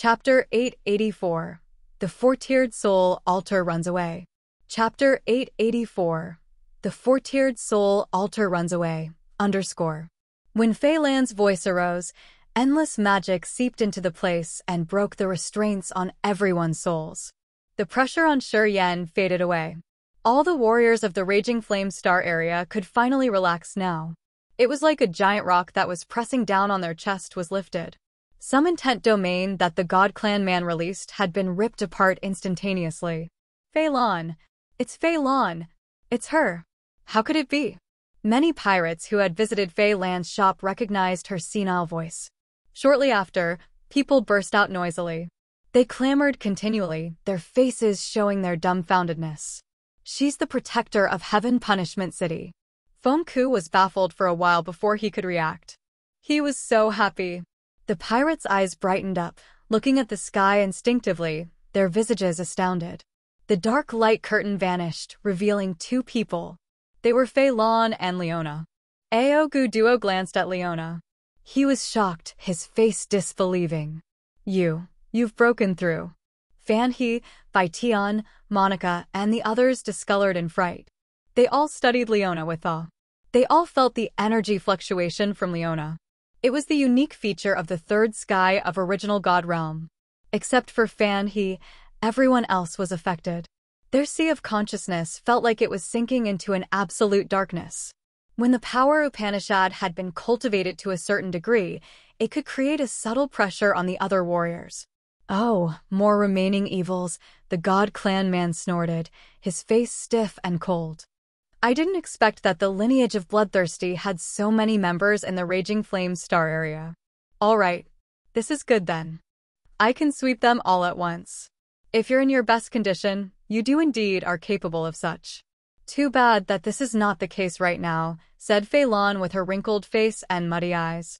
Chapter 884. The Four-Tiered Soul Altar Runs Away. Chapter 884. The Four-Tiered Soul Altar Runs Away. When Fei Lan's voice arose, endless magic seeped into the place and broke the restraints on everyone's souls. The pressure on Shi Yan faded away. All the warriors of the Raging Flame Star area could finally relax now. It was like a giant rock that was pressing down on their chest was lifted. Some intent domain that the God Clan man released had been ripped apart instantaneously. Fei Lan. It's Fei Lan. It's her. How could it be? Many pirates who had visited Fei Lan's shop recognized her senile voice. Shortly after, people burst out noisily. They clamored continually, their faces showing their dumbfoundedness. She's the protector of Heaven Punishment City. Feng Ku was baffled for a while before he could react. He was so happy. The pirates' eyes brightened up, looking at the sky instinctively, their visages astounded. The dark light curtain vanished, revealing two people. They were Fei Lan and Leona. Aogu Duo glanced at Leona. He was shocked, his face disbelieving. You've broken through. Fan He, Bai Tian, Monica, and the others discolored in fright. They all studied Leona with awe. They all felt the energy fluctuation from Leona. It was the unique feature of the third sky of Original God Realm. Except for Fan He, everyone else was affected. Their sea of consciousness felt like it was sinking into an absolute darkness. When the power Upanishad had been cultivated to a certain degree, it could create a subtle pressure on the other warriors. Oh, more remaining evils, the God Clan man snorted, his face stiff and cold. I didn't expect that the lineage of Bloodthirsty had so many members in the Raging Flame Star area. All right, this is good then. I can sweep them all at once. If you're in your best condition, you do indeed are capable of such. Too bad that this is not the case right now, said Fei Lan with her wrinkled face and muddy eyes.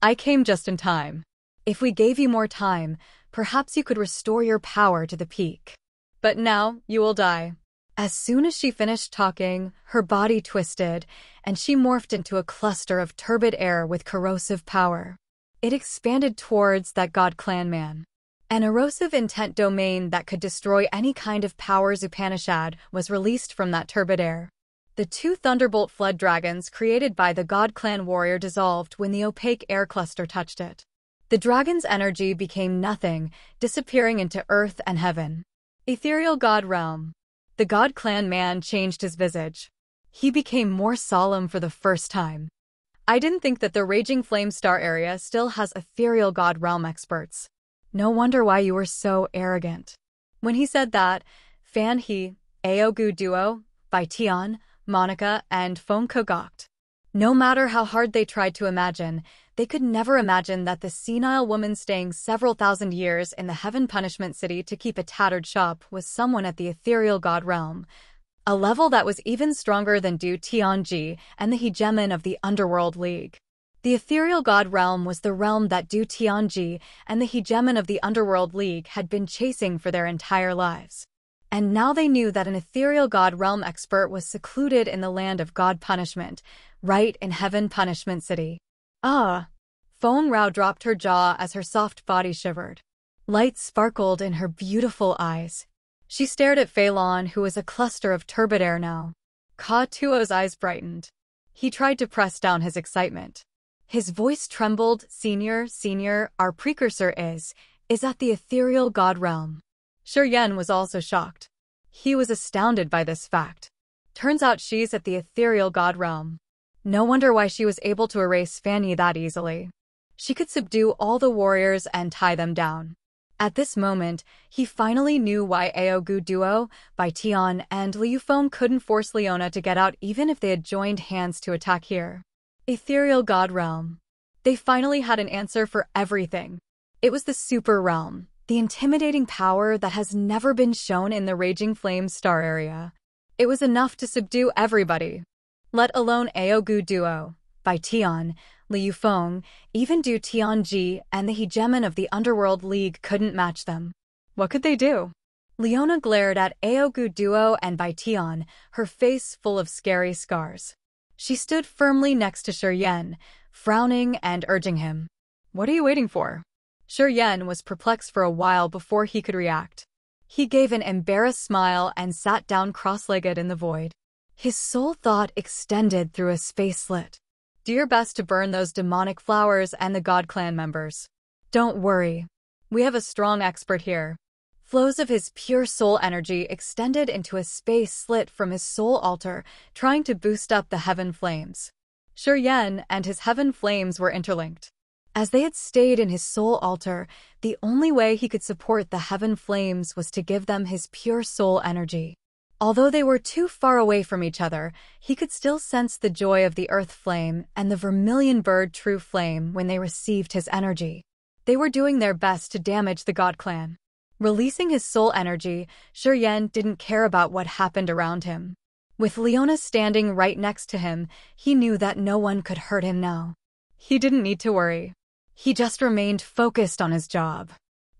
I came just in time. If we gave you more time, perhaps you could restore your power to the peak. But now, you will die. As soon as she finished talking, her body twisted, and she morphed into a cluster of turbid air with corrosive power. It expanded towards that God Clan man. An erosive intent domain that could destroy any kind of powers Upanishad was released from that turbid air. The two Thunderbolt Flood Dragons created by the God Clan warrior dissolved when the opaque air cluster touched it. The dragon's energy became nothing, disappearing into earth and heaven. Ethereal God Realm. The God Clan man changed his visage. He became more solemn for the first time. I didn't think that the Raging Flame Star area still has Ethereal God Realm experts. No wonder why you were so arrogant. When he said that, Fan He, Aogu Duo, Bai Tian, Monica, and Feng Ku gawked. No matter how hard they tried to imagine, they could never imagine that the senile woman staying several thousand years in the Heaven Punishment City to keep a tattered shop was someone at the Ethereal God Realm, a level that was even stronger than Du Tianji and the hegemon of the Underworld League. The Ethereal God Realm was the realm that Du Tianji and the hegemon of the Underworld League had been chasing for their entire lives. And now they knew that an Ethereal God Realm expert was secluded in the land of God Punishment, right in Heaven Punishment City. Feng Rao dropped her jaw as her soft body shivered. Light sparkled in her beautiful eyes. She stared at Fei Lan, who was a cluster of turbid air now. Ka Tuo's eyes brightened. He tried to press down his excitement. His voice trembled. Senior, our precursor is at the Ethereal God Realm. Shi Yan was also shocked. He was astounded by this fact. Turns out she's at the Ethereal God Realm. No wonder why she was able to erase Fan He that easily. She could subdue all the warriors and tie them down. At this moment, he finally knew why Aogu Duo, Bai Tian, and Liu Feng couldn't force Leona to get out even if they had joined hands to attack here. Ethereal God Realm. They finally had an answer for everything. It was the Super Realm, the intimidating power that has never been shown in the Raging Flame Star area. It was enough to subdue everybody. Let alone Aogu Duo, Bai Tian, Liu Feng, even Du Tianji and the hegemon of the Underworld League couldn't match them. What could they do? Leona glared at Aogu Duo and Bai Tian, her face full of scary scars. She stood firmly next to Shi Yan, frowning and urging him. What are you waiting for? Yen was perplexed for a while before he could react. He gave an embarrassed smile and sat down cross-legged in the void. His soul thought extended through a space slit. Do your best to burn those demonic flowers and the God Clan members. Don't worry. We have a strong expert here. Flows of his pure soul energy extended into a space slit from his soul altar, trying to boost up the heaven flames. Yen and his heaven flames were interlinked. As they had stayed in his soul altar, the only way he could support the heaven flames was to give them his pure soul energy. Although they were too far away from each other, he could still sense the joy of the earth flame and the vermilion bird true flame when they received his energy. They were doing their best to damage the God Clan. Releasing his soul energy, Yen didn't care about what happened around him. With Leona standing right next to him, he knew that no one could hurt him now. He didn't need to worry. He just remained focused on his job.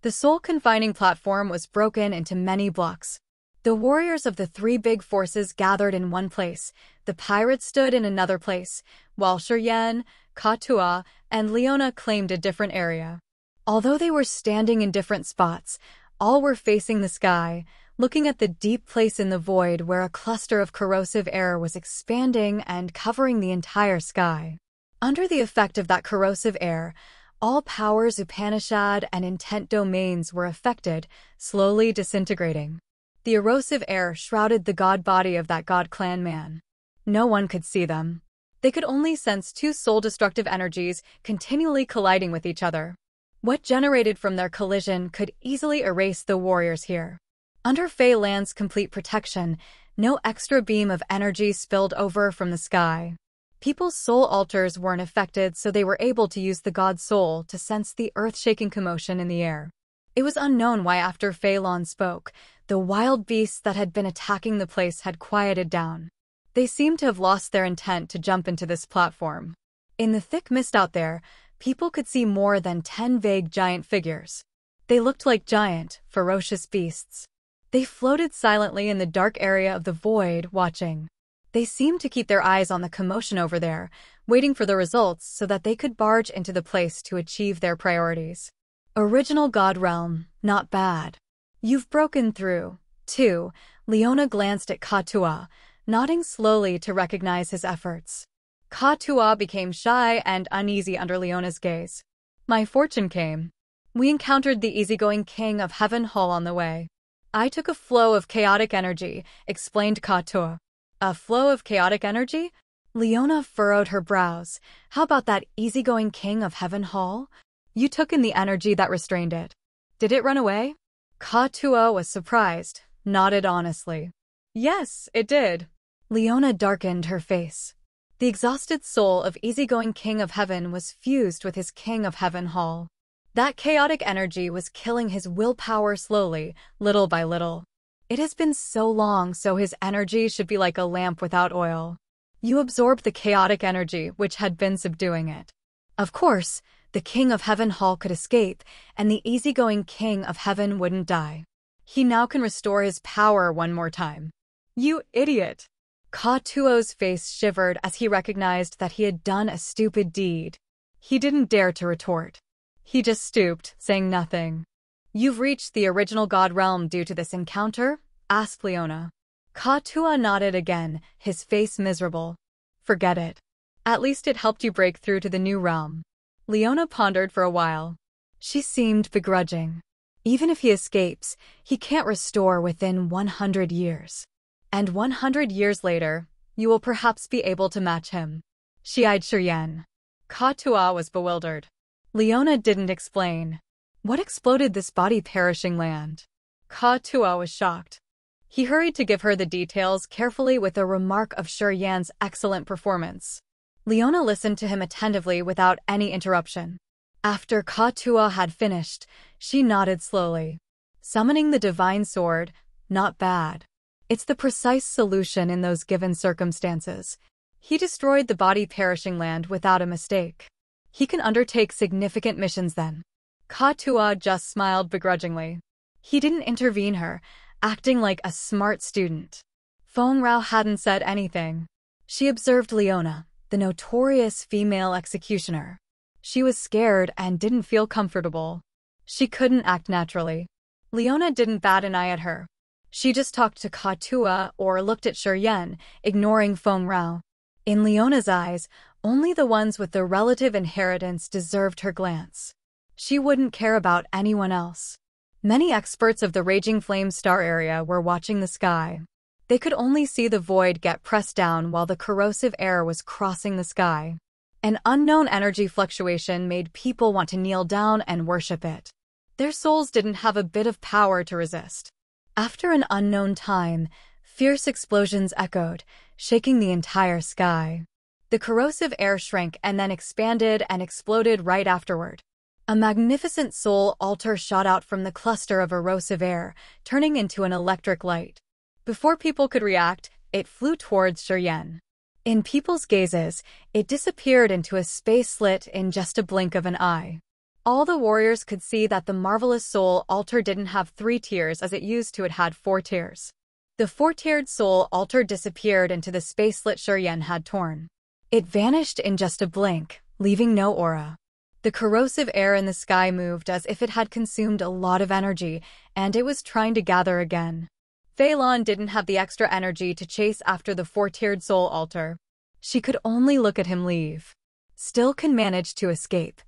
The soul-confining platform was broken into many blocks. The warriors of the three big forces gathered in one place, the pirates stood in another place, while Yen, Katua, and Leona claimed a different area. Although they were standing in different spots, all were facing the sky, looking at the deep place in the void where a cluster of corrosive air was expanding and covering the entire sky. Under the effect of that corrosive air, all powers, Upanishad, and intent domains were affected, slowly disintegrating. The erosive air shrouded the god body of that God Clan man. No one could see them. They could only sense two soul-destructive energies continually colliding with each other. What generated from their collision could easily erase the warriors here. Under Fey Land's complete protection, no extra beam of energy spilled over from the sky. People's soul altars weren't affected, so they were able to use the god's soul to sense the earth-shaking commotion in the air. It was unknown why after Fei Lan spoke, the wild beasts that had been attacking the place had quieted down. They seemed to have lost their intent to jump into this platform. In the thick mist out there, people could see more than 10 vague giant figures. They looked like giant, ferocious beasts. They floated silently in the dark area of the void, watching. They seemed to keep their eyes on the commotion over there, waiting for the results so that they could barge into the place to achieve their priorities. Original God Realm, not bad. You've broken through, too. Leona glanced at Katua, nodding slowly to recognize his efforts. Katua became shy and uneasy under Leona's gaze. My fortune came. We encountered the easygoing king of Heaven Hall on the way. I took a flow of chaotic energy, explained Katua. A flow of chaotic energy? Leona furrowed her brows. How about that easygoing king of Heaven Hall? You took in the energy that restrained it. Did it run away? Katua was surprised, nodded honestly. Yes, it did. Leona darkened her face. The exhausted soul of easygoing King of Heaven was fused with his King of Heaven Hall. That chaotic energy was killing his willpower slowly, little by little. It has been so long, so his energy should be like a lamp without oil. You absorbed the chaotic energy which had been subduing it. Of course, the King of Heaven Hall could escape, and the easygoing King of Heaven wouldn't die. He now can restore his power one more time. You idiot! Katuo's face shivered as he recognized that he had done a stupid deed. He didn't dare to retort. He just stooped, saying nothing. You've reached the original God Realm due to this encounter? Asked Leona. Katua nodded again, his face miserable. Forget it. At least it helped you break through to the new realm. Leona pondered for a while. She seemed begrudging. Even if he escapes, he can't restore within 100 years. And 100 years later, you will perhaps be able to match him. She eyed Yen. Katua was bewildered. Leona didn't explain. What exploded this body-perishing land? Katua was shocked. He hurried to give her the details carefully with a remark of Yan's excellent performance. Leona listened to him attentively without any interruption. After Katua had finished, she nodded slowly. Summoning the divine sword, not bad. It's the precise solution in those given circumstances. He destroyed the body-perishing land without a mistake. He can undertake significant missions then. Katua just smiled begrudgingly. He didn't intervene her, acting like a smart student. Feng Rao hadn't said anything. She observed Leona, the notorious female executioner. She was scared and didn't feel comfortable. She couldn't act naturally. Leona didn't bat an eye at her. She just talked to Katua or looked at Shiryen, ignoring Feng Rao. In Leona's eyes, only the ones with the relative inheritance deserved her glance. She wouldn't care about anyone else. Many experts of the Raging Flame Star area were watching the sky. They could only see the void get pressed down while the corrosive air was crossing the sky. An unknown energy fluctuation made people want to kneel down and worship it. Their souls didn't have a bit of power to resist. After an unknown time, fierce explosions echoed, shaking the entire sky. The corrosive air shrank and then expanded and exploded right afterward. A magnificent soul altar shot out from the cluster of erosive air, turning into an electric light. Before people could react, it flew towards Shiryen. In people's gazes, it disappeared into a space slit in just a blink of an eye. All the warriors could see that the marvelous soul altar didn't have 3 tiers as it used to. It had 4 tiers. The 4-tiered soul altar disappeared into the space slit Shiryen had torn. It vanished in just a blink, leaving no aura. The corrosive air in the sky moved as if it had consumed a lot of energy, and it was trying to gather again. Phelan didn't have the extra energy to chase after the 4-tiered soul altar. She could only look at him leave. Still can manage to escape.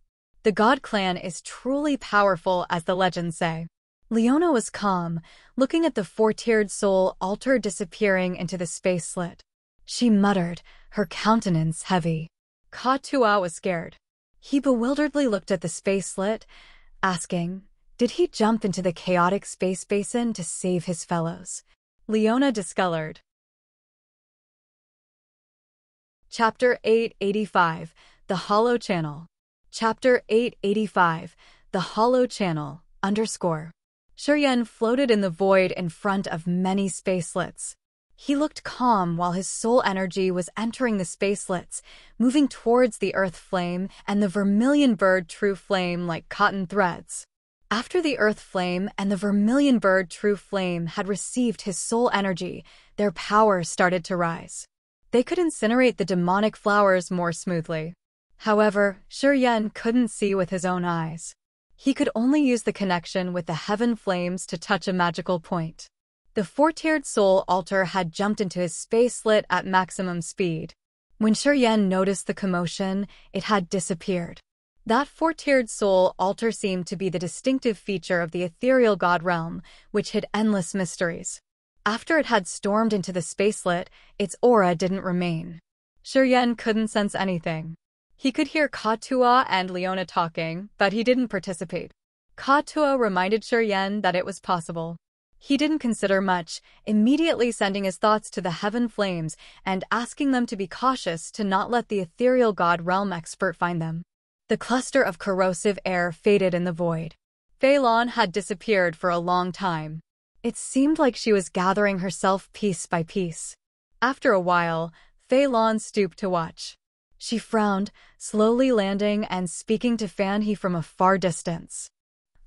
The God clan is truly powerful, as the legends say. Leona was calm, looking at the 4-tiered soul altar disappearing into the space slit. She muttered, her countenance heavy. Katua was scared. He bewilderedly looked at the space slit, asking, did he jump into the chaotic space basin to save his fellows? Leona discolored. Chapter 885, The Hollow Channel. Chapter 885, The Hollow Channel, _ Shiryen floated in the void in front of many space slits. He looked calm while his soul energy was entering the space slits, moving towards the earth flame and the vermilion bird true flame like cotton threads. After the earth flame and the vermilion bird true flame had received his soul energy, their power started to rise. They could incinerate the demonic flowers more smoothly. However, Shiryen couldn't see with his own eyes. He could only use the connection with the heaven flames to touch a magical point. The 4-tiered soul altar had jumped into his space slit at maximum speed. When Shiryen noticed the commotion, it had disappeared. That 4-tiered soul altar seemed to be the distinctive feature of the ethereal god realm, which hid endless mysteries. After it had stormed into the space slit, its aura didn't remain. Shiryen couldn't sense anything. He could hear Katua and Leona talking, but he didn't participate. Katua reminded Shiryen that it was possible. He didn't consider much, immediately sending his thoughts to the heaven flames and asking them to be cautious to not let the ethereal god realm expert find them. The cluster of corrosive air faded in the void. Phelan had disappeared for a long time. It seemed like she was gathering herself piece by piece. After a while, Phelan stooped to watch. She frowned, slowly landing and speaking to Fan He from a far distance.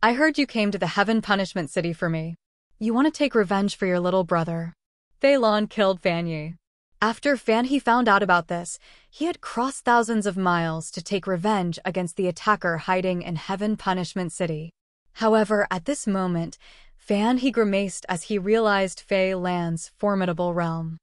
I heard you came to the Heaven Punishment City for me. You want to take revenge for your little brother. Phelan killed Fan Yi. After Fan He found out about this, he had crossed thousands of miles to take revenge against the attacker hiding in Heaven Punishment City. However, at this moment, Fan He grimaced as he realized Phelan's formidable realm.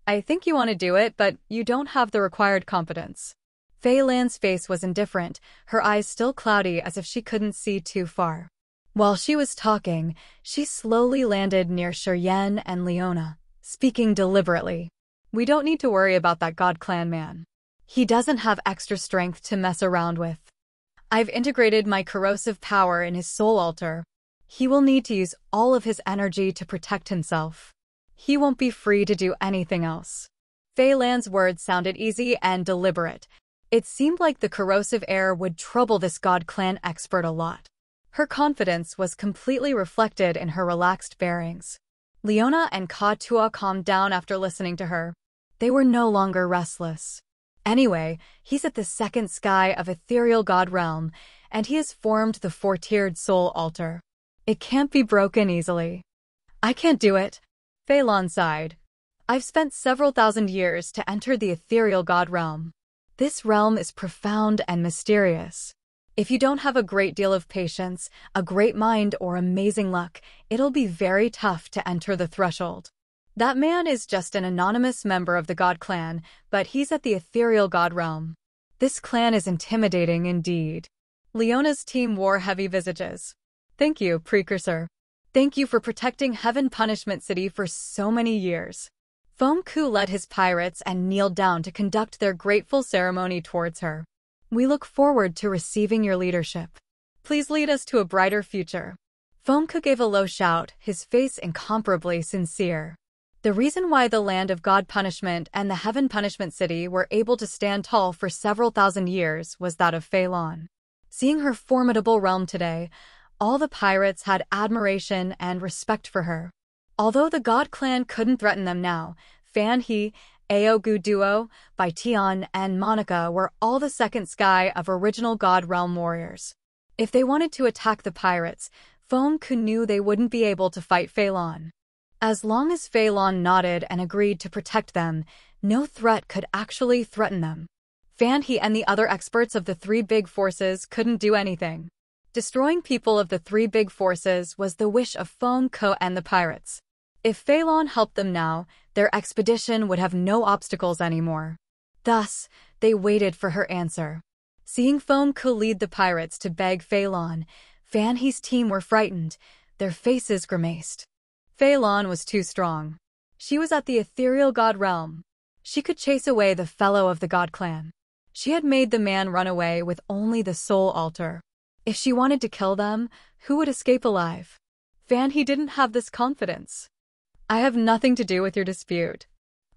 I think you want to do it, but you don't have the required competence. Phelan's face was indifferent, her eyes still cloudy as if she couldn't see too far. While she was talking, she slowly landed near Shiryen and Leona, speaking deliberately. We don't need to worry about that God clan man. He doesn't have extra strength to mess around with. I've integrated my corrosive power in his soul altar. He will need to use all of his energy to protect himself. He won't be free to do anything else. Phelan's words sounded easy and deliberate. It seemed like the corrosive air would trouble this God clan expert a lot. Her confidence was completely reflected in her relaxed bearings. Leona and Katua calmed down after listening to her. They were no longer restless. Anyway, he's at the second sky of ethereal god realm, and he has formed the 4-tiered soul altar. It can't be broken easily. I can't do it. Phelan sighed. I've spent several thousand years to enter the ethereal god realm. This realm is profound and mysterious. If you don't have a great deal of patience, a great mind, or amazing luck, it'll be very tough to enter the threshold. That man is just an anonymous member of the God clan, but he's at the ethereal God realm. This clan is intimidating indeed. Leona's team wore heavy visages. Thank you, Precursor. Thank you for protecting Heaven Punishment City for so many years. Foam Ku led his pirates and kneeled down to conduct their grateful ceremony towards her. We look forward to receiving your leadership. Please lead us to a brighter future. Foam Ku gave a low shout, his face incomparably sincere. The reason why the land of God Punishment and the Heaven Punishment City were able to stand tall for several thousand years was that of Phelan. Seeing her formidable realm today, all the pirates had admiration and respect for her. Although the God clan couldn't threaten them now, Fan He, Aogu Duo, Baitian, and Monica were all the second sky of original God realm warriors. If they wanted to attack the pirates, Foam Ku knew they wouldn't be able to fight Phelan. As long as Phelan nodded and agreed to protect them, no threat could actually threaten them. Fan He and the other experts of the three big forces couldn't do anything. Destroying people of the three big forces was the wish of Foam Ku and the pirates. If Phelan helped them now, their expedition would have no obstacles anymore. Thus, they waited for her answer. Seeing Foam Ku lead the pirates to beg Phelan, Fan He's team were frightened, their faces grimaced. Phelan was too strong. She was at the ethereal God realm. She could chase away the fellow of the God clan. She had made the man run away with only the soul altar. If she wanted to kill them, who would escape alive? Fan He didn't have this confidence. I have nothing to do with your dispute.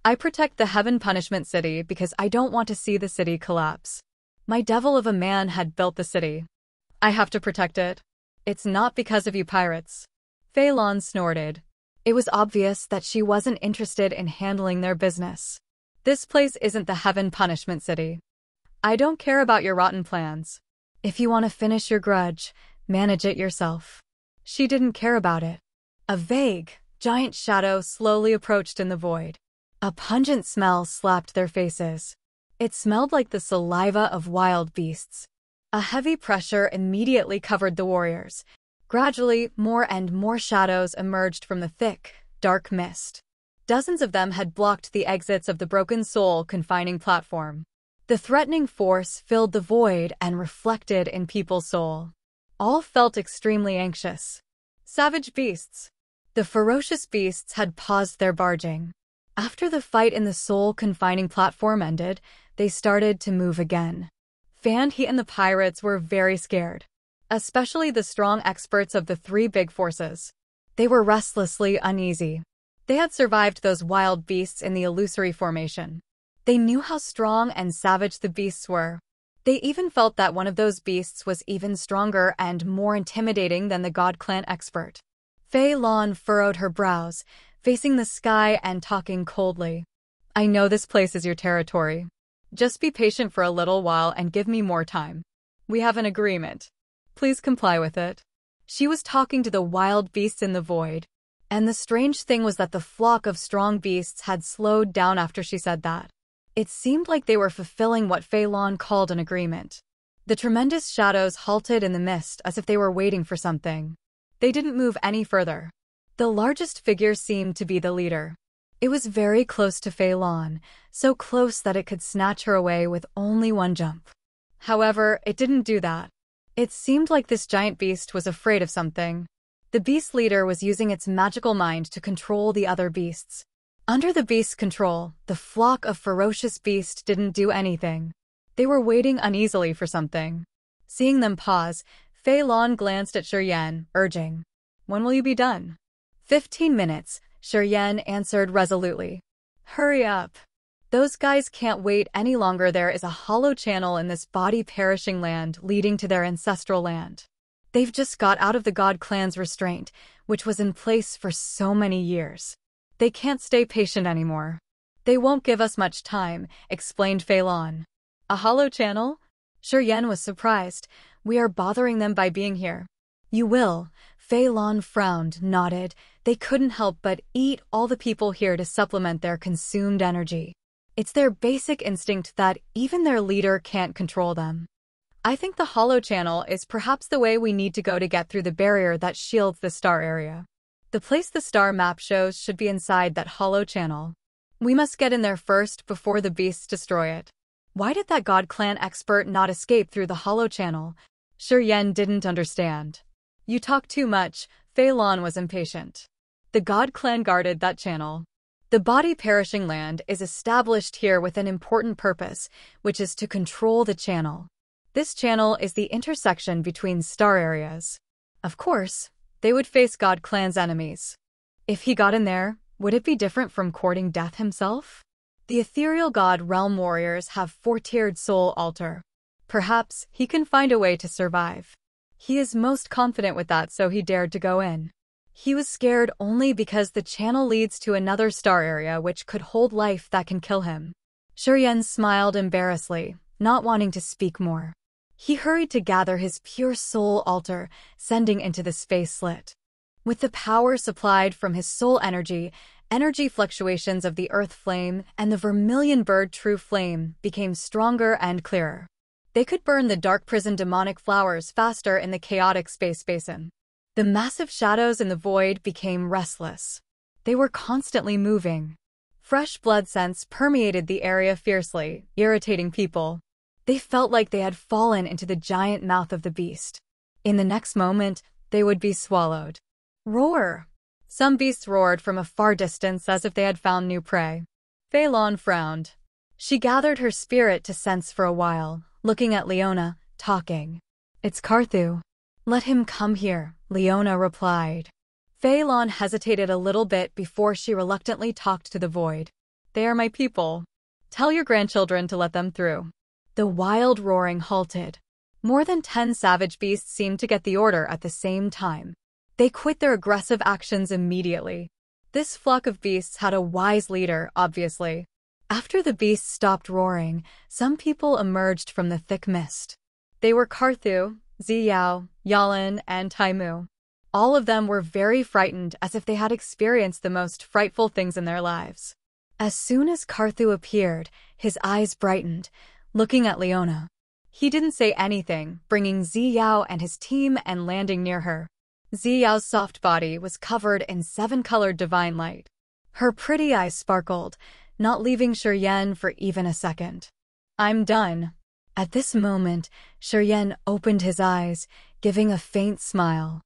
I protect the Heaven Punishment City because I don't want to see the city collapse. My devil of a man had built the city. I have to protect it. It's not because of you pirates. Phelan snorted. It was obvious that she wasn't interested in handling their business. This place isn't the Heaven Punishment City. I don't care about your rotten plans. If you want to finish your grudge, manage it yourself. She didn't care about it. A vague, giant shadow slowly approached in the void. A pungent smell slapped their faces. It smelled like the saliva of wild beasts. A heavy pressure immediately covered the warriors. Gradually, more and more shadows emerged from the thick, dark mist. Dozens of them had blocked the exits of the broken soul confining platform. The threatening force filled the void and reflected in people's soul. All felt extremely anxious. Savage beasts. The ferocious beasts had paused their barging. After the fight in the soul confining platform ended, they started to move again. Fan He and the pirates were very scared. Especially the strong experts of the three big forces. They were restlessly uneasy. They had survived those wild beasts in the illusory formation. They knew how strong and savage the beasts were. They even felt that one of those beasts was even stronger and more intimidating than the God Clan expert. Phelan furrowed her brows, facing the sky and talking coldly. I know this place is your territory. Just be patient for a little while and give me more time. We have an agreement. Please comply with it. She was talking to the wild beasts in the void. And the strange thing was that the flock of strong beasts had slowed down after she said that. It seemed like they were fulfilling what Phelan called an agreement. The tremendous shadows halted in the mist as if they were waiting for something. They didn't move any further. The largest figure seemed to be the leader. It was very close to Phelan, so close that it could snatch her away with only one jump. However, it didn't do that. It seemed like this giant beast was afraid of something. The beast leader was using its magical mind to control the other beasts. Under the beast's control, the flock of ferocious beasts didn't do anything. They were waiting uneasily for something. Seeing them pause, Phelan glanced at Shiryen, urging, "When will you be done?" 15 minutes, Shiryen answered resolutely. Hurry up. Those guys can't wait any longer. There is a hollow channel in this body-perishing land leading to their ancestral land. They've just got out of the God Clan's restraint, which was in place for so many years. They can't stay patient anymore. They won't give us much time, explained Phelan. A hollow channel? Shiryen was surprised. We are bothering them by being here. You will. Phelan frowned, nodded. They couldn't help but eat all the people here to supplement their consumed energy. It's their basic instinct that even their leader can't control them. I think the hollow channel is perhaps the way we need to go to get through the barrier that shields the star area. The place the star map shows should be inside that hollow channel. We must get in there first before the beasts destroy it. Why did that God Clan expert not escape through the hollow channel? Shiryen didn't understand. You talk too much, Fei Lan was impatient. The God Clan guarded that channel. The body perishing land is established here with an important purpose, which is to control the channel. This channel is the intersection between star areas. Of course, they would face God Clan's enemies. If he got in there, would it be different from courting death himself? The ethereal god realm warriors have four-tiered soul altar. Perhaps he can find a way to survive. He is most confident with that, so he dared to go in. He was scared only because the channel leads to another star area which could hold life that can kill him. Shiryen smiled embarrassedly, not wanting to speak more. He hurried to gather his pure soul altar, sending into the space slit. With the power supplied from his soul energy fluctuations of the earth flame and the vermilion bird true flame became stronger and clearer. They could burn the dark prison demonic flowers faster in the chaotic space basin. The massive shadows in the void became restless. They were constantly moving. Fresh blood scents permeated the area fiercely, irritating people. They felt like they had fallen into the giant mouth of the beast. In the next moment, they would be swallowed. Roar! Some beasts roared from a far distance as if they had found new prey. Fei Lan frowned. She gathered her spirit to sense for a while, looking at Leona, talking. It's Carthu. Let him come here, Leona replied. Fei Lan hesitated a little bit before she reluctantly talked to the void. They are my people. Tell your grandchildren to let them through. The wild roaring halted. More than 10 savage beasts seemed to get the order at the same time. They quit their aggressive actions immediately. This flock of beasts had a wise leader, obviously. After the beasts stopped roaring, some people emerged from the thick mist. They were Carthu, Ziyao, Yalan, and Taimu. All of them were very frightened, as if they had experienced the most frightful things in their lives. As soon as Carthu appeared, his eyes brightened, looking at Leona. He didn't say anything, bringing Ziyao and his team and landing near her. Ziyao's soft body was covered in 7-colored divine light. Her pretty eyes sparkled, not leaving Shiryen for even a second. I'm done. At this moment, Shiryen opened his eyes, giving a faint smile.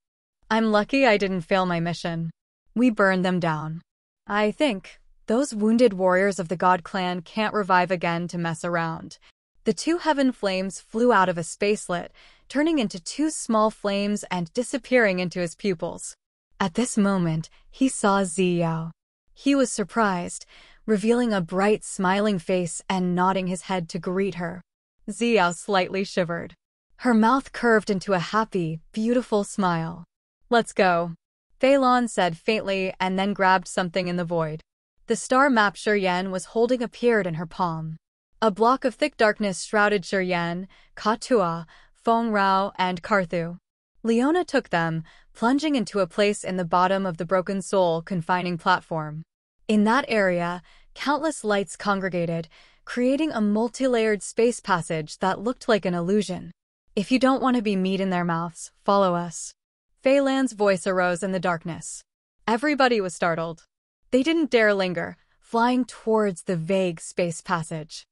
I'm lucky I didn't fail my mission. We burned them down. I think those wounded warriors of the God Clan can't revive again to mess around. The 2 heaven flames flew out of a spacelet, turning into 2 small flames and disappearing into his pupils. At this moment, he saw Ziyao. He was surprised, revealing a bright, smiling face and nodding his head to greet her. Ziyao slightly shivered. Her mouth curved into a happy, beautiful smile. Let's go, Fei Lan said faintly and then grabbed something in the void. The star map Shiryen was holding appeared in her palm. A block of thick darkness shrouded Shiryen, Katua, Feng Rao, and Carthu. Leona took them, plunging into a place in the bottom of the broken soul confining platform. In that area, countless lights congregated, creating a multi-layered space passage that looked like an illusion. If you don't want to be meat in their mouths, follow us. Fei Lan's voice arose in the darkness. Everybody was startled. They didn't dare linger, flying towards the vague space passage.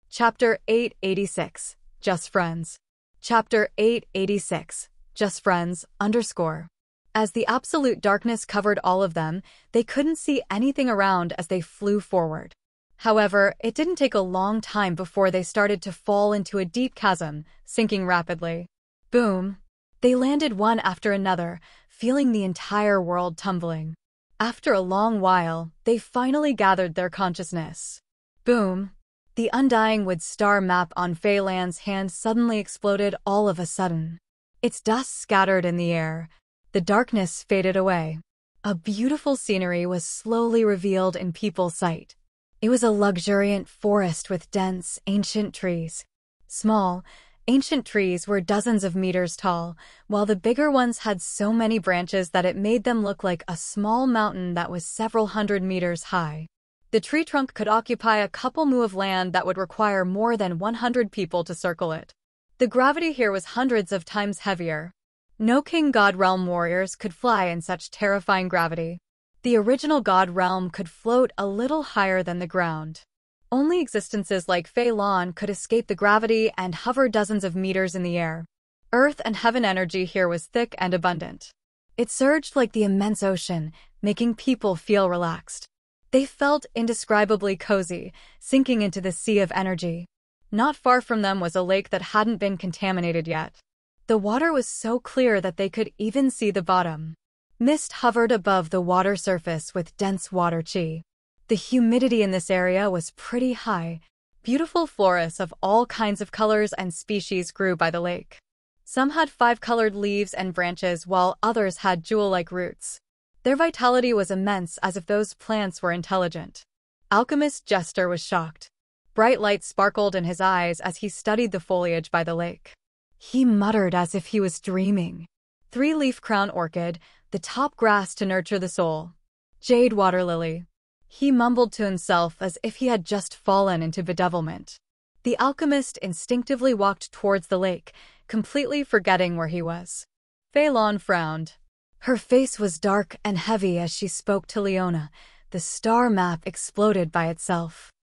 Chapter 886, Just Friends. Chapter 886, Just Friends, _ As the absolute darkness covered all of them, they couldn't see anything around as they flew forward. However, it didn't take a long time before they started to fall into a deep chasm, sinking rapidly. Boom! They landed one after another, feeling the entire world tumbling. After a long while, they finally gathered their consciousness. Boom! The undying wood star map on Fei Lan's hand suddenly exploded all of a sudden. Its dust scattered in the air. The darkness faded away. A beautiful scenery was slowly revealed in people's sight. It was a luxuriant forest with dense, ancient trees. Small, ancient trees were dozens of meters tall, while the bigger ones had so many branches that it made them look like a small mountain that was several hundred meters high. The tree trunk could occupy a couple mu of land that would require more than 100 people to circle it. The gravity here was hundreds of times heavier. No King God Realm warriors could fly in such terrifying gravity. The original God Realm could float a little higher than the ground. Only existences like Fei Lan could escape the gravity and hover dozens of meters in the air. Earth and heaven energy here was thick and abundant. It surged like the immense ocean, making people feel relaxed. They felt indescribably cozy, sinking into the sea of energy. Not far from them was a lake that hadn't been contaminated yet. The water was so clear that they could even see the bottom. Mist hovered above the water surface with dense water chi. The humidity in this area was pretty high. Beautiful forests of all kinds of colors and species grew by the lake. Some had 5-colored leaves and branches, while others had jewel-like roots. Their vitality was immense, as if those plants were intelligent. Alchemist Jester was shocked. Bright light sparkled in his eyes as he studied the foliage by the lake. He muttered as if he was dreaming. 3-leaf crown orchid, the top grass to nurture the soul. Jade water lily. He mumbled to himself as if he had just fallen into bedevilment. The alchemist instinctively walked towards the lake, completely forgetting where he was. Fei Lan frowned. Her face was dark and heavy as she spoke to Leona. The star map exploded by itself.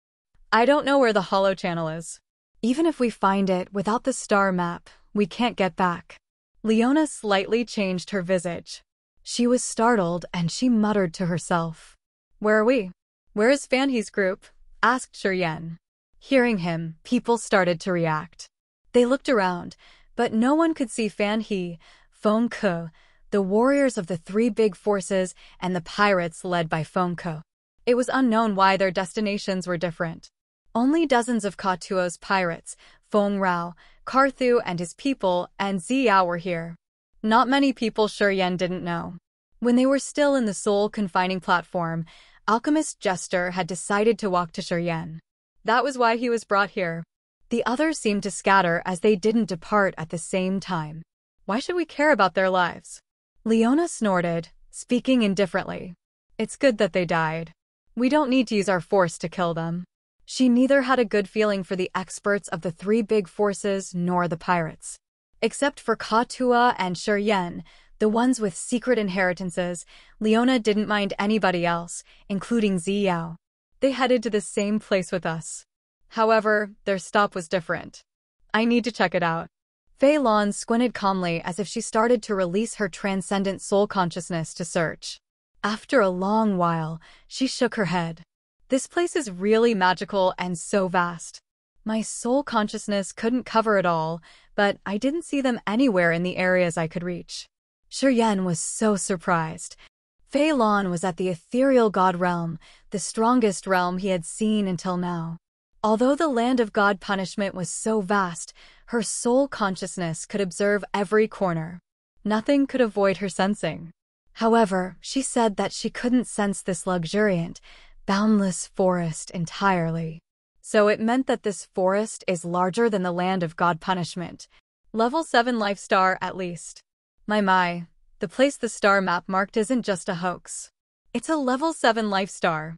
I don't know where the hollow channel is. Even if we find it without the star map, we can't get back. Leona slightly changed her visage. She was startled and she muttered to herself. Where are we? Where is Fan He's group? Asked Shiryen. Hearing him, people started to react. They looked around, but no one could see Fan He, Feng Ke, the warriors of the 3 big forces, and the pirates led by Feng Ke. It was unknown why their destinations were different. Only dozens of Katuo's pirates, Feng Rao, Karthu and his people, and Ziyao were here. Not many people Shiryen didn't know. When they were still in the soul-confining platform, Alchemist Jester had decided to walk to Shiryen. That was why he was brought here. The others seemed to scatter as they didn't depart at the same time. Why should we care about their lives? Leona snorted, speaking indifferently. It's good that they died. We don't need to use our force to kill them. She neither had a good feeling for the experts of the 3 big forces nor the pirates. Except for Katua and Shiryen, the ones with secret inheritances, Leona didn't mind anybody else, including Ziyao. They headed to the same place with us. However, their stop was different. I need to check it out. Fei Lan squinted calmly as if she started to release her transcendent soul consciousness to search. After a long while, she shook her head. This place is really magical and so vast. My soul consciousness couldn't cover it all, but I didn't see them anywhere in the areas I could reach. Shiryen was so surprised. Fei Lan was at the Ethereal God Realm, the strongest realm he had seen until now. Although the land of God punishment was so vast, her soul consciousness could observe every corner. Nothing could avoid her sensing. However, she said that she couldn't sense this luxuriant, boundless forest entirely. So it meant that this forest is larger than the land of God punishment. Level 7 life star at least. My, the place the star map marked isn't just a hoax. It's a level 7 life star.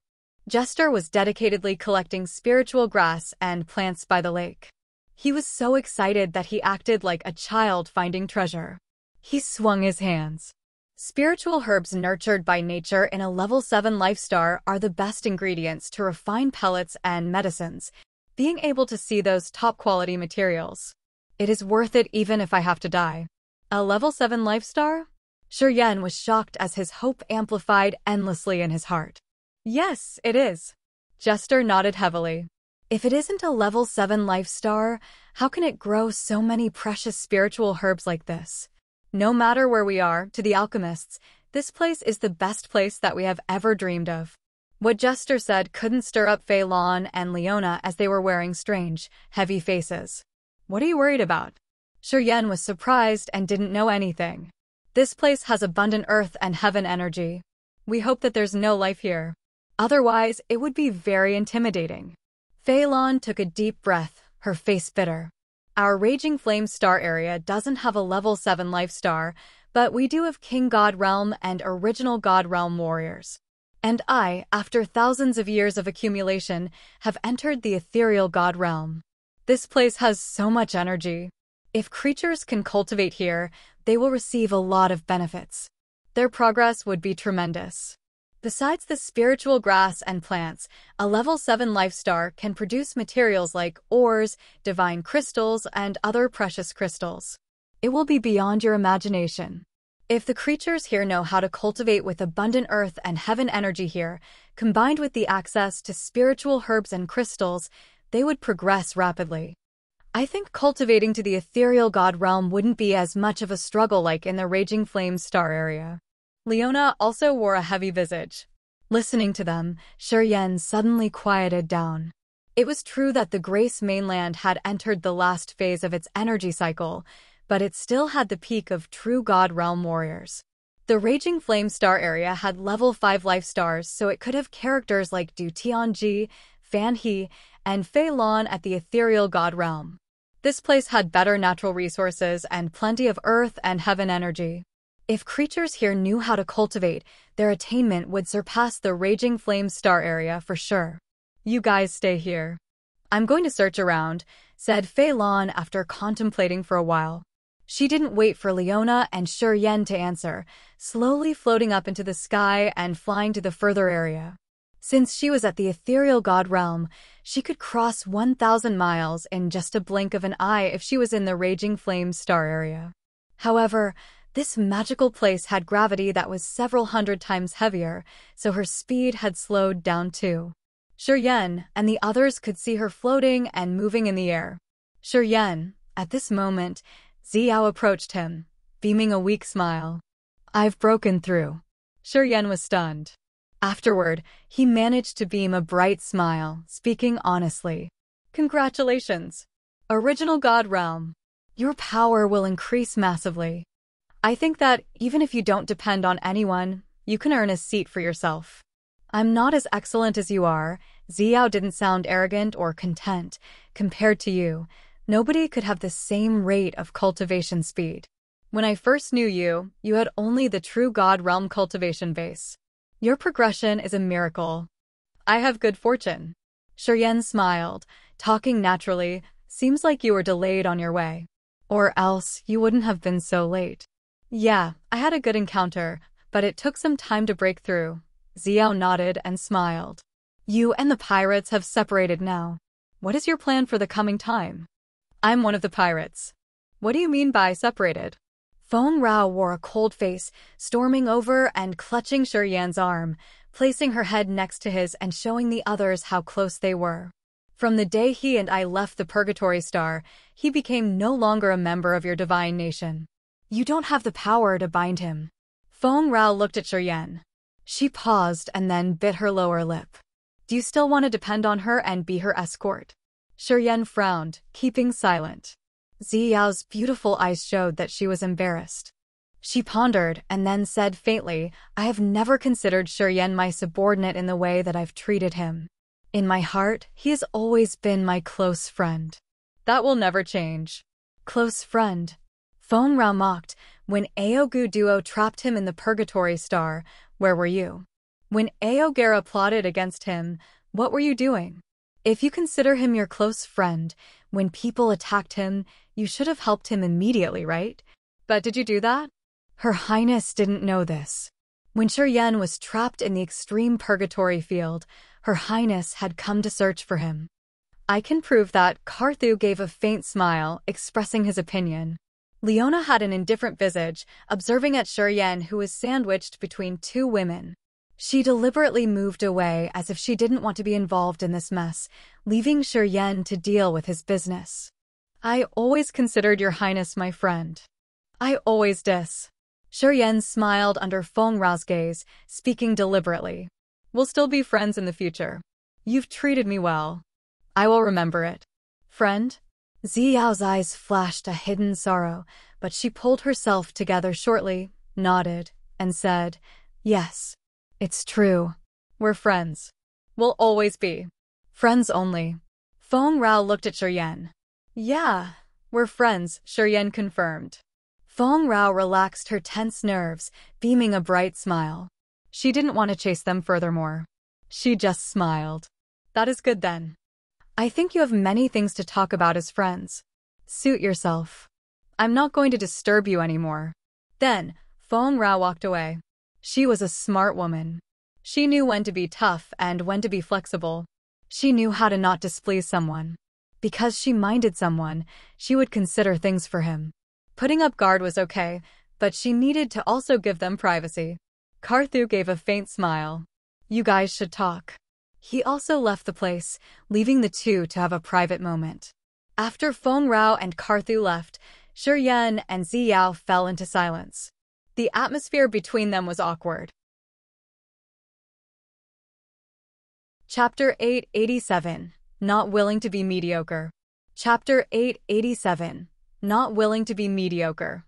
Jester was dedicatedly collecting spiritual grass and plants by the lake. He was so excited that he acted like a child finding treasure. He swung his hands. Spiritual herbs nurtured by nature in a level 7 life star are the best ingredients to refine pellets and medicines, being able to see those top-quality materials. It is worth it even if I have to die. A level 7 life star? Shiryen was shocked as his hope amplified endlessly in his heart. Yes, it is. Jester nodded heavily. If it isn't a level 7 life star, how can it grow so many precious spiritual herbs like this? No matter where we are, to the alchemists, this place is the best place that we have ever dreamed of. What Jester said couldn't stir up Fei Lan and Leona as they were wearing strange, heavy faces. What are you worried about? Shiryen was surprised and didn't know anything. This place has abundant earth and heaven energy. We hope that there's no life here. Otherwise, it would be very intimidating. Fei Lan took a deep breath, her face bitter. Our Raging Flame Star area doesn't have a level 7 life star, but we do have King God Realm and Original God Realm warriors. And I, after thousands of years of accumulation, have entered the ethereal god realm. This place has so much energy. If creatures can cultivate here, they will receive a lot of benefits. Their progress would be tremendous. Besides the spiritual grass and plants, a level 7 life star can produce materials like ores, divine crystals, and other precious crystals. It will be beyond your imagination. If the creatures here know how to cultivate with abundant earth and heaven energy here, combined with the access to spiritual herbs and crystals, they would progress rapidly. I think cultivating to the ethereal god realm wouldn't be as much of a struggle like in the Raging Flame Star area. Leona also wore a heavy visage. Listening to them, Shiryen suddenly quieted down. It was true that the Grace mainland had entered the last phase of its energy cycle, but it still had the peak of true god realm warriors. The Raging Flame Star area had level 5 life stars, so it could have characters like Du Tianji, Fan He, and Fei Lan at the ethereal god realm. This place had better natural resources and plenty of earth and heaven energy. If creatures here knew how to cultivate, their attainment would surpass the Raging Flame Star area for sure. You guys stay here. I'm going to search around, said Fei Lan after contemplating for a while. She didn't wait for Leona and Shiryen to answer, slowly floating up into the sky and flying to the further area. Since she was at the ethereal god realm, she could cross 1,000 miles in just a blink of an eye if she was in the Raging Flame Star area. However, this magical place had gravity that was several hundred times heavier, so her speed had slowed down too. Shiryen and the others could see her floating and moving in the air. Shiryen, at this moment, Xiao approached him, beaming a weak smile. I've broken through. Shiryen was stunned. Afterward, he managed to beam a bright smile, speaking honestly. Congratulations. Original God Realm. Your power will increase massively. I think that even if you don't depend on anyone, you can earn a seat for yourself. I'm not as excellent as you are. Xiao didn't sound arrogant or content. Compared to you, nobody could have the same rate of cultivation speed. When I first knew you, you had only the true God Realm cultivation base. Your progression is a miracle. I have good fortune. Shiryen smiled, talking naturally. Seems like you were delayed on your way. Or else you wouldn't have been so late. Yeah, I had a good encounter, but it took some time to break through. Xiao nodded and smiled. You and the pirates have separated now. What is your plan for the coming time? I'm one of the pirates. What do you mean by separated? Feng Rao wore a cold face, storming over and clutching Shiryen's arm, placing her head next to his and showing the others how close they were. From the day he and I left the Purgatory Star, he became no longer a member of your divine nation. You don't have the power to bind him. Feng Rao looked at Shiryen. She paused and then bit her lower lip. Do you still want to depend on her and be her escort? Shiryen frowned, keeping silent. Xiao's beautiful eyes showed that she was embarrassed. She pondered and then said faintly, I have never considered Shiryen my subordinate in the way that I've treated him. In my heart, he has always been my close friend. That will never change. Close friend. Feng Rao mocked. When Aogu Duo trapped him in the Purgatory Star, where were you? When Aogera plotted against him, what were you doing? If you consider him your close friend, when people attacked him, you should have helped him immediately, right? But did you do that? Her Highness didn't know this. When Shiryen was trapped in the extreme purgatory field, Her Highness had come to search for him. I can prove that. Carthu gave a faint smile, expressing his opinion. Leona had an indifferent visage, observing at Shiryen, who was sandwiched between two women. She deliberately moved away as if she didn't want to be involved in this mess, leaving Shiryen to deal with his business. I always considered your highness my friend. I always dis. Shiryen smiled under Feng Rao's gaze, speaking deliberately. We'll still be friends in the future. You've treated me well. I will remember it. Friend? Xiao's eyes flashed a hidden sorrow, but she pulled herself together shortly, nodded, and said, Yes. It's true. We're friends. We'll always be. Friends only. Feng Rao looked at Shiryen. Yeah, we're friends, Shiryen confirmed. Feng Rao relaxed her tense nerves, beaming a bright smile. She didn't want to chase them furthermore. She just smiled. That is good then. I think you have many things to talk about as friends. Suit yourself. I'm not going to disturb you anymore. Then, Feng Rao walked away. She was a smart woman. She knew when to be tough and when to be flexible. She knew how to not displease someone. Because she minded someone, she would consider things for him. Putting up guard was okay, but she needed to also give them privacy. Karthu gave a faint smile. You guys should talk. He also left the place, leaving the two to have a private moment. After Feng Rao and Karthu left, Shi Yan and Ziyao fell into silence. The atmosphere between them was awkward. Chapter 887. Not willing to be mediocre. Chapter 887. Not willing to be mediocre.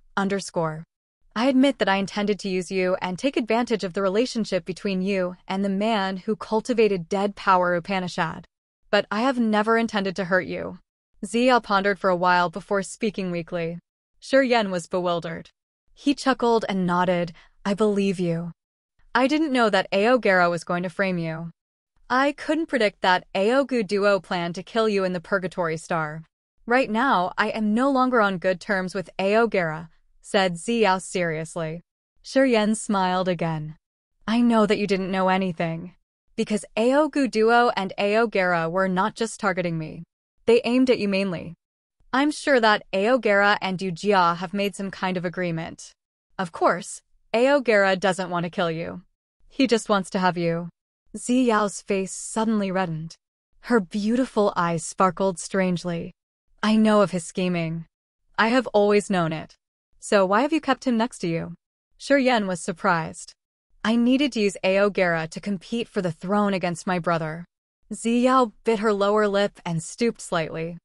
I admit that I intended to use you and take advantage of the relationship between you and the man who cultivated dead power Upanishad. But I have never intended to hurt you. Ziyao pondered for a while before speaking weakly. Shi Yan was bewildered. He chuckled and nodded. I believe you. I didn't know that Aogera was going to frame you. I couldn't predict that Aogu Duo planned to kill you in the Purgatory Star. Right now, I am no longer on good terms with Aogera, said Ziyao seriously. Shi Yan smiled again. I know that you didn't know anything. Because Aogu Duo and Aogera were not just targeting me. They aimed at you mainly. I'm sure that Aogera and Yujia have made some kind of agreement. Of course, Aogera doesn't want to kill you. He just wants to have you. Ziyao's face suddenly reddened. Her beautiful eyes sparkled strangely. I know of his scheming. I have always known it. So why have you kept him next to you? Shi Yan was surprised. I needed to use Aogera to compete for the throne against my brother. Ziyao bit her lower lip and stooped slightly.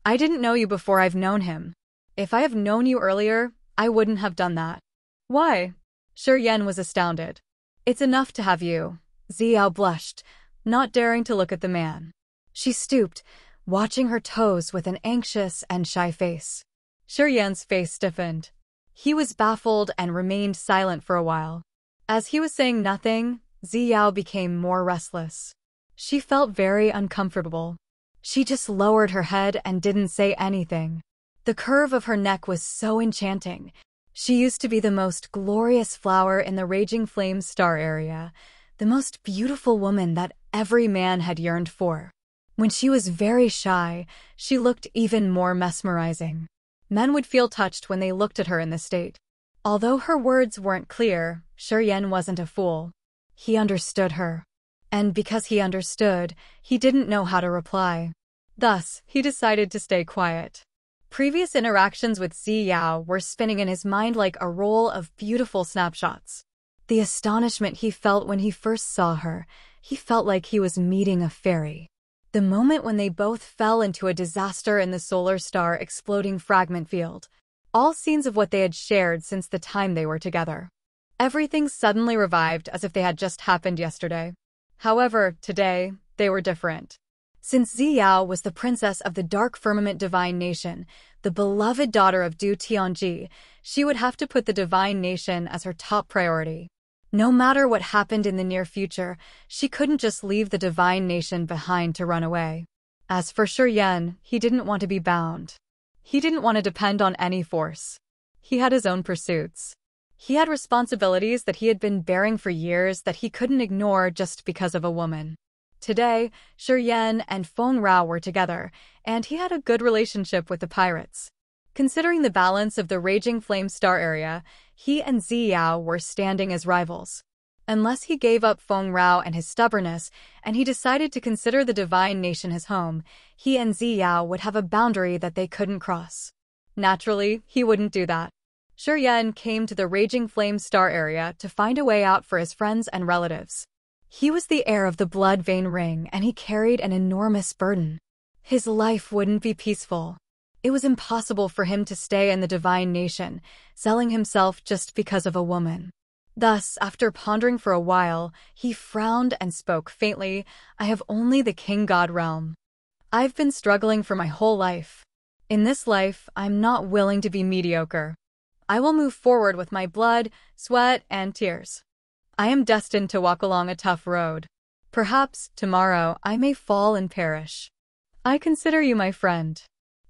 I didn't know you before I've known him. If I have known you earlier, I wouldn't have done that. Why? Shi Yan was astounded. It's enough to have you. Ziyao blushed, not daring to look at the man. She stooped, watching her toes with an anxious and shy face. Shi Yan's face stiffened. He was baffled and remained silent for a while. As he was saying nothing, Ziyao became more restless. She felt very uncomfortable. She just lowered her head and didn't say anything. The curve of her neck was so enchanting. She used to be the most glorious flower in the Raging Flame Star area, the most beautiful woman that every man had yearned for. When she was very shy, she looked even more mesmerizing. Men would feel touched when they looked at her in this state. Although her words weren't clear, Shi Yan wasn't a fool. He understood her. And because he understood, he didn't know how to reply. Thus, he decided to stay quiet. Previous interactions with Ziyao were spinning in his mind like a roll of beautiful snapshots. The astonishment he felt when he first saw her, he felt like he was meeting a fairy. The moment when they both fell into a disaster in the solar star exploding fragment field. All scenes of what they had shared since the time they were together. Everything suddenly revived as if they had just happened yesterday. However, today, they were different. Since Ziyao was the princess of the Dark Firmament Divine Nation, the beloved daughter of Du Tianji, she would have to put the Divine Nation as her top priority. No matter what happened in the near future, she couldn't just leave the Divine Nation behind to run away. As for Shi Yan, he didn't want to be bound. He didn't want to depend on any force. He had his own pursuits. He had responsibilities that he had been bearing for years that he couldn't ignore just because of a woman. Today, Shi Yan and Feng Rao were together, and he had a good relationship with the pirates. Considering the balance of the Raging Flame Star area, he and Ziyao were standing as rivals. Unless he gave up Feng Rao and his stubbornness, and he decided to consider the Divine Nation his home, he and Ziyao would have a boundary that they couldn't cross. Naturally, he wouldn't do that. Shi Yan came to the Raging Flame Star area to find a way out for his friends and relatives. He was the heir of the Blood Vein Ring, and he carried an enormous burden. His life wouldn't be peaceful. It was impossible for him to stay in the Divine Nation, selling himself just because of a woman. Thus, after pondering for a while, he frowned and spoke faintly, I have only the King God realm. I've been struggling for my whole life. In this life, I'm not willing to be mediocre. I will move forward with my blood, sweat, and tears. I am destined to walk along a tough road. Perhaps, tomorrow, I may fall and perish. I consider you my friend.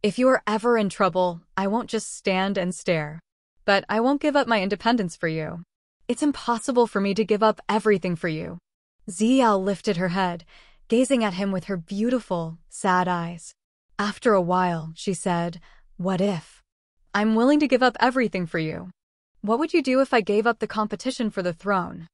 If you are ever in trouble, I won't just stand and stare. But I won't give up my independence for you. It's impossible for me to give up everything for you. Ziyao lifted her head, gazing at him with her beautiful, sad eyes. After a while, she said, "What if? I'm willing to give up everything for you. What would you do if I gave up the competition for the throne?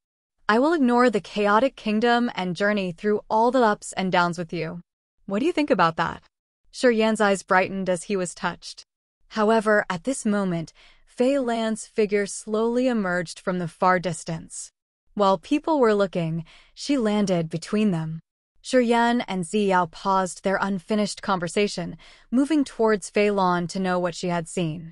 I will ignore the chaotic kingdom and journey through all the ups and downs with you. What do you think about that?" Shiyan's eyes brightened as he was touched. However, at this moment, Fei Lan's figure slowly emerged from the far distance. While people were looking, she landed between them. Shiyan and Ziyao paused their unfinished conversation, moving towards Fei Lan to know what she had seen.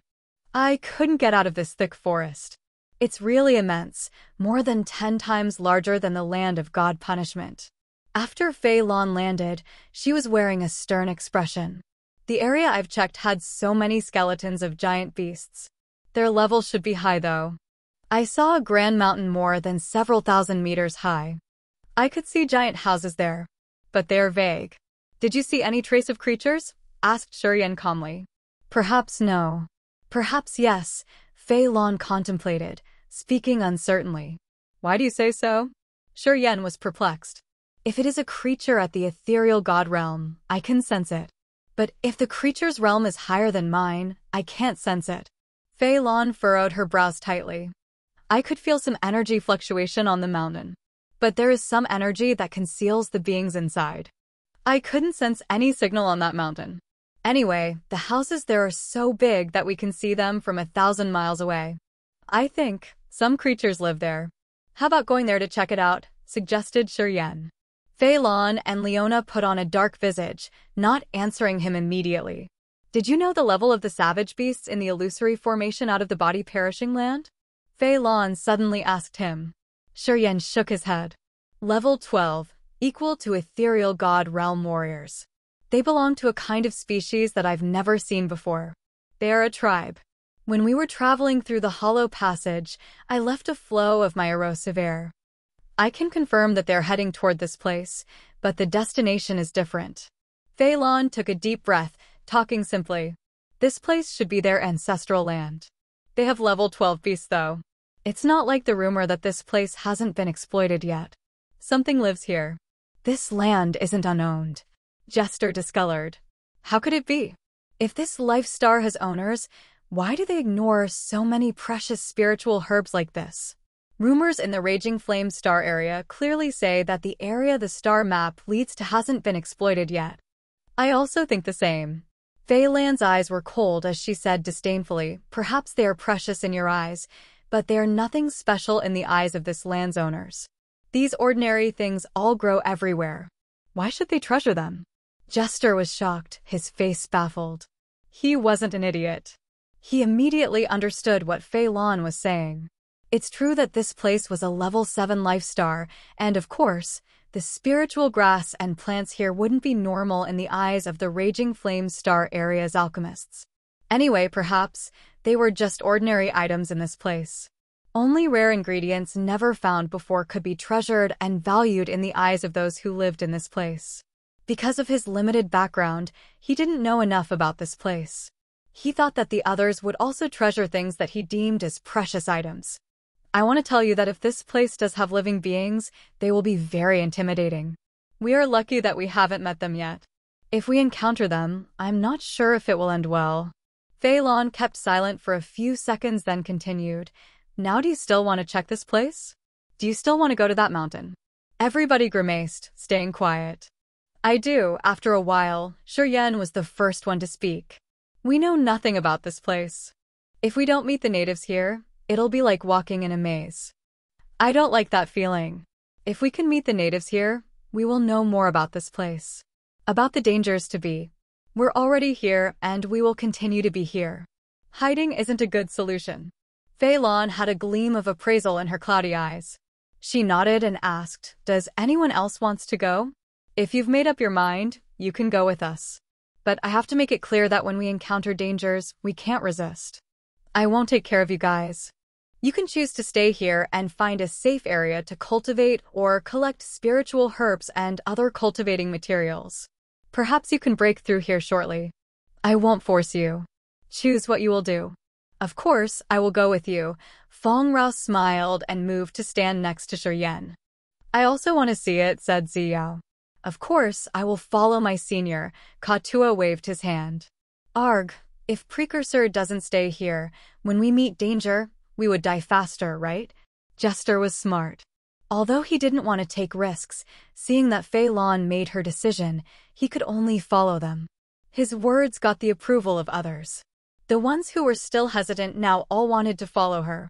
I couldn't get out of this thick forest. It's really immense, more than 10 times larger than the land of God punishment. After Fei Lan landed, she was wearing a stern expression. The area I've checked had so many skeletons of giant beasts. Their level should be high though. I saw a grand mountain more than several thousand meters high. I could see giant houses there, but they are vague. Did you see any trace of creatures? Asked Shiyan calmly. Perhaps no. Perhaps yes, Fei Lan contemplated, speaking uncertainly. Why do you say so? Shiyan was perplexed. If it is a creature at the ethereal god realm, I can sense it. But if the creature's realm is higher than mine, I can't sense it. Fei Lan furrowed her brows tightly. I could feel some energy fluctuation on the mountain. But there is some energy that conceals the beings inside. I couldn't sense any signal on that mountain. Anyway, the houses there are so big that we can see them from 1,000 miles away. I think some creatures live there. How about going there to check it out? Suggested Shiyan. Fei Lan and Leona put on a dark visage, not answering him immediately. Did you know the level of the savage beasts in the illusory formation out of the body perishing land? Fei Lan suddenly asked him. Shiyan shook his head. Level 12, equal to ethereal god realm warriors. They belong to a kind of species that I've never seen before. They are a tribe. When we were traveling through the hollow passage, I left a flow of my erosive air. I can confirm that they're heading toward this place, but the destination is different. Fei Lan took a deep breath, talking simply. This place should be their ancestral land. They have level 12 beasts though. It's not like the rumor that this place hasn't been exploited yet. Something lives here. This land isn't unowned. Jester discolored. How could it be? If this life star has owners, why do they ignore so many precious spiritual herbs like this? Rumors in the Raging Flame Star area clearly say that the area the star map leads to hasn't been exploited yet. I also think the same. Fei Lan's eyes were cold as she said disdainfully, perhaps they are precious in your eyes, but they are nothing special in the eyes of this land's owners. These ordinary things all grow everywhere. Why should they treasure them? Jester was shocked, his face baffled. He wasn't an idiot. He immediately understood what Fei Lan was saying. It's true that this place was a level 7 life star, and of course, the spiritual grass and plants here wouldn't be normal in the eyes of the Raging Flame Star area's alchemists. Anyway, perhaps, they were just ordinary items in this place. Only rare ingredients never found before could be treasured and valued in the eyes of those who lived in this place. Because of his limited background, he didn't know enough about this place. He thought that the others would also treasure things that he deemed as precious items. I want to tell you that if this place does have living beings, they will be very intimidating. We are lucky that we haven't met them yet. If we encounter them, I'm not sure if it will end well. Fei Lan kept silent for a few seconds then continued. Now do you still want to check this place? Do you still want to go to that mountain? Everybody grimaced, staying quiet. I do. After a while, Shiyan was the first one to speak. We know nothing about this place. If we don't meet the natives here, it'll be like walking in a maze. I don't like that feeling. If we can meet the natives here, we will know more about this place. About the dangers to be. We're already here, and we will continue to be here. Hiding isn't a good solution. Fei Lan had a gleam of appraisal in her cloudy eyes. She nodded and asked, Does anyone else wants to go? If you've made up your mind, you can go with us. But I have to make it clear that when we encounter dangers, we can't resist. I won't take care of you guys. You can choose to stay here and find a safe area to cultivate or collect spiritual herbs and other cultivating materials. Perhaps you can break through here shortly. I won't force you. Choose what you will do. Of course, I will go with you. Feng Rao smiled and moved to stand next to Shiryan. I also want to see it, said Ziyao. Of course, I will follow my senior. Katua waved his hand. Arg, if Precursor doesn't stay here, when we meet danger, we would die faster, right? Jester was smart. Although he didn't want to take risks, seeing that Fei Lan made her decision, he could only follow them. His words got the approval of others. The ones who were still hesitant now all wanted to follow her.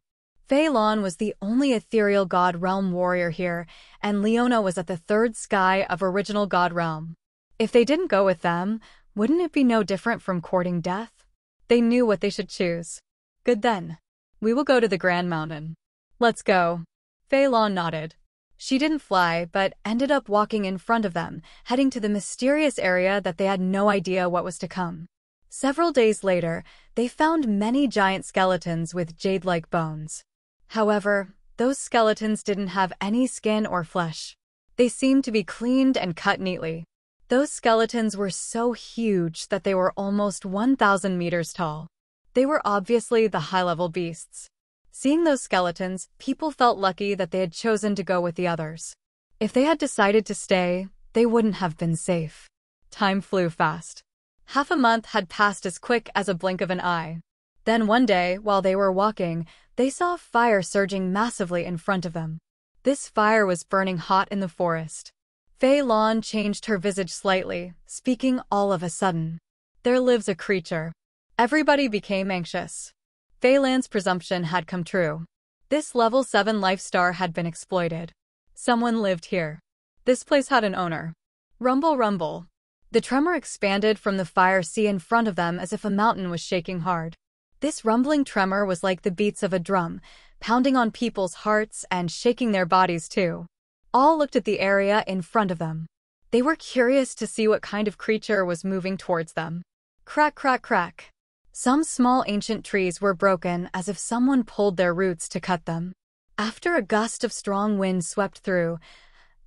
Fei Lan was the only ethereal God Realm warrior here, and Leona was at the third sky of original God Realm. If they didn't go with them, wouldn't it be no different from courting death? They knew what they should choose. Good then. We will go to the Grand Mountain. Let's go. Fei Lan nodded. She didn't fly, but ended up walking in front of them, heading to the mysterious area that they had no idea what was to come. Several days later, they found many giant skeletons with jade-like bones. However, those skeletons didn't have any skin or flesh. They seemed to be cleaned and cut neatly. Those skeletons were so huge that they were almost 1,000 meters tall. They were obviously the high-level beasts. Seeing those skeletons, people felt lucky that they had chosen to go with the others. If they had decided to stay, they wouldn't have been safe. Time flew fast. Half a month had passed as quick as a blink of an eye. Then one day, while they were walking, they saw fire surging massively in front of them. This fire was burning hot in the forest. Fei Lan changed her visage slightly, speaking all of a sudden. There lives a creature. Everybody became anxious. Fei Lan's presumption had come true. This level 7 life star had been exploited. Someone lived here. This place had an owner. Rumble, rumble. The tremor expanded from the fire sea in front of them as if a mountain was shaking hard. This rumbling tremor was like the beats of a drum, pounding on people's hearts and shaking their bodies too. All looked at the area in front of them. They were curious to see what kind of creature was moving towards them. Crack, crack, crack. Some small ancient trees were broken as if someone pulled their roots to cut them. After a gust of strong wind swept through,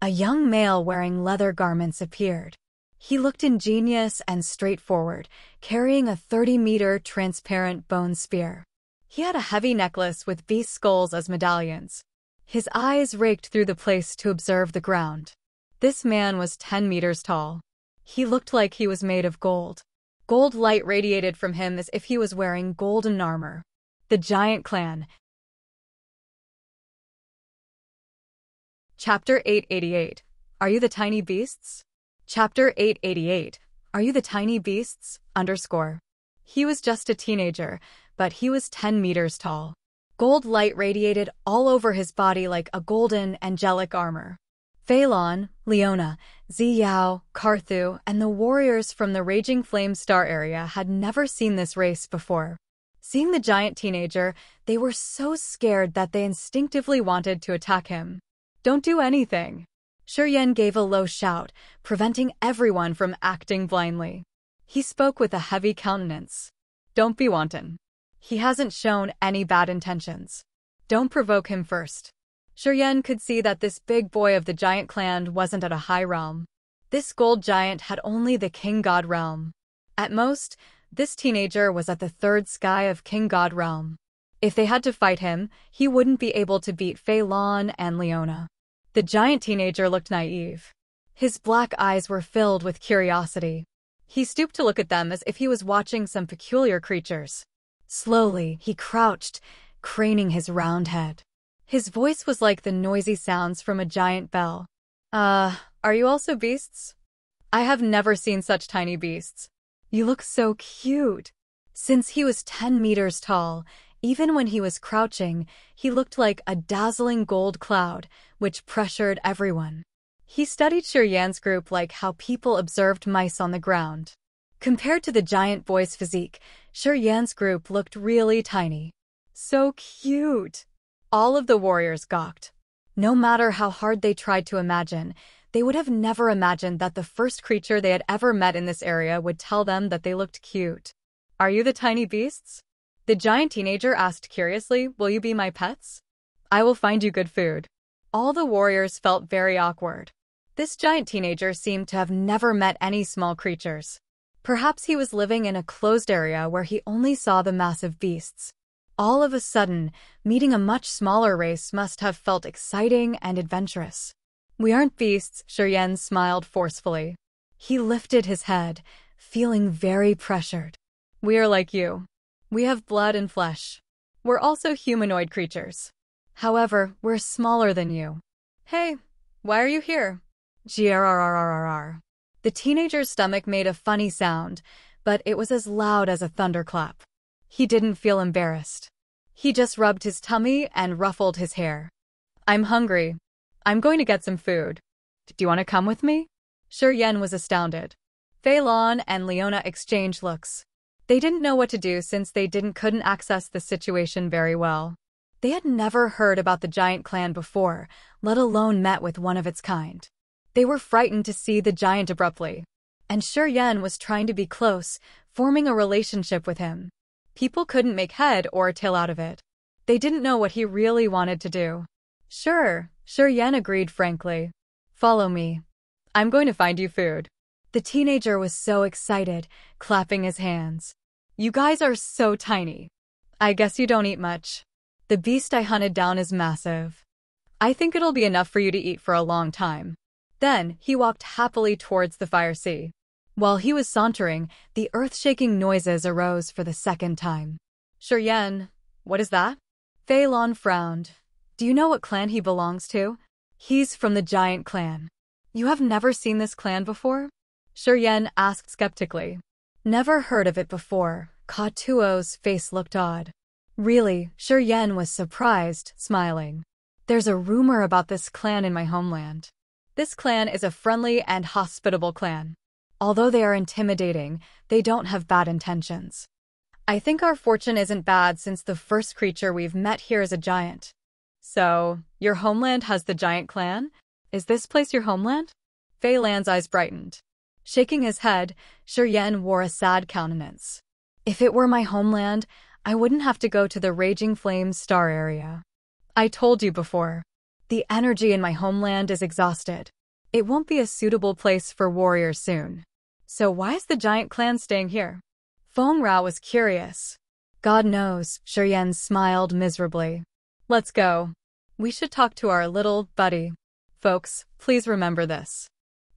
a young male wearing leather garments appeared. He looked ingenious and straightforward, carrying a 30-meter transparent bone spear. He had a heavy necklace with beast skulls as medallions. His eyes raked through the place to observe the ground. This man was 10 meters tall. He looked like he was made of gold. Gold light radiated from him as if he was wearing golden armor. The Giant Clan. Chapter 888. Are you the tiny beasts? Chapter 888. Are you the tiny beasts? He was just a teenager, but he was 10 meters tall. Gold light radiated all over his body like a golden, angelic armor. Fei Lan, Leona, Ziyao, Karthu, and the warriors from the Raging Flame Star area had never seen this race before. Seeing the giant teenager, they were so scared that they instinctively wanted to attack him. Don't do anything. Shiryan gave a low shout, preventing everyone from acting blindly. He spoke with a heavy countenance. Don't be wanton. He hasn't shown any bad intentions. Don't provoke him first. Shiryan could see that this big boy of the giant clan wasn't at a high realm. This gold giant had only the King God realm. At most, this teenager was at the third sky of King God realm. If they had to fight him, he wouldn't be able to beat Fei Lan and Leona. The giant teenager looked naive. His black eyes were filled with curiosity. He stooped to look at them as if he was watching some peculiar creatures. Slowly, he crouched, craning his round head. His voice was like the noisy sounds from a giant bell. Are you also beasts? I have never seen such tiny beasts. You look so cute. Since he was 10 meters tall, even when he was crouching, he looked like a dazzling gold cloud, which pressured everyone. He studied Shiryan's group like how people observed mice on the ground. Compared to the giant boy's physique, Shiryan's group looked really tiny. So cute! All of the warriors gawked. No matter how hard they tried to imagine, they would have never imagined that the first creature they had ever met in this area would tell them that they looked cute. Are you the tiny beasts? The giant teenager asked curiously, "Will you be my pets? I will find you good food." All the warriors felt very awkward. This giant teenager seemed to have never met any small creatures. Perhaps he was living in a closed area where he only saw the massive beasts. All of a sudden, meeting a much smaller race must have felt exciting and adventurous. "We aren't beasts," Shiryen smiled forcefully. He lifted his head, feeling very pressured. "We are like you. We have blood and flesh. We're also humanoid creatures. However, we're smaller than you." "Hey, why are you here?" Grrrrrrrrr. The teenager's stomach made a funny sound, but it was as loud as a thunderclap. He didn't feel embarrassed. He just rubbed his tummy and ruffled his hair. "I'm hungry. I'm going to get some food. Do you want to come with me?" Shiryen was astounded. Fei Lan and Leona exchanged looks. They didn't know what to do since they couldn't access the situation very well. They had never heard about the giant clan before, let alone met with one of its kind. They were frightened to see the giant abruptly. And Shiryen was trying to be close, forming a relationship with him. People couldn't make head or tail out of it. They didn't know what he really wanted to do. "Sure," Shiryen agreed frankly. "Follow me. I'm going to find you food." The teenager was so excited, clapping his hands. "You guys are so tiny. I guess you don't eat much. The beast I hunted down is massive. I think it'll be enough for you to eat for a long time." Then, he walked happily towards the fire sea. While he was sauntering, the earth-shaking noises arose for the second time. "Shiryen, what is that?" Fei Lan frowned. "Do you know what clan he belongs to?" "He's from the giant clan." "You have never seen this clan before?" Shiryen asked skeptically. "Never heard of it before." Ka Tuo's face looked odd. "Really?" Shiryen was surprised, smiling. "There's a rumor about this clan in my homeland. This clan is a friendly and hospitable clan. Although they are intimidating, they don't have bad intentions. I think our fortune isn't bad since the first creature we've met here is a giant." "So, your homeland has the giant clan? Is this place your homeland?" Fei Lan's eyes brightened. Shaking his head, Shiryen wore a sad countenance. "If it were my homeland, I wouldn't have to go to the Raging Flames Star area. I told you before. The energy in my homeland is exhausted. It won't be a suitable place for warriors soon. So why is the giant clan staying here?" Feng Rao was curious. "God knows," Shiryen smiled miserably. "Let's go. We should talk to our little buddy. Folks, please remember this.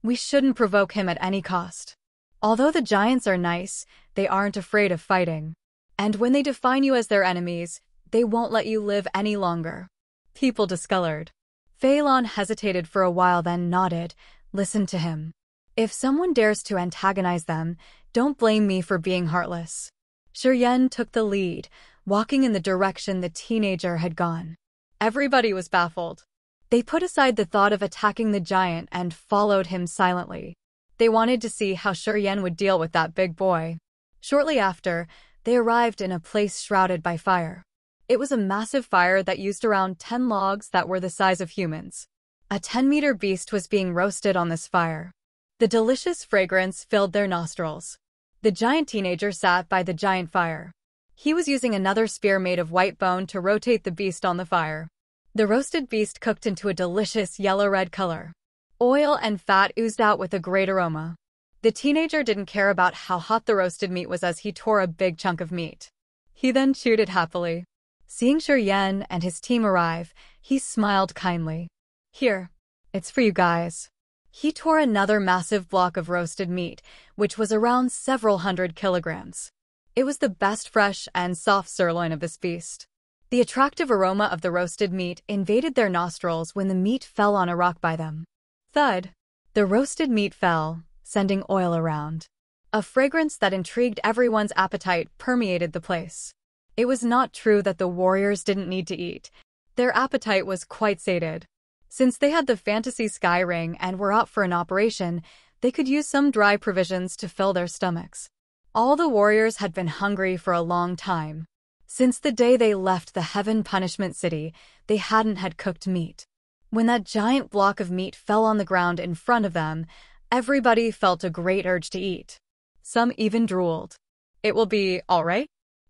We shouldn't provoke him at any cost. Although the giants are nice, they aren't afraid of fighting. And when they define you as their enemies, they won't let you live any longer." People discolored. Fei Lan hesitated for a while then nodded, listened to him. "If someone dares to antagonize them, don't blame me for being heartless." Shiryen took the lead, walking in the direction the teenager had gone. Everybody was baffled. They put aside the thought of attacking the giant and followed him silently. They wanted to see how Shiryen would deal with that big boy. Shortly after, they arrived in a place shrouded by fire. It was a massive fire that used around 10 logs that were the size of humans. A 10-meter beast was being roasted on this fire. The delicious fragrance filled their nostrils. The giant teenager sat by the giant fire. He was using another spear made of white bone to rotate the beast on the fire. The roasted beast cooked into a delicious yellow-red color. Oil and fat oozed out with a great aroma. The teenager didn't care about how hot the roasted meat was as he tore a big chunk of meat. He then chewed it happily. Seeing Shiryen and his team arrive, he smiled kindly. "Here, it's for you guys." He tore another massive block of roasted meat, which was around several hundred kilograms. It was the best fresh and soft sirloin of this beast. The attractive aroma of the roasted meat invaded their nostrils when the meat fell on a rock by them. Thud! The roasted meat fell, sending oil around. A fragrance that intrigued everyone's appetite permeated the place. It was not true that the warriors didn't need to eat. Their appetite was quite sated. Since they had the fantasy sky ring and were out for an operation, they could use some dry provisions to fill their stomachs. All the warriors had been hungry for a long time. Since the day they left the Heaven Punishment City, they hadn't had cooked meat. When that giant block of meat fell on the ground in front of them, everybody felt a great urge to eat. Some even drooled. "It will be all right?"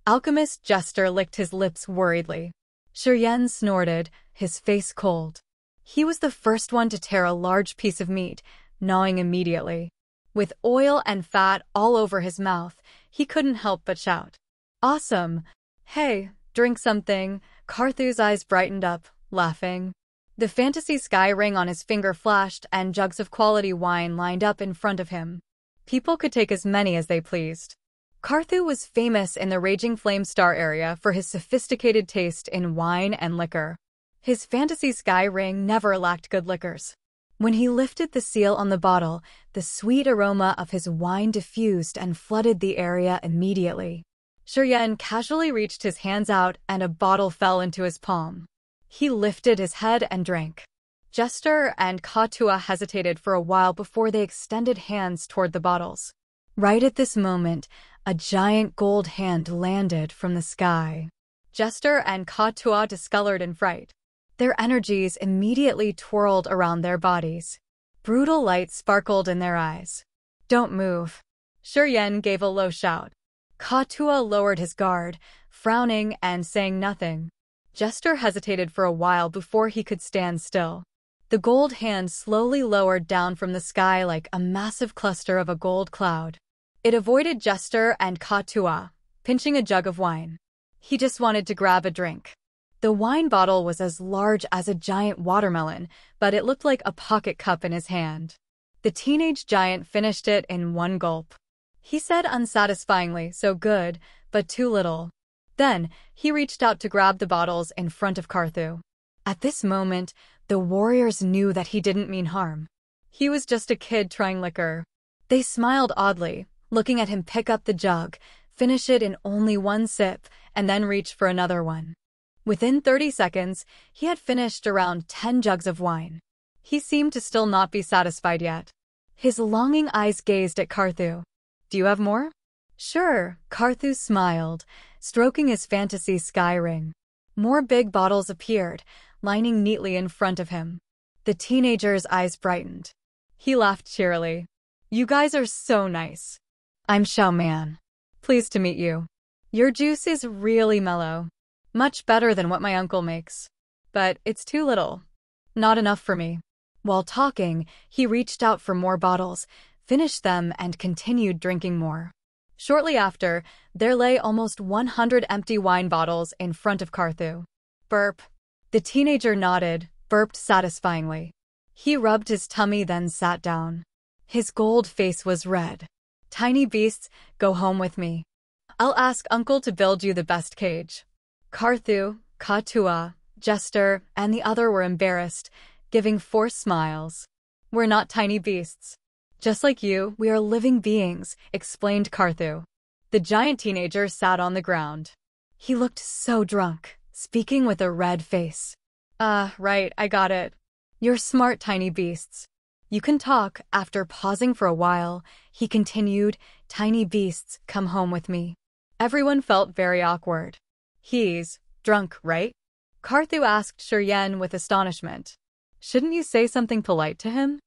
Alchemist Jester licked his lips worriedly. Shiryen snorted, his face cold. He was the first one to tear a large piece of meat, gnawing immediately. With oil and fat all over his mouth, he couldn't help but shout. Awesome! Hey, drink something. Carthew's eyes brightened up, laughing. The fantasy sky ring on his finger flashed and jugs of quality wine lined up in front of him. People could take as many as they pleased. Carthew was famous in the Raging Flame Star area for his sophisticated taste in wine and liquor. His fantasy sky ring never lacked good liquors. When he lifted the seal on the bottle, the sweet aroma of his wine diffused and flooded the area immediately. Shiryen casually reached his hands out and a bottle fell into his palm. He lifted his head and drank. Jester and Katua hesitated for a while before they extended hands toward the bottles. Right at this moment, a giant gold hand landed from the sky. Jester and Katua discolored in fright. Their energies immediately twirled around their bodies. Brutal light sparkled in their eyes. Don't move. Shiryen gave a low shout. Katua lowered his guard, frowning and saying nothing. Jester hesitated for a while before he could stand still. The gold hand slowly lowered down from the sky like a massive cluster of a gold cloud. It avoided Jester and Katua, pinching a jug of wine. He just wanted to grab a drink. The wine bottle was as large as a giant watermelon, but it looked like a pocket cup in his hand. The teenage giant finished it in one gulp. He said unsatisfyingly, so good, but too little. Then, he reached out to grab the bottles in front of Carthew. At this moment, the warriors knew that he didn't mean harm. He was just a kid trying liquor. They smiled oddly, looking at him pick up the jug, finish it in only one sip, and then reach for another one. Within 30 seconds, he had finished around 10 jugs of wine. He seemed to still not be satisfied yet. His longing eyes gazed at Carthew. Do you have more? Sure, Carthew smiled, stroking his fantasy sky ring. More big bottles appeared, lining neatly in front of him. The teenager's eyes brightened. He laughed cheerily. You guys are so nice. I'm Xiao Man. Pleased to meet you. Your juice is really mellow. Much better than what my uncle makes. But it's too little. Not enough for me. While talking, he reached out for more bottles, finished them, and continued drinking more. Shortly after, there lay almost 100 empty wine bottles in front of Carthew. Burp. The teenager nodded, burped satisfyingly. He rubbed his tummy, then sat down. His gold face was red. Tiny beasts, go home with me. I'll ask Uncle to build you the best cage. Carthew, Katua, Jester, and the other were embarrassed, giving forced smiles. We're not tiny beasts. Just like you, we are living beings, explained Carthew. The giant teenager sat on the ground. He looked so drunk, speaking with a red face. Right, I got it. You're smart, tiny beasts. You can talk. After pausing for a while, he continued, Tiny beasts, come home with me. Everyone felt very awkward. He's drunk, right? Carthew asked Shiryen with astonishment. Shouldn't you say something polite to him?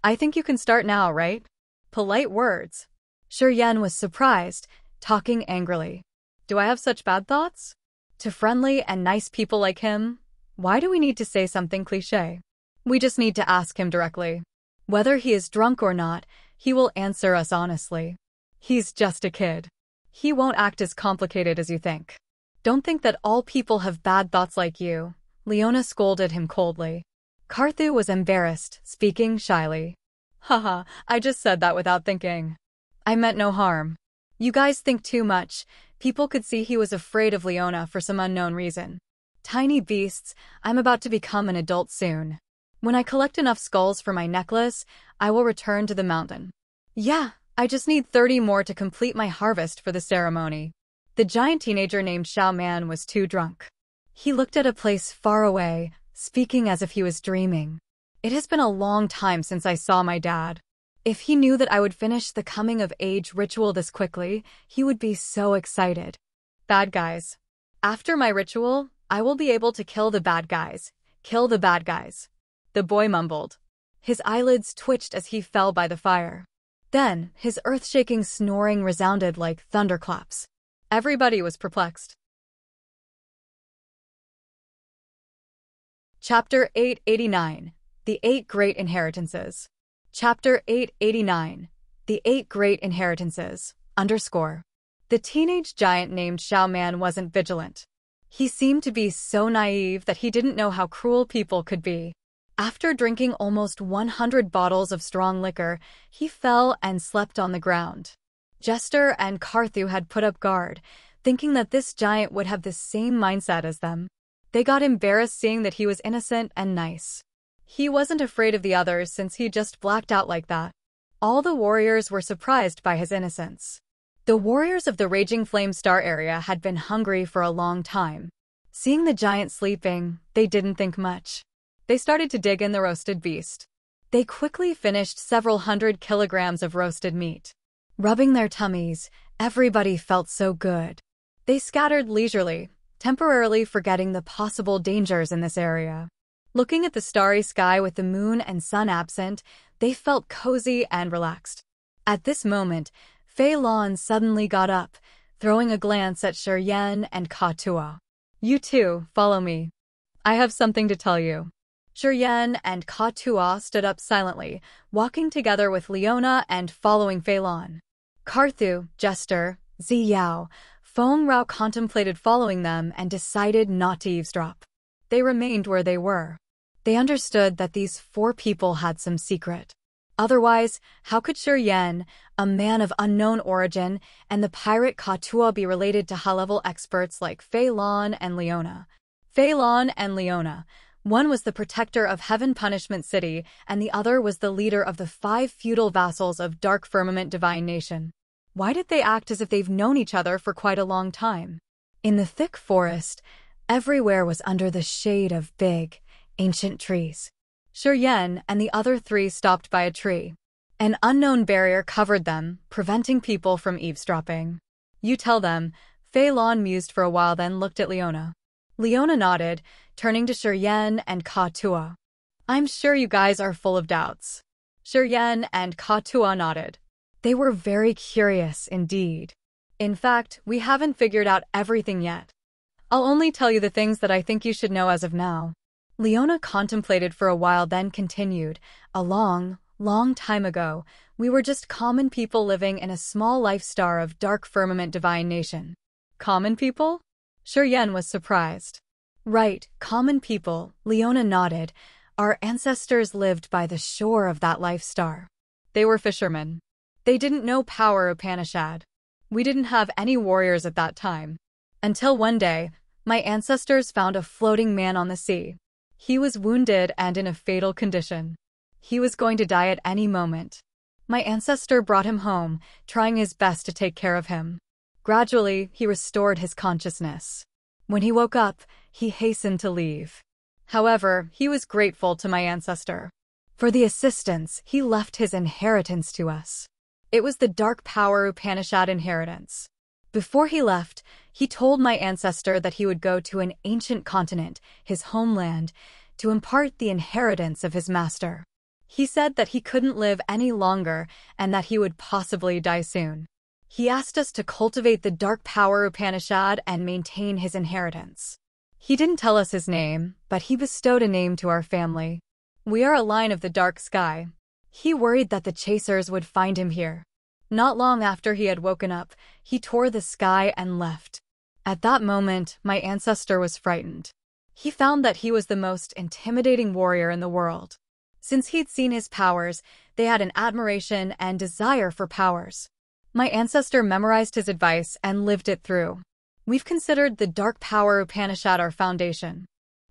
I think you can start now, right? Polite words. Shiryen was surprised, talking angrily. Do I have such bad thoughts? To friendly and nice people like him, why do we need to say something cliché? We just need to ask him directly. Whether he is drunk or not, he will answer us honestly. He's just a kid. He won't act as complicated as you think. Don't think that all people have bad thoughts like you, Leona scolded him coldly. Carthew was embarrassed, speaking shyly. Haha, I just said that without thinking. I meant no harm. You guys think too much. People could see he was afraid of Leona for some unknown reason. Tiny beasts, I'm about to become an adult soon. When I collect enough skulls for my necklace, I will return to the mountain. Yeah, I just need 30 more to complete my harvest for the ceremony. The giant teenager named Xiao Man was too drunk. He looked at a place far away, speaking as if he was dreaming. It has been a long time since I saw my dad. If he knew that I would finish the coming-of-age ritual this quickly, he would be so excited. Bad guys. After my ritual, I will be able to kill the bad guys. Kill the bad guys. The boy mumbled. His eyelids twitched as he fell by the fire. Then, his earth-shaking snoring resounded like thunderclaps. Everybody was perplexed. Chapter 889. The 8 Great Inheritances. Chapter 889. The 8 Great Inheritances. _ The teenage giant named Xiao Man wasn't vigilant. He seemed to be so naive that he didn't know how cruel people could be. After drinking almost 100 bottles of strong liquor, he fell and slept on the ground. Jester and Carthew had put up guard, thinking that this giant would have the same mindset as them. They got embarrassed seeing that he was innocent and nice. He wasn't afraid of the others since he just blacked out like that. All the warriors were surprised by his innocence. The warriors of the Raging Flame Star area had been hungry for a long time. Seeing the giant sleeping, they didn't think much. They started to dig in the roasted beast. They quickly finished several 100 kilograms of roasted meat. Rubbing their tummies, everybody felt so good. They scattered leisurely, temporarily forgetting the possible dangers in this area. Looking at the starry sky with the moon and sun absent, they felt cozy and relaxed. At this moment, Fei Lan suddenly got up, throwing a glance at Shi Yan and Ka Tuo. "You two, follow me. I have something to tell you." Shi Yan and Ka Tuo stood up silently, walking together with Leona and following Fei Lan. Carthew, Jester, Zi Yao, Feng Rao contemplated following them and decided not to eavesdrop. They remained where they were. They understood that these 4 people had some secret. Otherwise, how could Shi Yan, a man of unknown origin, and the pirate Ka Tuo be related to high-level experts like Fei Lan and Leona? Fei Lan and Leona. One was the protector of Heaven Punishment City, and the other was the leader of the 5 feudal vassals of Dark Firmament Divine Nation. Why did they act as if they've known each other for quite a long time? In the thick forest, everywhere was under the shade of big, ancient trees. Shi Yan and the other 3 stopped by a tree. An unknown barrier covered them, preventing people from eavesdropping. "You tell them," Fei Lan mused for a while, then looked at Leona. Leona nodded, turning to Shi Yan and Ka Tuo. "I'm sure you guys are full of doubts." Shi Yan and Ka Tuo nodded. They were very curious indeed. "In fact, we haven't figured out everything yet. I'll only tell you the things that I think you should know as of now." Leona contemplated for a while, then continued, "A long, long time ago, we were just common people living in a small life star of Dark Firmament Divine Nation." "Common people?" Shi Yan was surprised. "Right, common people," Leona nodded. "Our ancestors lived by the shore of that life star. They were fishermen. They didn't know power Upanishad. We didn't have any warriors at that time. Until one day, my ancestors found a floating man on the sea. He was wounded and in a fatal condition. He was going to die at any moment. My ancestor brought him home, trying his best to take care of him. Gradually, he restored his consciousness. When he woke up, he hastened to leave. However, he was grateful to my ancestor. For the assistance, he left his inheritance to us. It was the Dark Power Upanishad inheritance. Before he left, he told my ancestor that he would go to an ancient continent, his homeland, to impart the inheritance of his master. He said that he couldn't live any longer and that he would possibly die soon. He asked us to cultivate the Dark Power Upanishad and maintain his inheritance. He didn't tell us his name, but he bestowed a name to our family. We are a line of the dark sky. He worried that the chasers would find him here. Not long after he had woken up, he tore the sky and left. At that moment, my ancestor was frightened. He found that he was the most intimidating warrior in the world. Since he'd seen his powers, they had an admiration and desire for powers. My ancestor memorized his advice and lived it through. We've considered the Dark Power Upanishad our foundation.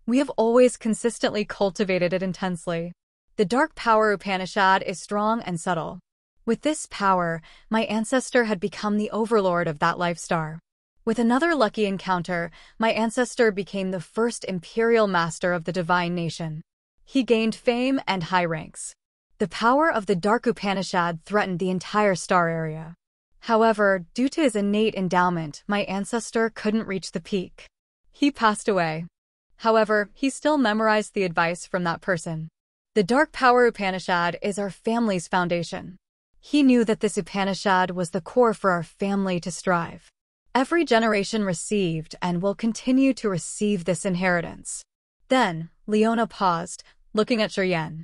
We have always consistently cultivated it intensely. The Dark Power Upanishad is strong and subtle. With this power, my ancestor had become the overlord of that life star. With another lucky encounter, my ancestor became the first imperial master of the divine nation. He gained fame and high ranks. The power of the Dark Upanishad threatened the entire star area. However, due to his innate endowment, my ancestor couldn't reach the peak. He passed away. However, he still memorized the advice from that person. The Dark Power Upanishad is our family's foundation. He knew that this Upanishad was the core for our family to strive. Every generation received and will continue to receive this inheritance. Then, Leona paused, looking at Shiryen.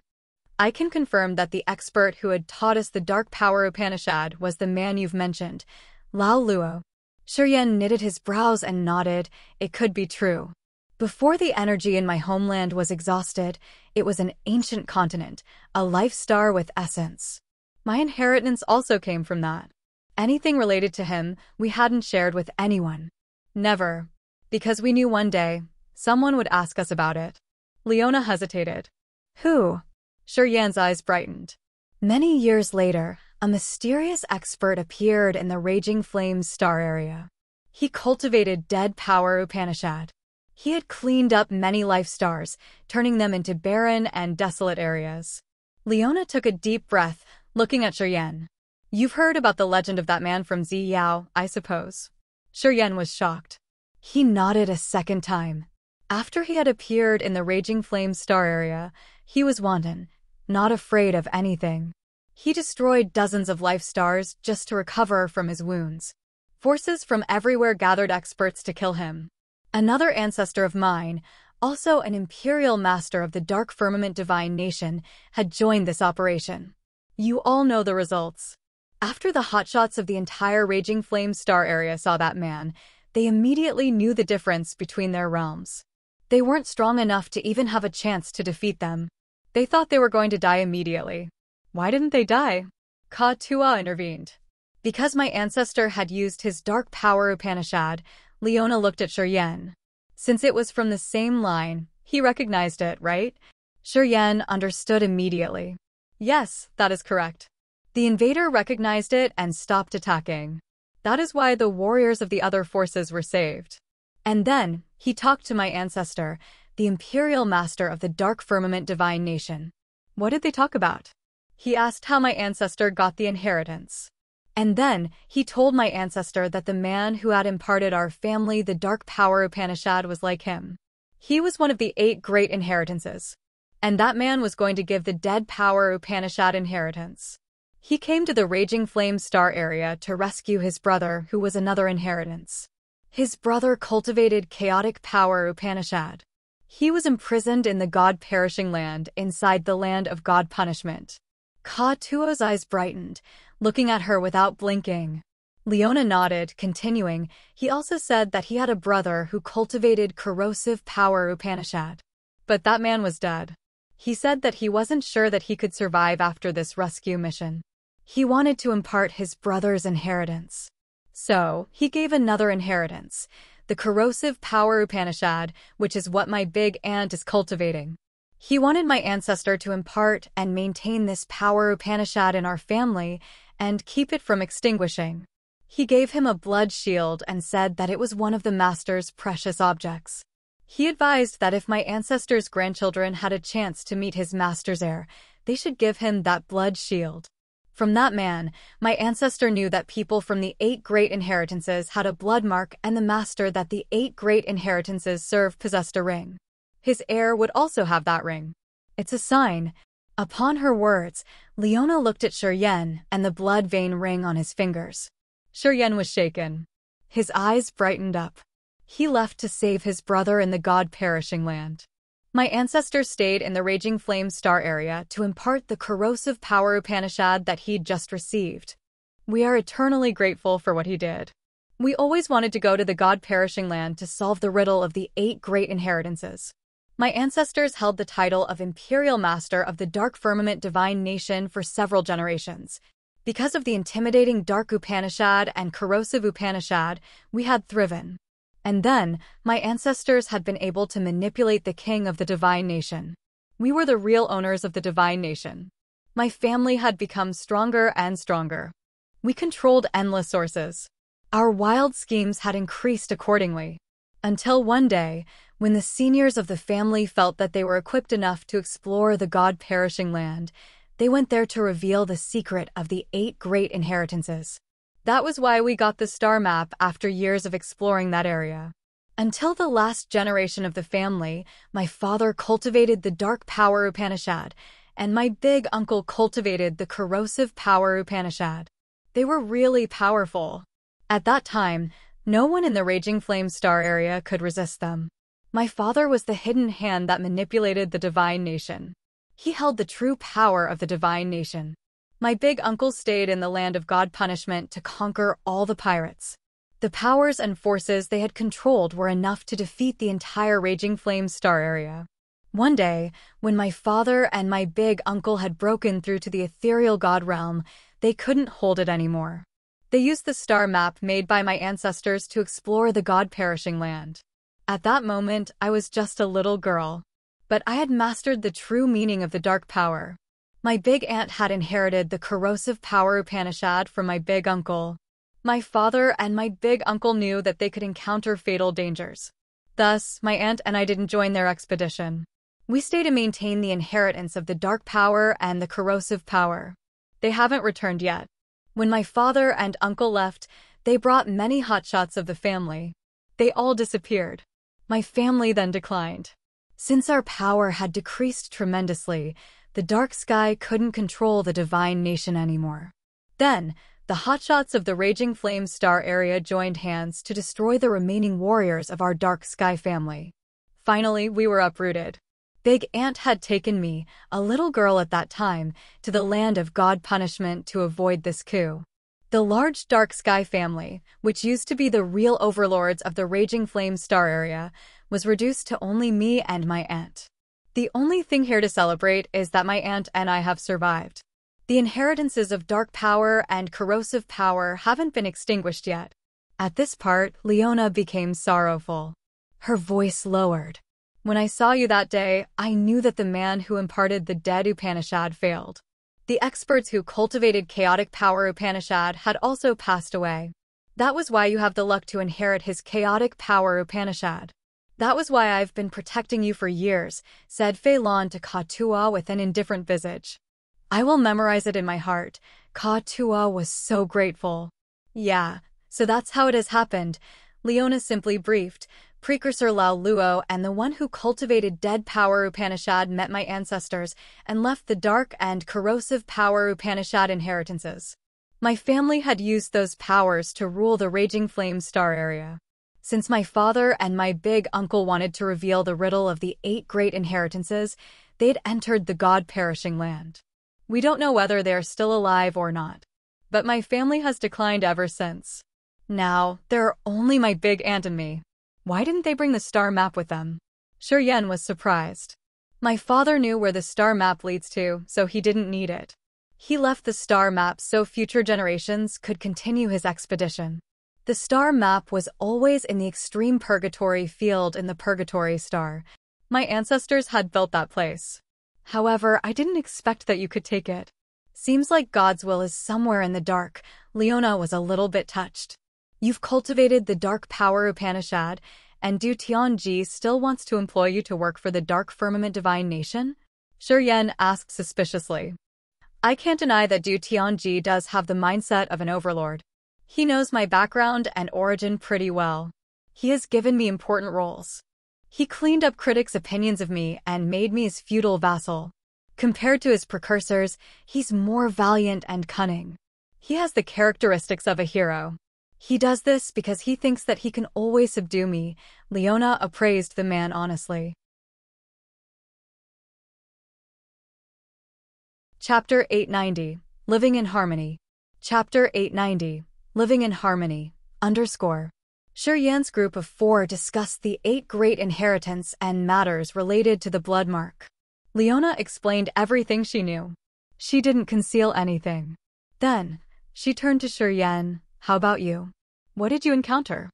I can confirm that the expert who had taught us the Dark Power Upanishad was the man you've mentioned, Lao Luo. Shiryen knitted his brows and nodded. It could be true. Before the energy in my homeland was exhausted, it was an ancient continent, a life star with essence. My inheritance also came from that. Anything related to him, we hadn't shared with anyone. Never. Because we knew one day, someone would ask us about it. Leona hesitated. Who? Shiryen's eyes brightened. Many years later, a mysterious expert appeared in the Raging Flames star area. He cultivated Dead Power Upanishad. He had cleaned up many life stars, turning them into barren and desolate areas. Leona took a deep breath, looking at Shiryen. You've heard about the legend of that man from Ziyao, I suppose. Shiryen was shocked. He nodded a second time. After he had appeared in the Raging Flame star area, he was wanton, not afraid of anything. He destroyed dozens of life stars just to recover from his wounds. Forces from everywhere gathered experts to kill him. Another ancestor of mine, also an imperial master of the Dark Firmament Divine Nation, had joined this operation. You all know the results. After the hotshots of the entire Raging Flame star area saw that man, they immediately knew the difference between their realms. They weren't strong enough to even have a chance to defeat them. They thought they were going to die immediately. Why didn't they die? Ka Tua intervened. Because my ancestor had used his Dark Power Upanishad, Leona looked at Shiryen. Since it was from the same line, he recognized it, right? Shiryen understood immediately. Yes, that is correct. The invader recognized it and stopped attacking. That is why the warriors of the other forces were saved. And then, he talked to my ancestor, the Imperial Master of the Dark Firmament Divine Nation. What did they talk about? He asked how my ancestor got the inheritance. And then, he told my ancestor that the man who had imparted our family the Dark Power Upanishad was like him. He was one of the 8 great inheritances. And that man was going to give the Dead Power Upanishad inheritance. He came to the Raging Flame star area to rescue his brother, who was another inheritance. His brother cultivated Chaotic Power Upanishad. He was imprisoned in the God-perishing land inside the land of God punishment. Ka Tuo's eyes brightened, looking at her without blinking. Leona nodded, continuing, he also said that he had a brother who cultivated Corrosive Power Upanishad. But that man was dead. He said that he wasn't sure that he could survive after this rescue mission. He wanted to impart his brother's inheritance. So, he gave another inheritance, the Corrosive Power Upanishad, which is what my big aunt is cultivating. He wanted my ancestor to impart and maintain this Power Upanishad in our family and keep it from extinguishing. He gave him a blood shield and said that it was one of the master's precious objects. He advised that if my ancestor's grandchildren had a chance to meet his master's heir, they should give him that blood shield. From that man, my ancestor knew that people from the 8 great inheritances had a blood mark and the master that the 8 great inheritances served possessed a ring. His heir would also have that ring. It's a sign. Upon her words, Leona looked at Shiryen and the blood vein ring on his fingers. Shiryen was shaken. His eyes brightened up. He left to save his brother in the God-perishing land. My ancestors stayed in the Raging Flame star area to impart the Corrosive Power Upanishad that he'd just received. We are eternally grateful for what he did. We always wanted to go to the God-perishing land to solve the riddle of the 8 great inheritances. My ancestors held the title of Imperial Master of the Dark Firmament Divine Nation for several generations. Because of the intimidating Dark Upanishad and Corrosive Upanishad, we had thriven. And then, my ancestors had been able to manipulate the king of the Divine Nation. We were the real owners of the Divine Nation. My family had become stronger and stronger. We controlled endless sources. Our wild schemes had increased accordingly. Until one day, when the seniors of the family felt that they were equipped enough to explore the God-perishing land, they went there to reveal the secret of the 8 great inheritances. That was why we got the star map after years of exploring that area. Until the last generation of the family, my father cultivated the Dark Power Upanishad, and my big uncle cultivated the Corrosive Power Upanishad. They were really powerful. At that time, No one in the Raging Flame Star area could resist them. My father was the hidden hand that manipulated the Divine Nation. He held the true power of the Divine Nation. My big uncle stayed in the land of God punishment to conquer all the pirates. The powers and forces they had controlled were enough to defeat the entire Raging Flame Star area. One day, when my father and my big uncle had broken through to the ethereal god realm, they couldn't hold it anymore. They used the star map made by my ancestors to explore the god-perishing land. At that moment, I was just a little girl. But I had mastered the true meaning of the dark power. My big aunt had inherited the corrosive power Upanishad from my big uncle. My father and my big uncle knew that they could encounter fatal dangers. Thus, my aunt and I didn't join their expedition. We stayed to maintain the inheritance of the dark power and the corrosive power. They haven't returned yet. When my father and uncle left, they brought many hotshots of the family. They all disappeared. My family then declined. Since our power had decreased tremendously, the dark sky couldn't control the Divine Nation anymore. Then, the hotshots of the Raging Flame Star area joined hands to destroy the remaining warriors of our dark sky family. Finally, we were uprooted. Big Aunt had taken me, a little girl at that time, to the land of God punishment to avoid this coup. The large dark sky family, which used to be the real overlords of the Raging Flame Star area, was reduced to only me and my aunt. The only thing here to celebrate is that my aunt and I have survived. The inheritances of dark power and corrosive power haven't been extinguished yet. At this part, Leona became sorrowful. Her voice lowered. When I saw you that day, I knew that the man who imparted the dead Upanishad failed. The experts who cultivated chaotic power Upanishad had also passed away. That was why you have the luck to inherit his chaotic power Upanishad. That was why I've been protecting you for years, said Fei Lan to Ka Tua with an indifferent visage. I will memorize it in my heart. Ka Tua was so grateful. Yeah, so that's how it has happened, Leona simply briefed. Precursor Lao Luo and the one who cultivated dead power Upanishad met my ancestors and left the dark and corrosive power Upanishad inheritances. My family had used those powers to rule the Raging Flame Star area. Since my father and my big uncle wanted to reveal the riddle of the 8 great inheritances, they'd entered the god-perishing land. We don't know whether they are still alive or not. But my family has declined ever since. Now, there are only my big aunt and me. Why didn't they bring the star map with them? Shuryen was surprised. My father knew where the star map leads to, so he didn't need it. He left the star map so future generations could continue his expedition. The star map was always in the extreme purgatory field in the purgatory star. My ancestors had built that place. However, I didn't expect that you could take it. Seems like God's will is somewhere in the dark. Leona was a little bit touched. You've cultivated the dark power Upanishad, and Du Tianji still wants to employ you to work for the Dark Firmament Divine Nation? Shuryen asked suspiciously. I can't deny that Du Tianji does have the mindset of an overlord. He knows my background and origin pretty well. He has given me important roles. He cleaned up critics' opinions of me and made me his feudal vassal. Compared to his precursors, he's more valiant and cunning. He has the characteristics of a hero. He does this because he thinks that he can always subdue me, Leona appraised the man honestly. Chapter 890, Living in Harmony. Chapter 890, Living in Harmony, _ Shuryen's group of 4 discussed the 8 great inheritance and matters related to the blood mark. Leona explained everything she knew. She didn't conceal anything. Then, she turned to Shuryen. How about you? What did you encounter?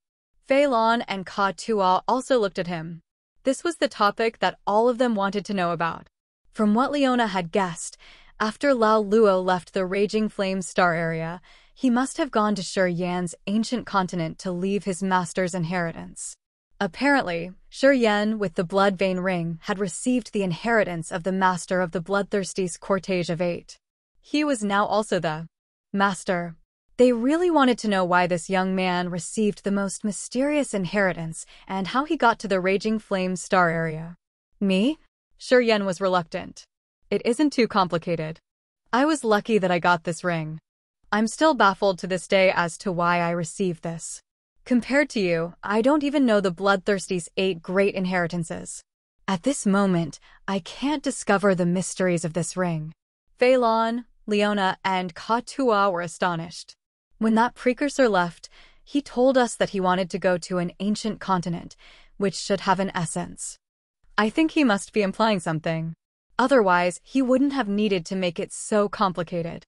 Fei Lan and Ka Tua also looked at him. This was the topic that all of them wanted to know about. From what Leona had guessed, after Lao Luo left the Raging Flame Star area, he must have gone to Shuryen's ancient continent to leave his master's inheritance. Apparently, Shuryen, with the blood vein ring, had received the inheritance of the master of the bloodthirsty's cortege of 8. He was now also the master. They really wanted to know why this young man received the most mysterious inheritance and how he got to the Raging Flame Star area. Me? Shuryen was reluctant. It isn't too complicated. I was lucky that I got this ring. I'm still baffled to this day as to why I received this. Compared to you, I don't even know the Bloodthirsty's 8 great inheritances. At this moment, I can't discover the mysteries of this ring. Phelan, Leona, and Katua were astonished. When that precursor left, he told us that he wanted to go to an ancient continent, which should have an essence. I think he must be implying something. Otherwise, he wouldn't have needed to make it so complicated.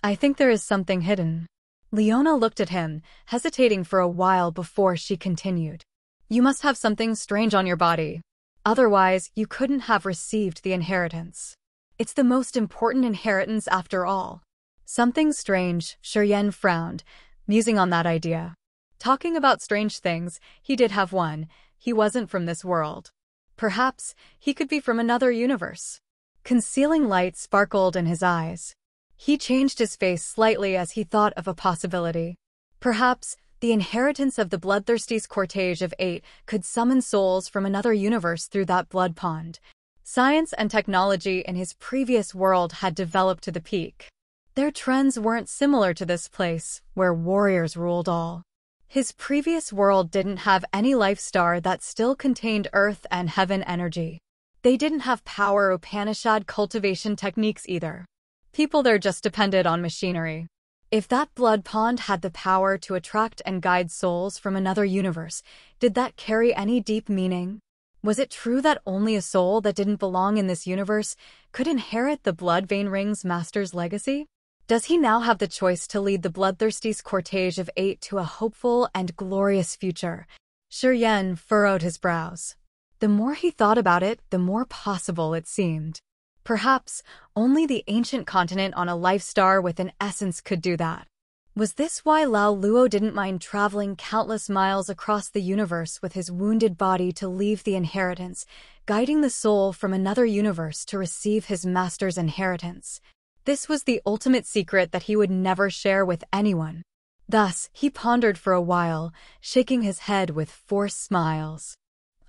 I think there is something hidden. Leona looked at him, hesitating for a while before she continued. You must have something strange on your body. Otherwise, you couldn't have received the inheritance. It's the most important inheritance after all. Something strange, Shiryen frowned, musing on that idea. Talking about strange things, he did have one. He wasn't from this world. Perhaps he could be from another universe. Concealing light sparkled in his eyes. He changed his face slightly as he thought of a possibility. Perhaps the inheritance of the Bloodthirsty's cortege of 8 could summon souls from another universe through that blood pond. Science and technology in his previous world had developed to the peak. Their trends weren't similar to this place, where warriors ruled all. His previous world didn't have any life star that still contained earth and heaven energy. They didn't have power Upanishad cultivation techniques either. People there just depended on machinery. If that blood pond had the power to attract and guide souls from another universe, did that carry any deep meaning? Was it true that only a soul that didn't belong in this universe could inherit the Blood Vein Ring's master's legacy? Does he now have the choice to lead the Bloodthirsty's cortege of 8 to a hopeful and glorious future? Shiryen furrowed his brows. The more he thought about it, the more possible it seemed. Perhaps only the ancient continent on a life star with an essence could do that. Was this why Lao Luo didn't mind traveling countless miles across the universe with his wounded body to leave the inheritance, guiding the soul from another universe to receive his master's inheritance? This was the ultimate secret that he would never share with anyone. Thus, he pondered for a while, shaking his head with forced smiles.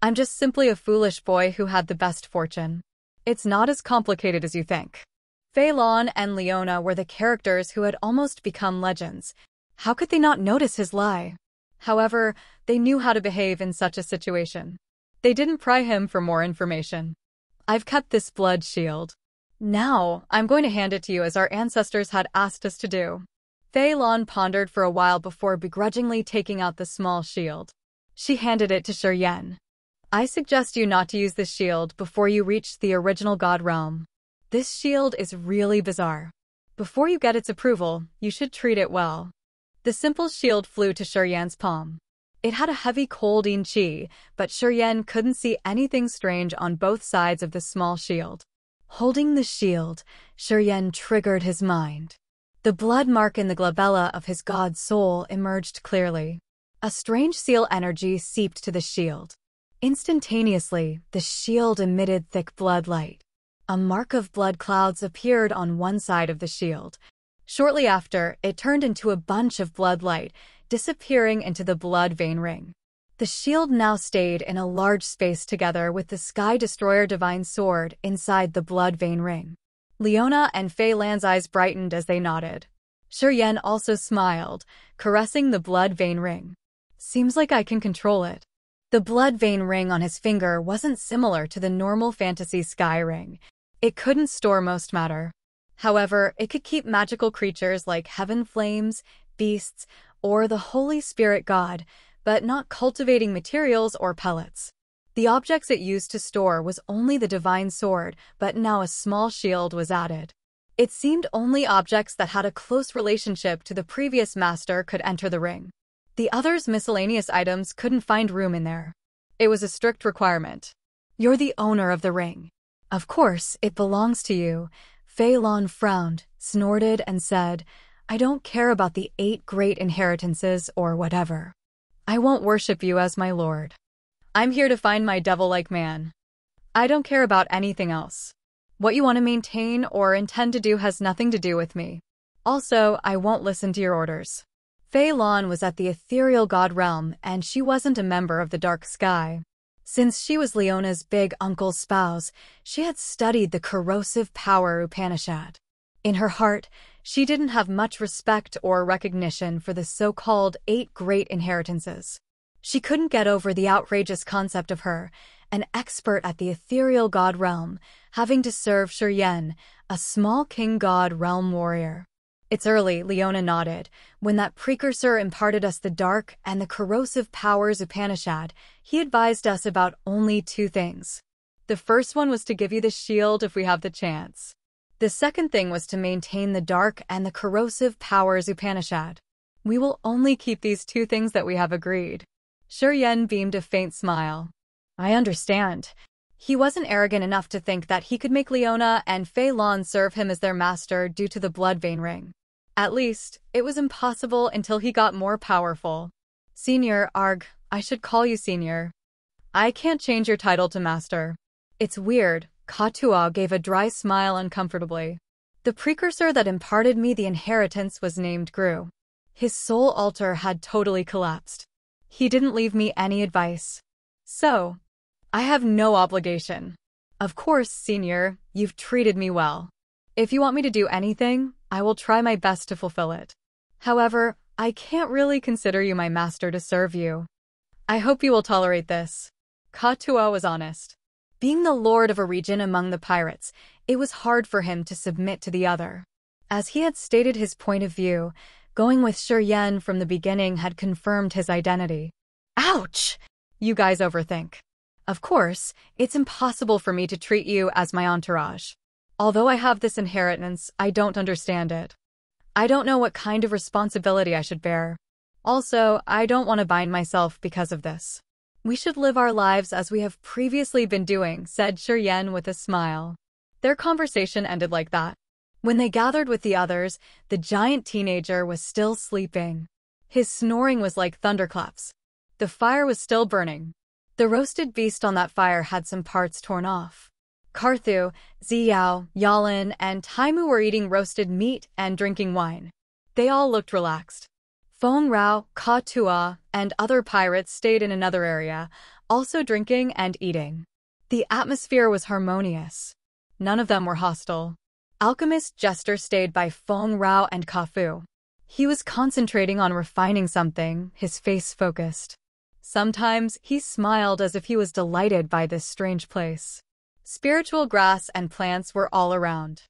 I'm just simply a foolish boy who had the best fortune. It's not as complicated as you think. Phelan and Leona were the characters who had almost become legends. How could they not notice his lie? However, they knew how to behave in such a situation. They didn't pry him for more information. I've kept this blood shield. Now, I'm going to hand it to you as our ancestors had asked us to do. Phelan pondered for a while before begrudgingly taking out the small shield. She handed it to Shiryen. I suggest you not to use this shield before you reach the original God realm. This shield is really bizarre. Before you get its approval, you should treat it well. The simple shield flew to Shiryen's palm. It had a heavy cold chi, but Shiryen couldn't see anything strange on both sides of the small shield. Holding the shield, Shiryen triggered his mind. The blood mark in the glabella of his god's soul emerged clearly. A strange seal energy seeped to the shield. Instantaneously, the shield emitted thick blood light. A mark of blood clouds appeared on one side of the shield. Shortly after, it turned into a bunch of blood light, disappearing into the blood vein ring. The shield now stayed in a large space together with the Sky Destroyer Divine Sword inside the blood vein ring. Leona and Phelan's eyes brightened as they nodded. Shiryen also smiled, caressing the blood vein ring. Seems like I can control it. The blood vein ring on his finger wasn't similar to the normal fantasy sky ring. It couldn't store most matter. However, it could keep magical creatures like heaven flames, beasts, or the Holy Spirit God, but not cultivating materials or pellets. The objects it used to store was only the divine sword, but now a small shield was added. It seemed only objects that had a close relationship to the previous master could enter the ring. The others' miscellaneous items couldn't find room in there. It was a strict requirement. You're the owner of the ring. Of course, it belongs to you. Phelan frowned, snorted, and said, I don't care about the 8 great inheritances or whatever. I won't worship you as my lord. I'm here to find my devil-like man. I don't care about anything else. What you want to maintain or intend to do has nothing to do with me. Also, I won't listen to your orders. Phelan was at the ethereal god realm, and she wasn't a member of the dark sky. Since she was Leona's big uncle's spouse, she had studied the corrosive power Upanishad. In her heart, she didn't have much respect or recognition for the so-called 8 great inheritances. She couldn't get over the outrageous concept of her, an expert at the ethereal god realm, having to serve Shuryen, a small king god realm warrior. It's early, Leona nodded. When that precursor imparted us the dark and the corrosive powers Upanishad, he advised us about only 2 things. The first one was to give you the shield if we have the chance. The second thing was to maintain the dark and the corrosive powers Upanishad. We will only keep these 2 things that we have agreed. Shuryen beamed a faint smile. I understand. He wasn't arrogant enough to think that he could make Leona and Fei Lan serve him as their master due to the blood vein ring. At least, it was impossible until he got more powerful. Senior, Arg, I should call you Senior. I can't change your title to Master. It's weird, Katua gave a dry smile uncomfortably. The precursor that imparted me the inheritance was named Gru. His soul altar had totally collapsed. He didn't leave me any advice. So, I have no obligation. Of course, Senior, you've treated me well. If you want me to do anything, I will try my best to fulfill it. However, I can't really consider you my master to serve you. I hope you will tolerate this. Katua was honest. Being the lord of a region among the pirates, it was hard for him to submit to the other. As he had stated his point of view, going with Shuryen from the beginning had confirmed his identity. Ouch! You guys overthink. Of course, it's impossible for me to treat you as my entourage. Although I have this inheritance, I don't understand it. I don't know what kind of responsibility I should bear. Also, I don't want to bind myself because of this. We should live our lives as we have previously been doing, said Shuryen with a smile. Their conversation ended like that. When they gathered with the others, the giant teenager was still sleeping. His snoring was like thunderclaps. The fire was still burning. The roasted beast on that fire had some parts torn off. Karthu, Ziyao, Yalin, and Taimu were eating roasted meat and drinking wine. They all looked relaxed. Feng Rao, Ka Tua, and other pirates stayed in another area, also drinking and eating. The atmosphere was harmonious. None of them were hostile. Alchemist Jester stayed by Feng Rao and Kafu. He was concentrating on refining something, his face focused. Sometimes he smiled as if he was delighted by this strange place. Spiritual grass and plants were all around.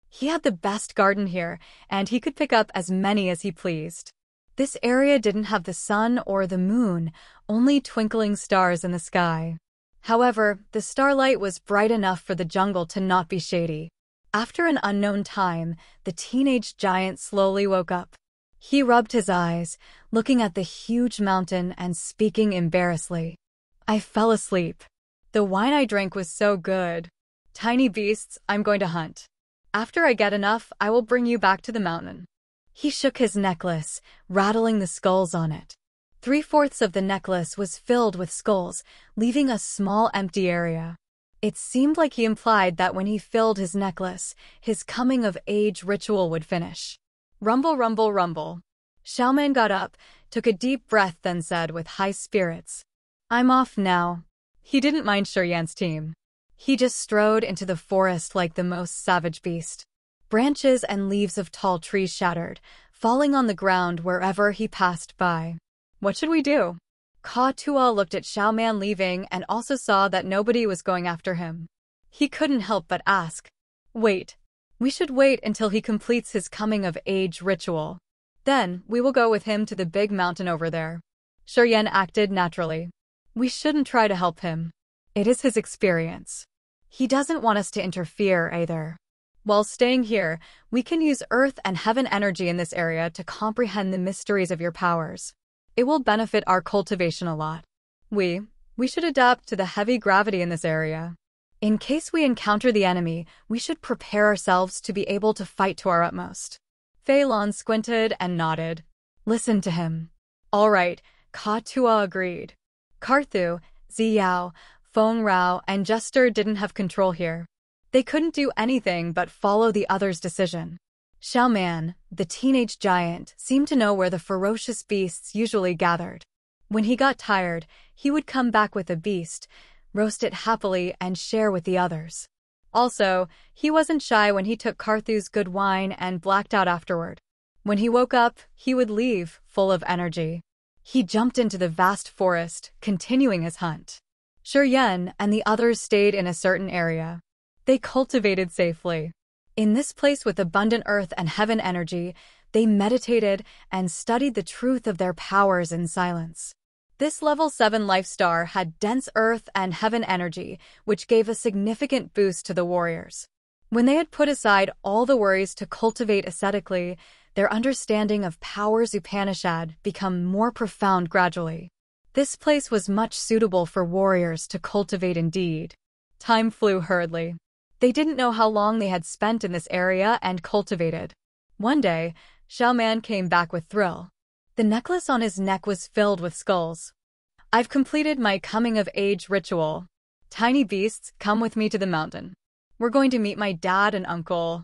He had the best garden here, and he could pick up as many as he pleased. This area didn't have the sun or the moon, only twinkling stars in the sky. However, the starlight was bright enough for the jungle to not be shady. After an unknown time, the teenage giant slowly woke up. He rubbed his eyes, looking at the huge mountain and speaking embarrassedly. I fell asleep. The wine I drank was so good. Tiny beasts, I'm going to hunt. After I get enough, I will bring you back to the mountain. He shook his necklace, rattling the skulls on it. 3/4 of the necklace was filled with skulls, leaving a small empty area. It seemed like he implied that when he filled his necklace, his coming-of-age ritual would finish. Rumble, rumble, rumble. Xiaoman got up, took a deep breath, then said with high spirits, I'm off now. He didn't mind Shuryen's team. He just strode into the forest like the most savage beast. Branches and leaves of tall trees shattered, falling on the ground wherever he passed by. What should we do? Ka Tua looked at Xiaoman leaving and also saw that nobody was going after him. He couldn't help but ask, Wait. We should wait until he completes his coming-of-age ritual. Then, we will go with him to the big mountain over there. Shuryen acted naturally. We shouldn't try to help him. It is his experience. He doesn't want us to interfere either. While staying here, we can use earth and heaven energy in this area to comprehend the mysteries of your powers. It will benefit our cultivation a lot. We should adapt to the heavy gravity in this area. In case we encounter the enemy, we should prepare ourselves to be able to fight to our utmost. Fei Lan squinted and nodded. Listen to him. All right, Ka Tua agreed. Karthu, Ziyao, Feng Rao, and Jester didn't have control here. They couldn't do anything but follow the other's decision. Xiaoman, the teenage giant, seemed to know where the ferocious beasts usually gathered. When he got tired, he would come back with a beast, roast it happily, and share with the others. Also, he wasn't shy when he took Carthew's good wine and blacked out afterward. When he woke up, he would leave, full of energy. He jumped into the vast forest, continuing his hunt. Shuryen and the others stayed in a certain area. They cultivated safely. In this place with abundant earth and heaven energy, they meditated and studied the truth of their powers in silence. This level 7 life star had dense earth and heaven energy, which gave a significant boost to the warriors. When they had put aside all the worries to cultivate ascetically, their understanding of powers Upanishad became more profound gradually. This place was much suitable for warriors to cultivate indeed. Time flew hurriedly. They didn't know how long they had spent in this area and cultivated. One day, Xiaoman came back with thrill. The necklace on his neck was filled with skulls. I've completed my coming-of-age ritual. Tiny beasts, come with me to the mountain. We're going to meet my dad and uncle.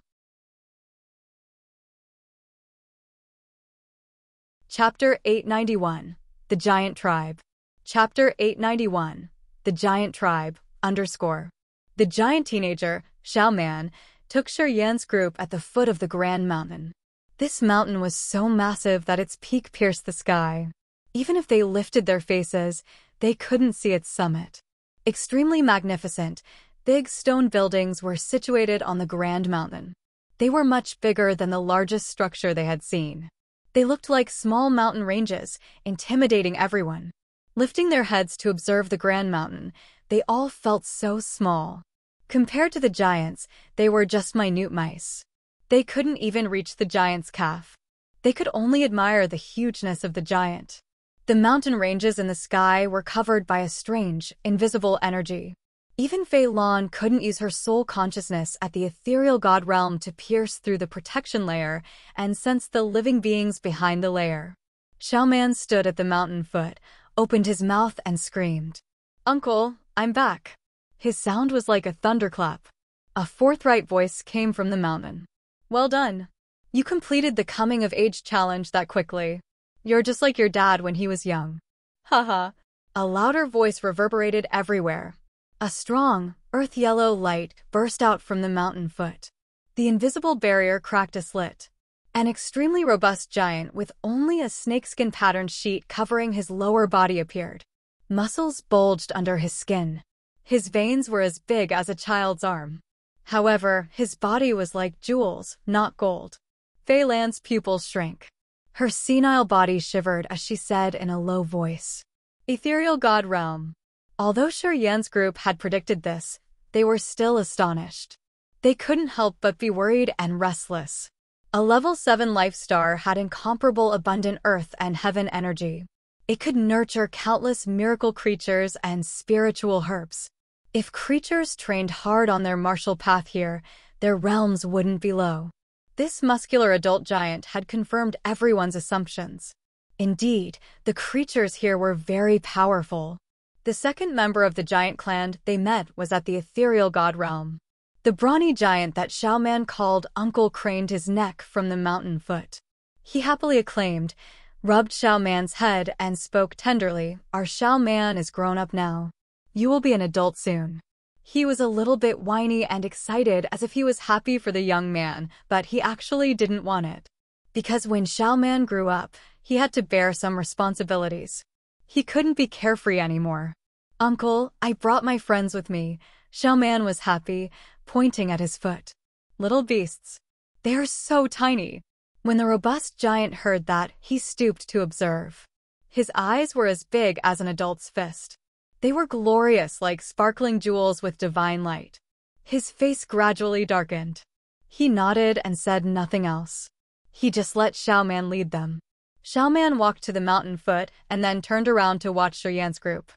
Chapter 891. The Giant Tribe. Chapter 891. The Giant Tribe, _ The giant teenager, Xiaoman, took Shuryen's group at the foot of the Grand Mountain. This mountain was so massive that its peak pierced the sky. Even if they lifted their faces, they couldn't see its summit. Extremely magnificent, big stone buildings were situated on the Grand Mountain. They were much bigger than the largest structure they had seen. They looked like small mountain ranges, intimidating everyone. Lifting their heads to observe the Grand Mountain, they all felt so small. Compared to the giants, they were just minute mice. They couldn't even reach the giant's calf. They could only admire the hugeness of the giant. The mountain ranges in the sky were covered by a strange, invisible energy. Even Fei Lan couldn't use her soul consciousness at the ethereal god realm to pierce through the protection layer and sense the living beings behind the layer. Xiaoman stood at the mountain foot, opened his mouth and screamed, "Uncle, I'm back." His sound was like a thunderclap. A forthright voice came from the mountain. "Well done. You completed the coming-of-age challenge that quickly. You're just like your dad when he was young." Haha. A louder voice reverberated everywhere. A strong, earth-yellow light burst out from the mountain foot. The invisible barrier cracked a slit. An extremely robust giant with only a snakeskin-patterned sheet covering his lower body appeared. Muscles bulged under his skin. His veins were as big as a child's arm. However, his body was like jewels, not gold. Fei Lan's pupils shrank. Her senile body shivered as she said in a low voice, "Ethereal God Realm." Although Shuryen's group had predicted this, they were still astonished. They couldn't help but be worried and restless. A level 7 life star had incomparable abundant earth and heaven energy. It could nurture countless miracle creatures and spiritual herbs. If creatures trained hard on their martial path here, their realms wouldn't be low. This muscular adult giant had confirmed everyone's assumptions. Indeed, the creatures here were very powerful. The second member of the giant clan they met was at the ethereal god realm. The brawny giant that Xiaoman called Uncle craned his neck from the mountain foot. He happily acclaimed, rubbed Xiaoman's head and spoke tenderly, "Our Xiaoman is grown up now. You will be an adult soon." He was a little bit whiny and excited as if he was happy for the young man, but he actually didn't want it. Because when Xiaoman grew up, he had to bear some responsibilities. He couldn't be carefree anymore. "Uncle, I brought my friends with me." Xiaoman was happy, pointing at his foot. "Little beasts. They are so tiny." When the robust giant heard that, he stooped to observe. His eyes were as big as an adult's fist. They were glorious like sparkling jewels with divine light. His face gradually darkened. He nodded and said nothing else. He just let Xiaoman lead them. Xiaoman walked to the mountain foot and then turned around to watch Shuryen's group.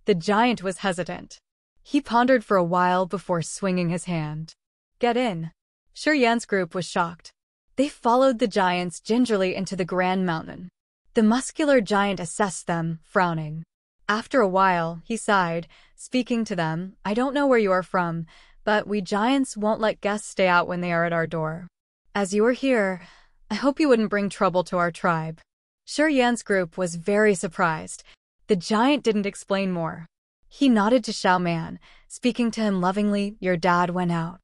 The giant was hesitant. He pondered for a while before swinging his hand. "Get in." Shuryen's group was shocked. They followed the giants gingerly into the Grand Mountain. The muscular giant assessed them, frowning. After a while, he sighed, speaking to them, "I don't know where you are from, but we giants won't let guests stay out when they are at our door. As you are here, I hope you wouldn't bring trouble to our tribe." Shuryen's group was very surprised. The giant didn't explain more. He nodded to Xiaoman, speaking to him lovingly, "Your dad went out.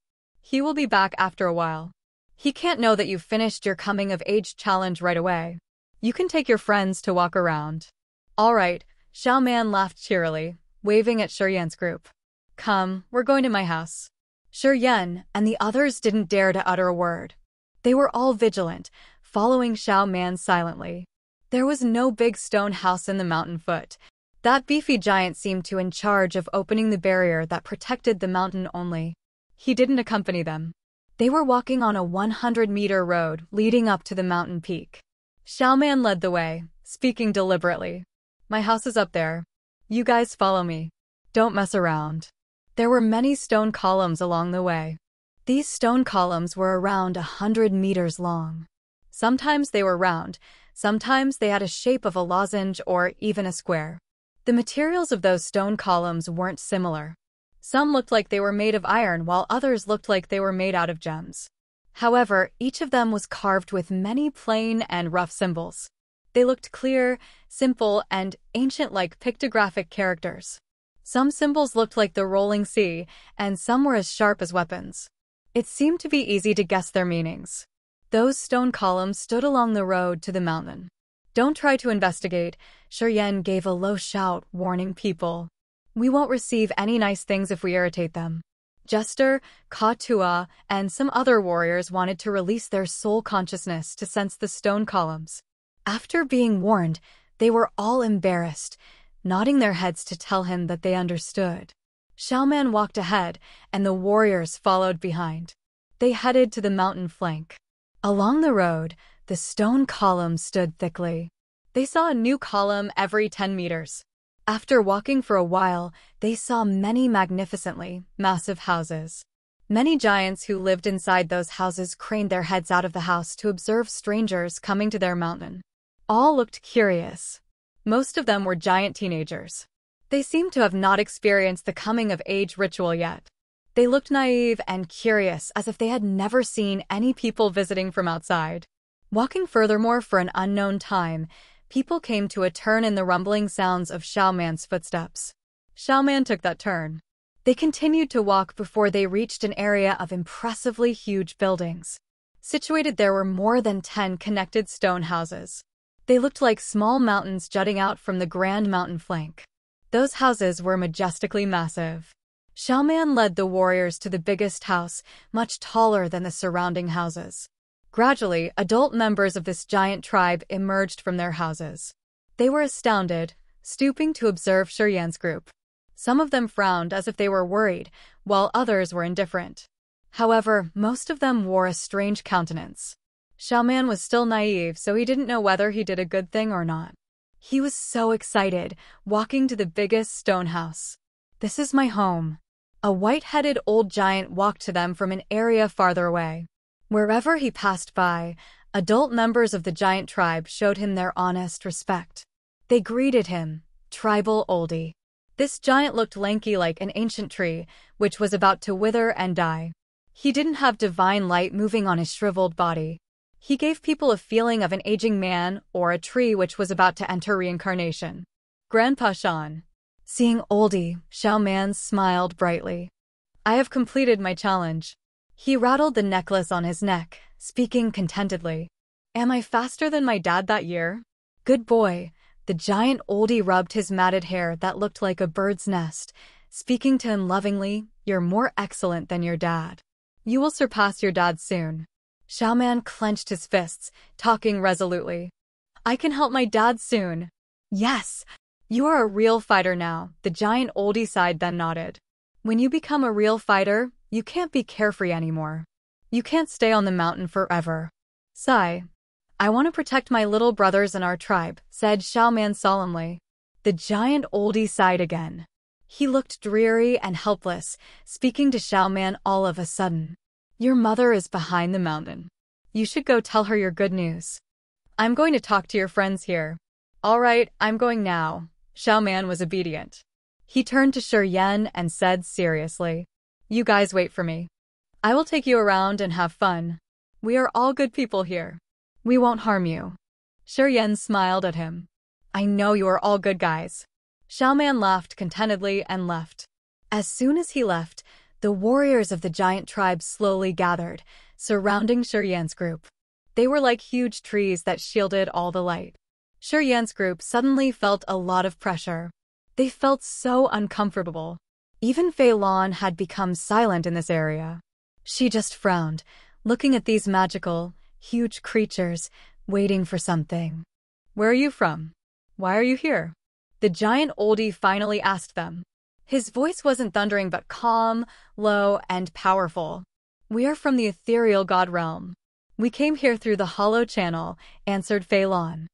He will be back after a while. He can't know that you've finished your coming-of-age challenge right away. You can take your friends to walk around. All right, Xiao Man laughed cheerily, waving at Shiyan's group. Come, we're going to my house. Shiyan and the others didn't dare to utter a word. They were all vigilant, following Xiao Man silently. There was no big stone house in the mountain foot. That beefy giant seemed to in charge of opening the barrier that protected the mountain only. He didn't accompany them. They were walking on a 100-meter road leading up to the mountain peak. Xiao Man led the way, speaking deliberately. My house is up there. You guys follow me. Don't mess around. There were many stone columns along the way. These stone columns were around 100 meters long. Sometimes they were round, sometimes they had a shape of a lozenge or even a square. The materials of those stone columns weren't similar. Some looked like they were made of iron while others looked like they were made out of gems. However, each of them was carved with many plain and rough symbols. They looked clear, simple, and ancient like pictographic characters. Some symbols looked like the rolling sea, and some were as sharp as weapons. It seemed to be easy to guess their meanings. Those stone columns stood along the road to the mountain. Don't try to investigate, Shiyan gave a low shout, warning people. We won't receive any nice things if we irritate them. Jester, Ka-Tua, and some other warriors wanted to release their soul consciousness to sense the stone columns. After being warned, they were all embarrassed, nodding their heads to tell him that they understood. Xiao Man walked ahead, and the warriors followed behind. They headed to the mountain flank. Along the road, the stone columns stood thickly. They saw a new column every 10 meters. After walking for a while, they saw many magnificently massive houses. Many giants who lived inside those houses craned their heads out of the house to observe strangers coming to their mountain. All looked curious. Most of them were giant teenagers. They seemed to have not experienced the coming-of-age ritual yet. They looked naive and curious, as if they had never seen any people visiting from outside. Walking furthermore for an unknown time, people came to a turn in the rumbling sounds of Xiao Man's footsteps. Xiao Man took that turn. They continued to walk before they reached an area of impressively huge buildings. Situated there were more than 10 connected stone houses. They looked like small mountains jutting out from the grand mountain flank. Those houses were majestically massive. Xiao Man led the warriors to the biggest house, much taller than the surrounding houses. Gradually, adult members of this giant tribe emerged from their houses. They were astounded, stooping to observe Shiyan's group. Some of them frowned as if they were worried, while others were indifferent. However, most of them wore a strange countenance. Xiao Man was still naive, so he didn't know whether he did a good thing or not. He was so excited, walking to the biggest stone house. This is my home. A white-headed old giant walked to them from an area farther away. Wherever he passed by, adult members of the giant tribe showed him their honest respect. They greeted him, tribal oldie. This giant looked lanky like an ancient tree, which was about to wither and die. He didn't have divine light moving on his shriveled body. He gave people a feeling of an aging man or a tree which was about to enter reincarnation. Grandpa Shan. Seeing oldie, Xiao Man smiled brightly. I have completed my challenge. He rattled the necklace on his neck, speaking contentedly. Am I faster than my dad that year? Good boy. The giant oldie rubbed his matted hair that looked like a bird's nest, speaking to him lovingly. You're more excellent than your dad. You will surpass your dad soon. Xiao Man clenched his fists, talking resolutely. I can help my dad soon. Yes. You are a real fighter now, the giant oldie sighed then nodded. When you become a real fighter, you can't be carefree anymore. You can't stay on the mountain forever. Sigh. I want to protect my little brothers and our tribe, said Xiao Man solemnly. The giant oldie sighed again. He looked dreary and helpless, speaking to Xiao Man all of a sudden. Your mother is behind the mountain. You should go tell her your good news. I'm going to talk to your friends here. All right, I'm going now. Xiao Man was obedient. He turned to Shiyan and said seriously, You guys wait for me. I will take you around and have fun. We are all good people here. We won't harm you. Shiyan smiled at him. I know you are all good guys. Xiao Man laughed contentedly and left. As soon as he left, The warriors of the giant tribe slowly gathered, surrounding Shurian's group. They were like huge trees that shielded all the light. Shurian's group suddenly felt a lot of pressure. They felt so uncomfortable. Even Fei Lan had become silent in this area. She just frowned, looking at these magical, huge creatures, waiting for something. "Where are you from? Why are you here?" The giant oldie finally asked them. His voice wasn't thundering but calm, low, and powerful. "We are from the Ethereal God Realm. We came here through the Hollow Channel," answered Fei Lan.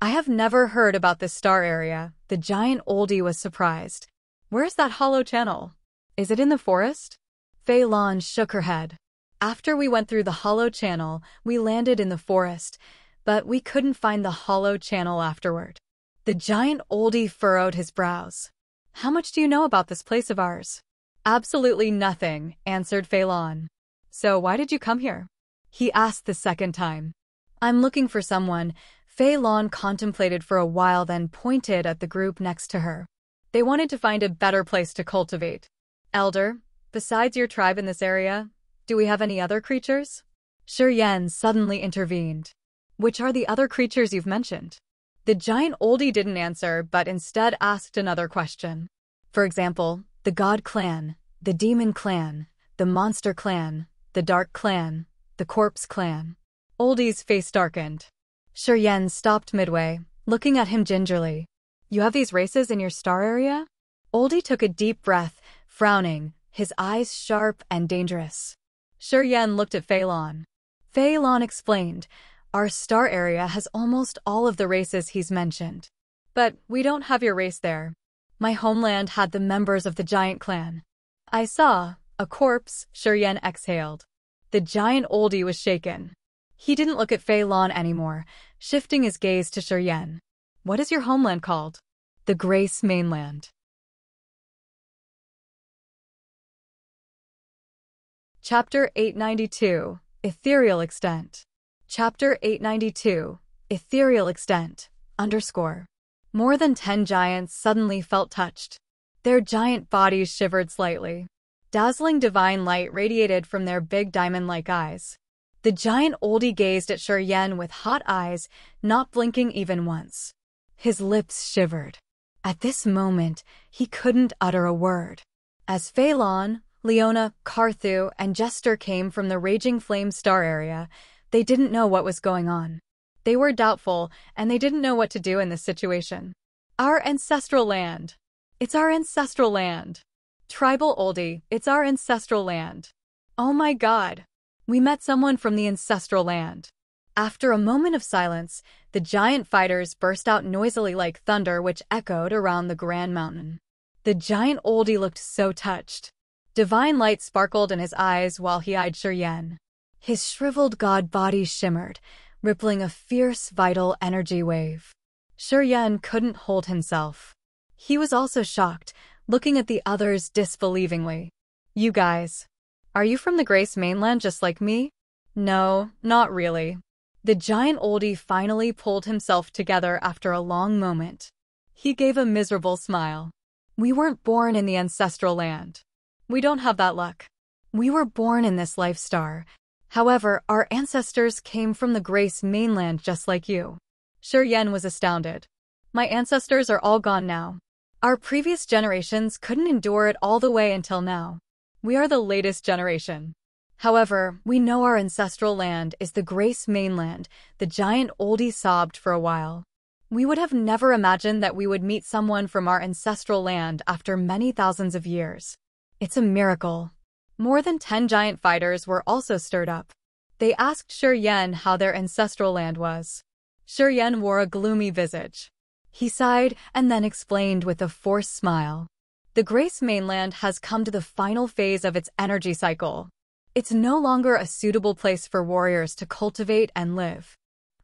"I have never heard about this star area." The giant oldie was surprised. "Where's that Hollow Channel? Is it in the forest?" Fei Lan shook her head. "After we went through the Hollow Channel, we landed in the forest, but we couldn't find the Hollow Channel afterward." The giant oldie furrowed his brows. "How much do you know about this place of ours?" "Absolutely nothing," answered Fei Lan. "So why did you come here?" he asked the second time. "I'm looking for someone." Fei Lan contemplated for a while, then pointed at the group next to her. "They wanted to find a better place to cultivate." "Elder, besides your tribe in this area, do we have any other creatures?" Shurian suddenly intervened. "Which are the other creatures you've mentioned?" The giant oldie didn't answer, but instead asked another question. "For example, the God Clan, the Demon Clan, the Monster Clan, the Dark Clan, the Corpse Clan." Oldie's face darkened. Shurian stopped midway, looking at him gingerly. "You have these races in your star area?" Oldie took a deep breath, frowning, his eyes sharp and dangerous. Shurian looked at Fei Lan. Fei Lan explained, "Our star area has almost all of the races he's mentioned. But we don't have your race there. My homeland had the members of the giant clan." "I saw a corpse," Shurian exhaled. The giant oldie was shaken. He didn't look at Fei Lan anymore, shifting his gaze to Shurian. "What is your homeland called?" "The Grace Mainland." Chapter 892, Ethereal Extent. Chapter 892, Ethereal Extent, _ More than 10 giants suddenly felt touched. Their giant bodies shivered slightly. Dazzling divine light radiated from their big diamond-like eyes. The giant oldie gazed at Shurian with hot eyes, not blinking even once. His lips shivered. At this moment, he couldn't utter a word. As Fei Lan, Leona, Carthu, and Jester came from the Raging Flame Star area, they didn't know what was going on. They were doubtful, and they didn't know what to do in this situation. "Our ancestral land. It's our ancestral land." Tribal oldie, "It's our ancestral land." "Oh my God. We met someone from the ancestral land." After a moment of silence, the giant fighters burst out noisily like thunder, which echoed around the Grand Mountain. The giant oldie looked so touched. Divine light sparkled in his eyes while he eyed Shurian. His shriveled god body shimmered, rippling a fierce, vital energy wave. Shurian couldn't hold himself. He was also shocked, looking at the others disbelievingly. "You guys, are you from the Grace Mainland just like me?" "No, not really." The giant oldie finally pulled himself together after a long moment. He gave a miserable smile. "We weren't born in the ancestral land. We don't have that luck. We were born in this life star. However, our ancestors came from the Grace Mainland just like you." Shurian was astounded. "My ancestors are all gone now. Our previous generations couldn't endure it all the way until now. We are the latest generation. However, we know our ancestral land is the Grace Mainland." The giant oldie sobbed for a while. "We would have never imagined that we would meet someone from our ancestral land after many thousands of years. It's a miracle." More than 10 giant fighters were also stirred up. They asked Shurian how their ancestral land was. Shurian wore a gloomy visage. He sighed and then explained with a forced smile. "The Grace Mainland has come to the final phase of its energy cycle. It's no longer a suitable place for warriors to cultivate and live.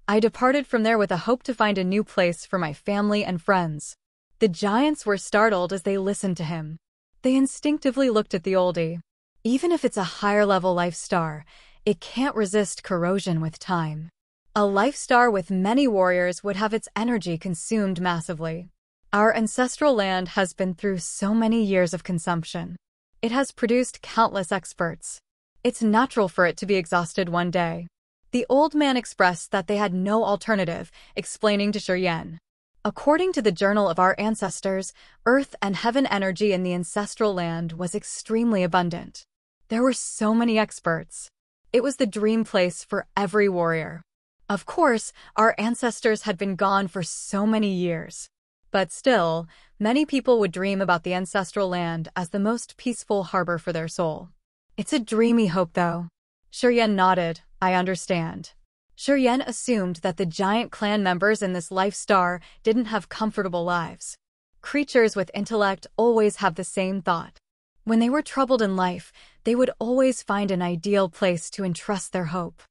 I departed from there with a hope to find a new place for my family and friends." The giants were startled as they listened to him. They instinctively looked at the oldie. Even if it's a higher-level life star, it can't resist corrosion with time. A life star with many warriors would have its energy consumed massively. Our ancestral land has been through so many years of consumption. It has produced countless experts. It's natural for it to be exhausted one day. The old man expressed that they had no alternative, explaining to Shuryen. According to the Journal of Our Ancestors, earth and heaven energy in the ancestral land was extremely abundant. There were so many experts. It was the dream place for every warrior. Of course, our ancestors had been gone for so many years. But still, many people would dream about the ancestral land as the most peaceful harbor for their soul. It's a dreamy hope, though. Shuryen nodded. I understand. Shuryen assumed that the giant clan members in this life star didn't have comfortable lives. Creatures with intellect always have the same thought. When they were troubled in life, they would always find an ideal place to entrust their hope.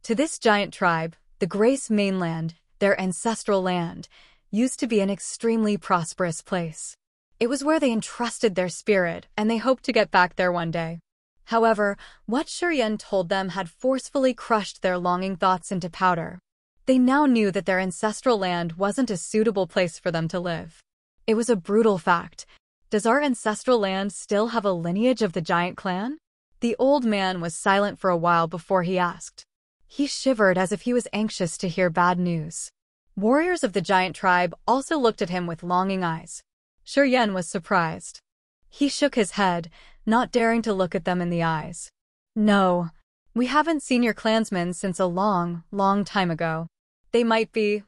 To this giant tribe, the Grace Mainland, their ancestral land, used to be an extremely prosperous place. It was where they entrusted their spirit, and they hoped to get back there one day. However, what Shuryen told them had forcefully crushed their longing thoughts into powder. They now knew that their ancestral land wasn't a suitable place for them to live. It was a brutal fact. Does our ancestral land still have a lineage of the giant clan? The old man was silent for a while before he asked. He shivered as if he was anxious to hear bad news. Warriors of the giant tribe also looked at him with longing eyes. Shuryen was surprised. He shook his head, not daring to look at them in the eyes. No, we haven't seen your clansmen since a long, long time ago. They might be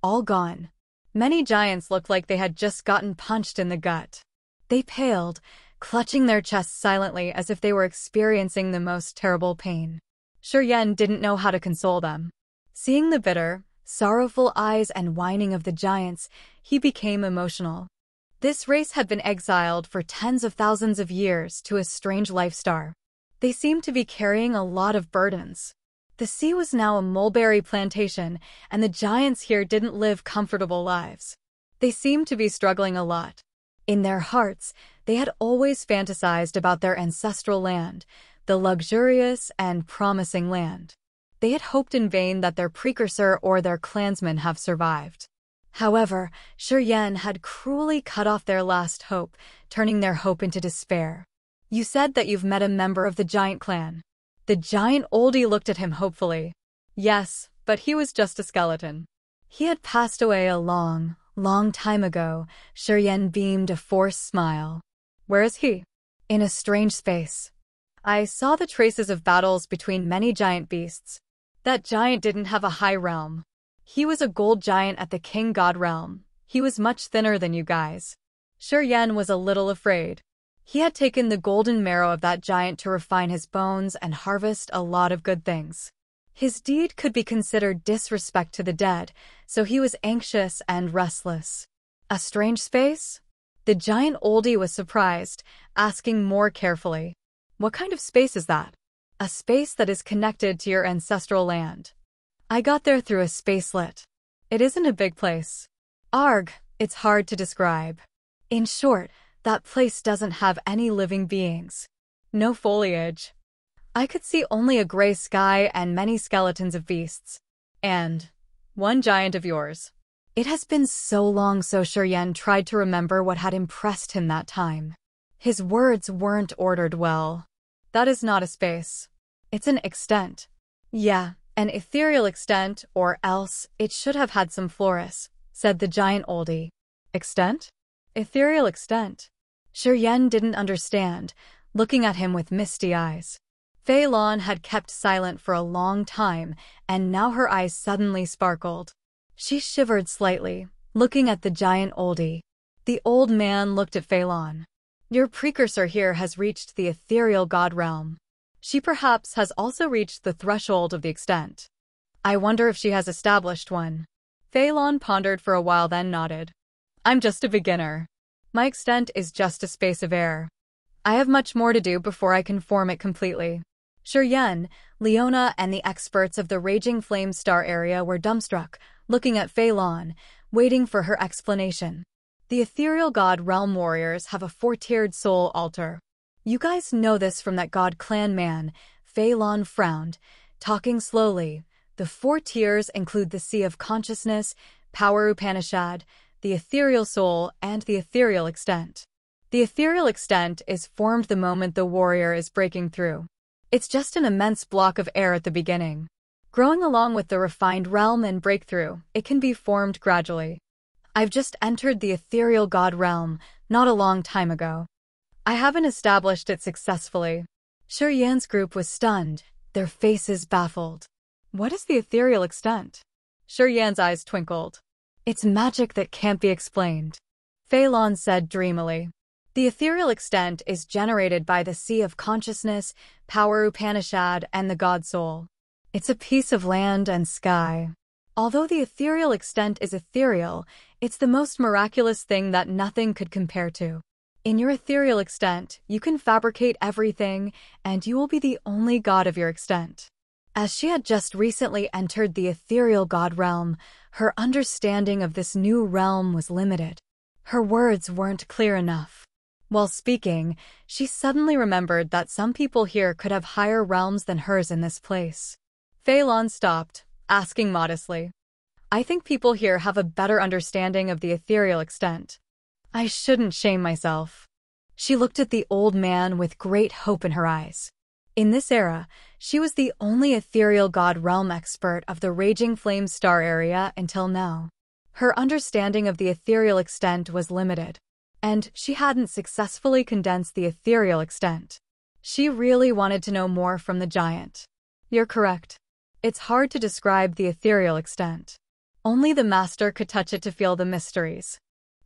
all gone. Many giants looked like they had just gotten punched in the gut. They paled, clutching their chests silently as if they were experiencing the most terrible pain. Shuryen didn't know how to console them. Seeing the bitter, sorrowful eyes and whining of the giants, he became emotional. This race had been exiled for tens of thousands of years to a strange life star. They seemed to be carrying a lot of burdens. The sea was now a mulberry plantation, and the giants here didn't live comfortable lives. They seemed to be struggling a lot. In their hearts, they had always fantasized about their ancestral land, the luxurious and promising land. They had hoped in vain that their precursor or their clansmen have survived. However, Shuryen had cruelly cut off their last hope, turning their hope into despair. You said that you've met a member of the giant clan. The giant oldie looked at him hopefully. Yes, but he was just a skeleton. He had passed away a long, long time ago. Shuryen beamed a forced smile. Where is he? In a strange space. I saw the traces of battles between many giant beasts. That giant didn't have a high realm. He was a gold giant at the King God realm. He was much thinner than you guys. Shuryen was a little afraid. He had taken the golden marrow of that giant to refine his bones and harvest a lot of good things. His deed could be considered disrespect to the dead, so he was anxious and restless. A strange space? The giant oldie was surprised, asking more carefully. What kind of space is that? A space that is connected to your ancestral land. I got there through a spacelet. It isn't a big place. Arg, it's hard to describe. In short, that place doesn't have any living beings. No foliage. I could see only a gray sky and many skeletons of beasts. And one giant of yours. It has been so long, so Shuryen tried to remember what had impressed him that time. His words weren't ordered well. That is not a space. It's an extent. Yeah. An ethereal extent, or else it should have had some floris, said the giant oldie. Extent? Ethereal extent. Shuryen didn't understand, looking at him with misty eyes. Fei Lan had kept silent for a long time, and now her eyes suddenly sparkled. She shivered slightly, looking at the giant oldie. The old man looked at Fei Lan. Your precursor here has reached the ethereal god realm. She perhaps has also reached the threshold of the extent. I wonder if she has established one. Fei Lan pondered for a while, then nodded. I'm just a beginner. My extent is just a space of air. I have much more to do before I can form it completely. Shuryen, Leona, and the experts of the Raging Flame Star area were dumbstruck, looking at Fei Lan, waiting for her explanation. The ethereal god realm warriors have a 4-tiered soul altar. You guys know this from that god clan man. Fei Lan frowned, talking slowly. The 4 tiers include the Sea of Consciousness, Power Upanishad, the ethereal soul, and the ethereal extent. The ethereal extent is formed the moment the warrior is breaking through. It's just an immense block of air at the beginning. Growing along with the refined realm and breakthrough, it can be formed gradually. I've just entered the ethereal god realm, not a long time ago. I haven't established it successfully. Shi Yan's group was stunned, their faces baffled. What is the ethereal extent? Shi Yan's eyes twinkled. It's magic that can't be explained. Fei Lan said dreamily. The ethereal extent is generated by the sea of consciousness, power Upanishad, and the god soul. It's a piece of land and sky. Although the ethereal extent is ethereal, it's the most miraculous thing that nothing could compare to. In your ethereal extent, you can fabricate everything, and you will be the only god of your extent. As she had just recently entered the ethereal god realm, her understanding of this new realm was limited. Her words weren't clear enough. While speaking, she suddenly remembered that some people here could have higher realms than hers in this place. Fei Lan stopped, asking modestly. I think people here have a better understanding of the ethereal extent. I shouldn't shame myself. She looked at the old man with great hope in her eyes. In this era, she was the only ethereal god realm expert of the Raging Flame Star area until now. Her understanding of the ethereal extent was limited, and she hadn't successfully condensed the ethereal extent. She really wanted to know more from the giant. You're correct. It's hard to describe the ethereal extent. Only the master could touch it to feel the mysteries.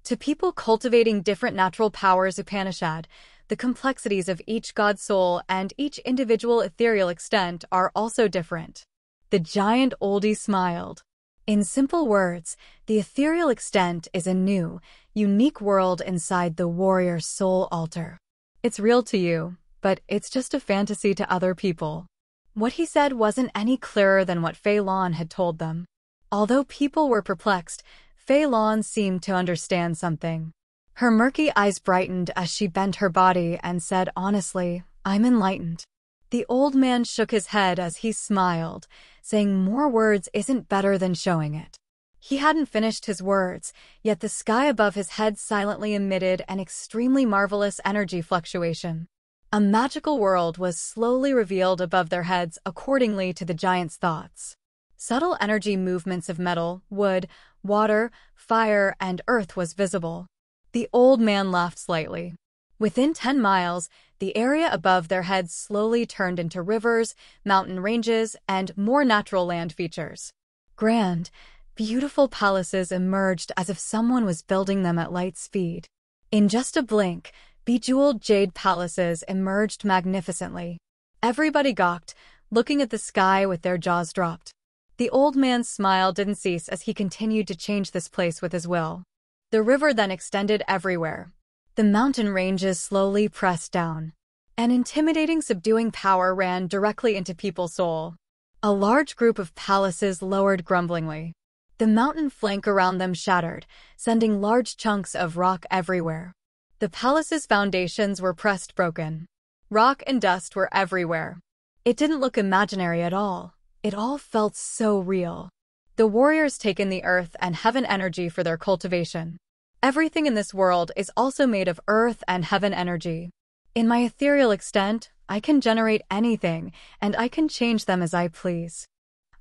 To people cultivating different natural powers Upanishad, the complexities of each god's soul and each individual ethereal extent are also different. The giant oldie smiled. In simple words, the ethereal extent is a new, unique world inside the warrior's soul altar. It's real to you, but it's just a fantasy to other people. What he said wasn't any clearer than what Fei Lan had told them. Although people were perplexed, Fei Lan seemed to understand something. Her murky eyes brightened as she bent her body and said honestly, I'm enlightened. The old man shook his head as he smiled, saying more words isn't better than showing it. He hadn't finished his words, yet the sky above his head silently emitted an extremely marvelous energy fluctuation. A magical world was slowly revealed above their heads accordingly to the giant's thoughts. Subtle energy movements of metal, wood, water, fire, and earth was visible. The old man laughed slightly. Within 10 miles, the area above their heads slowly turned into rivers, mountain ranges, and more natural land features. Grand, beautiful palaces emerged as if someone was building them at light speed. In just a blink, bejeweled jade palaces emerged magnificently. Everybody gawked, looking at the sky with their jaws dropped. The old man's smile didn't cease as he continued to change this place with his will. The river then extended everywhere. The mountain ranges slowly pressed down. An intimidating, subduing power ran directly into people's soul. A large group of palaces lowered grumblingly. The mountain flank around them shattered, sending large chunks of rock everywhere. The palace's foundations were pressed broken. Rock and dust were everywhere. It didn't look imaginary at all. It all felt so real. The warriors taken the earth and heaven energy for their cultivation. Everything in this world is also made of earth and heaven energy. In my ethereal extent, I can generate anything, and I can change them as I please.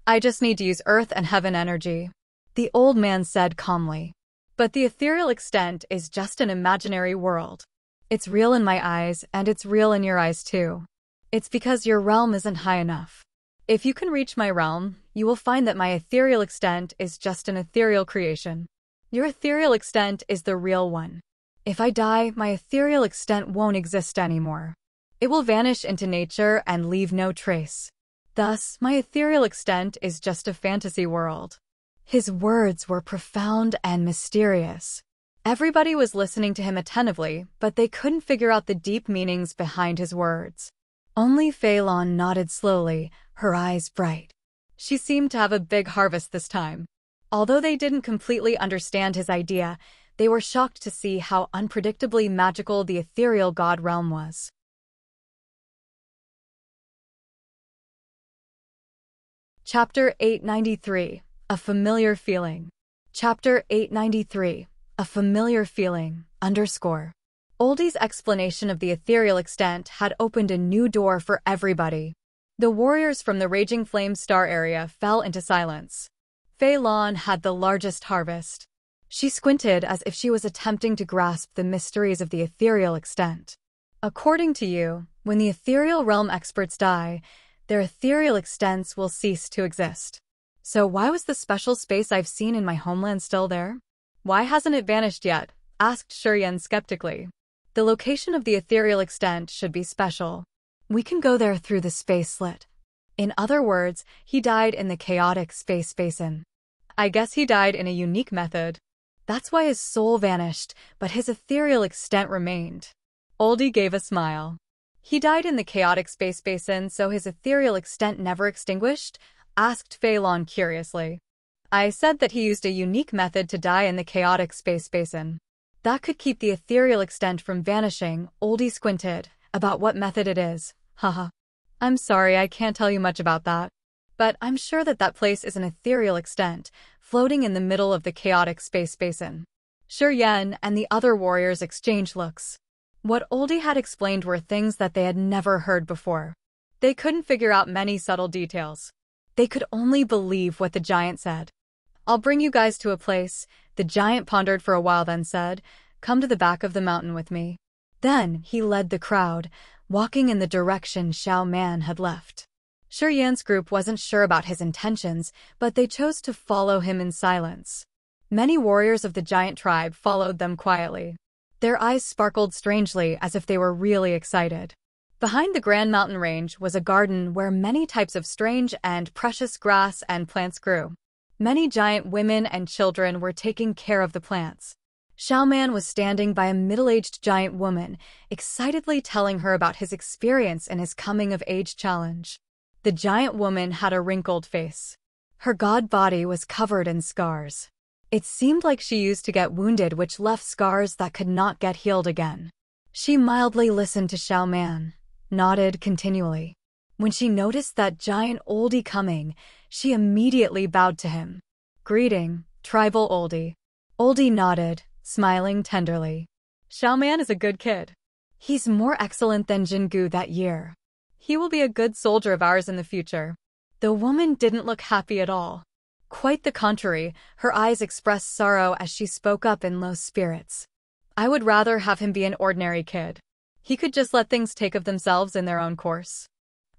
I just need to use earth and heaven energy, the old man said calmly. But the ethereal extent is just an imaginary world. It's real in my eyes, and it's real in your eyes too. It's because your realm isn't high enough. If you can reach my realm, you will find that my ethereal extent is just an ethereal creation. Your ethereal extent is the real one. If I die, my ethereal extent won't exist anymore. It will vanish into nature and leave no trace. Thus, my ethereal extent is just a fantasy world. His words were profound and mysterious. Everybody was listening to him attentively, but they couldn't figure out the deep meanings behind his words. Only Fei Lan nodded slowly, her eyes bright. She seemed to have a big harvest this time. Although they didn't completely understand his idea, they were shocked to see how unpredictably magical the ethereal god realm was. Chapter 893. A familiar feeling. Chapter 893. A familiar feeling, _. Oldie's explanation of the ethereal extent had opened a new door for everybody. The warriors from the Raging Flame Star area fell into silence. Fei Lan had the largest harvest. She squinted as if she was attempting to grasp the mysteries of the ethereal extent. According to you, when the ethereal realm experts die, their ethereal extents will cease to exist. So why was the special space I've seen in my homeland still there? Why hasn't it vanished yet? Asked Shuryen skeptically. The location of the ethereal extent should be special. We can go there through the space slit. In other words, he died in the chaotic space basin. I guess he died in a unique method. That's why his soul vanished, but his ethereal extent remained. Oldie gave a smile. He died in the chaotic space basin, so his ethereal extent never extinguished? Asked Fei Lan curiously. I said that he used a unique method to die in the chaotic space basin. That could keep the ethereal extent from vanishing. Oldie squinted. About what method it is. Haha. I'm sorry, I can't tell you much about that. But I'm sure that place is an ethereal extent, floating in the middle of the chaotic space basin. Shuryen and the other warriors exchanged looks. What Oldie had explained were things that they had never heard before. They couldn't figure out many subtle details. They could only believe what the giant said. I'll bring you guys to a place. The giant pondered for a while, then said, "Come to the back of the mountain with me." Then he led the crowd, walking in the direction Xiao Man had left. Shuryen's group wasn't sure about his intentions, but they chose to follow him in silence. Many warriors of the giant tribe followed them quietly. Their eyes sparkled strangely as if they were really excited. Behind the Grand Mountain Range was a garden where many types of strange and precious grass and plants grew. Many giant women and children were taking care of the plants. Xiao Man was standing by a middle-aged giant woman, excitedly telling her about his experience in his coming-of-age challenge. The giant woman had a wrinkled face. Her god body was covered in scars. It seemed like she used to get wounded, which left scars that could not get healed again. She mildly listened to Xiao Man, nodded continually. When she noticed that giant Oldie coming, she immediately bowed to him. "Greeting, tribal Oldie." Oldie nodded, smiling tenderly. "Xiao Man is a good kid. He's more excellent than Jingu that year. He will be a good soldier of ours in the future." The woman didn't look happy at all. Quite the contrary, her eyes expressed sorrow as she spoke up in low spirits. "I would rather have him be an ordinary kid. He could just let things take of themselves in their own course.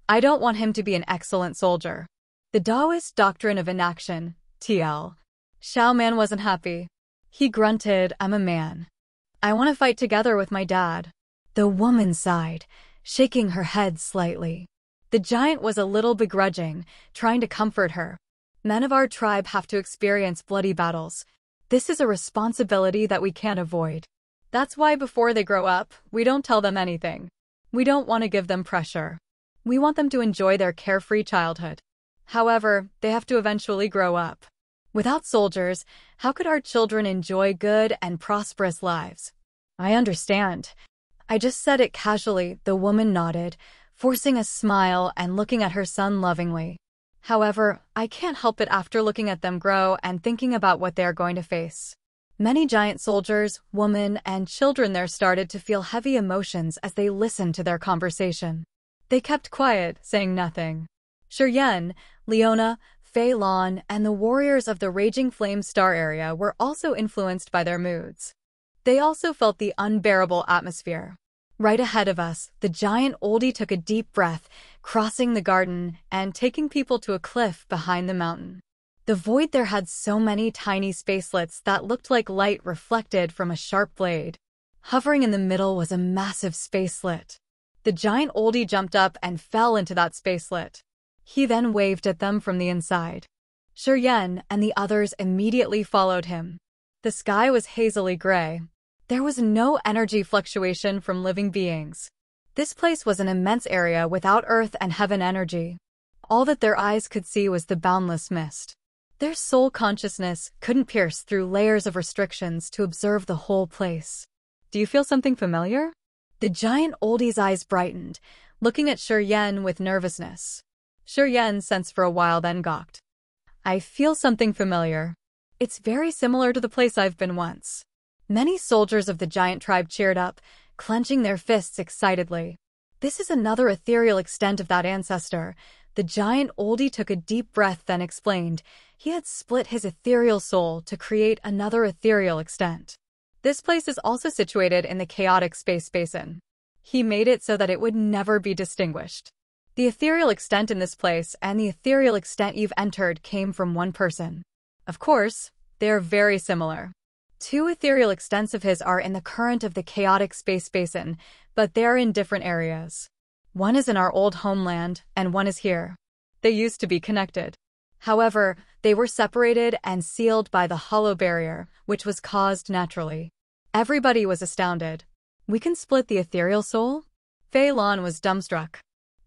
I don't want him to be an excellent soldier." The Taoist doctrine of inaction, TL. Xiao Man wasn't happy. He grunted, "I'm a man. I want to fight together with my dad." The woman sighed, shaking her head slightly. The giant was a little begrudging, trying to comfort her. "Men of our tribe have to experience bloody battles. This is a responsibility that we can't avoid. That's why before they grow up, we don't tell them anything. We don't want to give them pressure. We want them to enjoy their carefree childhood. However, they have to eventually grow up. Without soldiers, how could our children enjoy good and prosperous lives?" "I understand. I just said it casually," the woman nodded, forcing a smile and looking at her son lovingly. "However, I can't help it after looking at them grow and thinking about what they are going to face." Many giant soldiers, women, and children there started to feel heavy emotions as they listened to their conversation. They kept quiet, saying nothing. Shuryen, Leona, Fei Lan, and the warriors of the Raging Flame Star area were also influenced by their moods. They also felt the unbearable atmosphere. Right ahead of us, the giant Oldie took a deep breath, crossing the garden and taking people to a cliff behind the mountain. The void there had so many tiny spacelets that looked like light reflected from a sharp blade. Hovering in the middle was a massive spacelet. The giant Oldie jumped up and fell into that spacelet. He then waved at them from the inside. Shuryen and the others immediately followed him. The sky was hazily gray. There was no energy fluctuation from living beings. This place was an immense area without earth and heaven energy. All that their eyes could see was the boundless mist. Their soul consciousness couldn't pierce through layers of restrictions to observe the whole place. "Do you feel something familiar?" The giant Oldie's eyes brightened, looking at Shuryen with nervousness. Shuryen sensed for a while, then gawked. "I feel something familiar. It's very similar to the place I've been once." Many soldiers of the giant tribe cheered up, clenching their fists excitedly. This is another ethereal extent of that ancestor. The giant oldie took a deep breath, then explained. He had split his ethereal soul to create another ethereal extent. This place is also situated in the chaotic space basin. He made it so that it would never be distinguished. The ethereal extent in this place and the ethereal extent you've entered came from one person. Of course, they are very similar. Two ethereal extents of his are in the current of the chaotic space basin, but they are in different areas. One is in our old homeland, and one is here. They used to be connected. However, they were separated and sealed by the hollow barrier, which was caused naturally. Everybody was astounded. We can split the ethereal soul? Fei Lan was dumbstruck.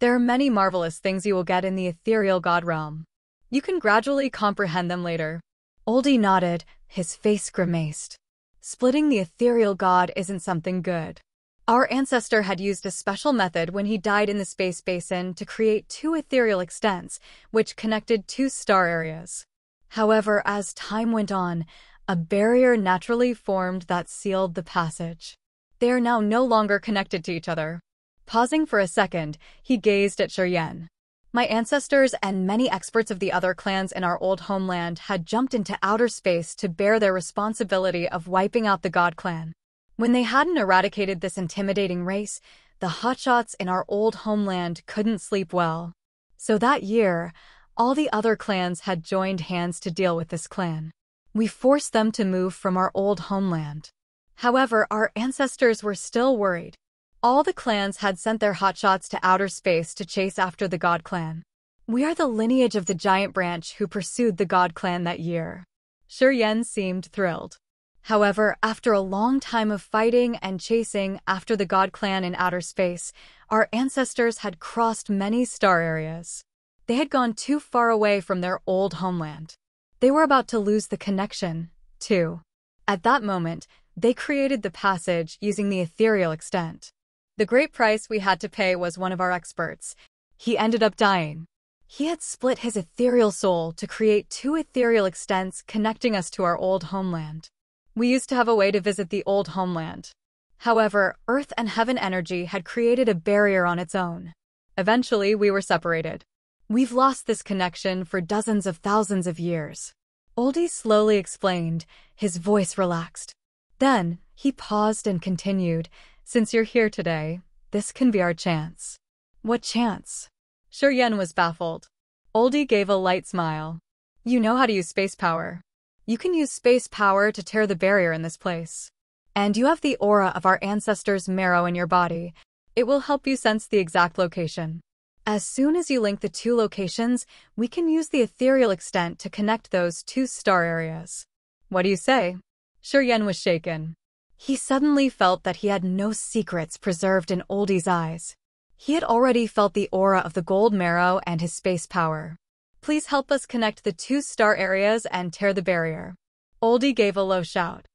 There are many marvelous things you will get in the ethereal god realm. You can gradually comprehend them later. Oldie nodded, his face grimaced. Splitting the ethereal god isn't something good. Our ancestor had used a special method when he died in the space basin to create two ethereal extents, which connected two star areas. However, as time went on, a barrier naturally formed that sealed the passage. They are now no longer connected to each other. Pausing for a second, he gazed at Shuryen. My ancestors and many experts of the other clans in our old homeland had jumped into outer space to bear their responsibility of wiping out the God clan. When they hadn't eradicated this intimidating race, the hotshots in our old homeland couldn't sleep well. So that year, all the other clans had joined hands to deal with this clan. We forced them to move from our old homeland. However, our ancestors were still worried. All the clans had sent their hotshots to outer space to chase after the God clan. We are the lineage of the giant branch who pursued the God clan that year. Shuryen seemed thrilled. However, after a long time of fighting and chasing after the God clan in outer space, our ancestors had crossed many star areas. They had gone too far away from their old homeland. They were about to lose the connection, too. At that moment, they created the passage using the ethereal extent. The great price we had to pay was one of our experts. He ended up dying. He had split his ethereal soul to create two ethereal extents connecting us to our old homeland. We used to have a way to visit the old homeland. However, Earth and Heaven energy had created a barrier on its own. Eventually, we were separated. We've lost this connection for dozens of thousands of years. Oldie slowly explained, his voice relaxed. Then, he paused and continued, since you're here today, this can be our chance. What chance? Shuryen was baffled. Oldie gave a light smile. You know how to use space power. You can use space power to tear the barrier in this place. And you have the aura of our ancestors' marrow in your body. It will help you sense the exact location. As soon as you link the two locations, we can use the ethereal extent to connect those two star areas. What do you say? Shuryen was shaken. He suddenly felt that he had no secrets preserved in Oldie's eyes. He had already felt the aura of the gold marrow and his space power. Please help us connect the two star areas and tear the barrier. Oldie gave a low shout.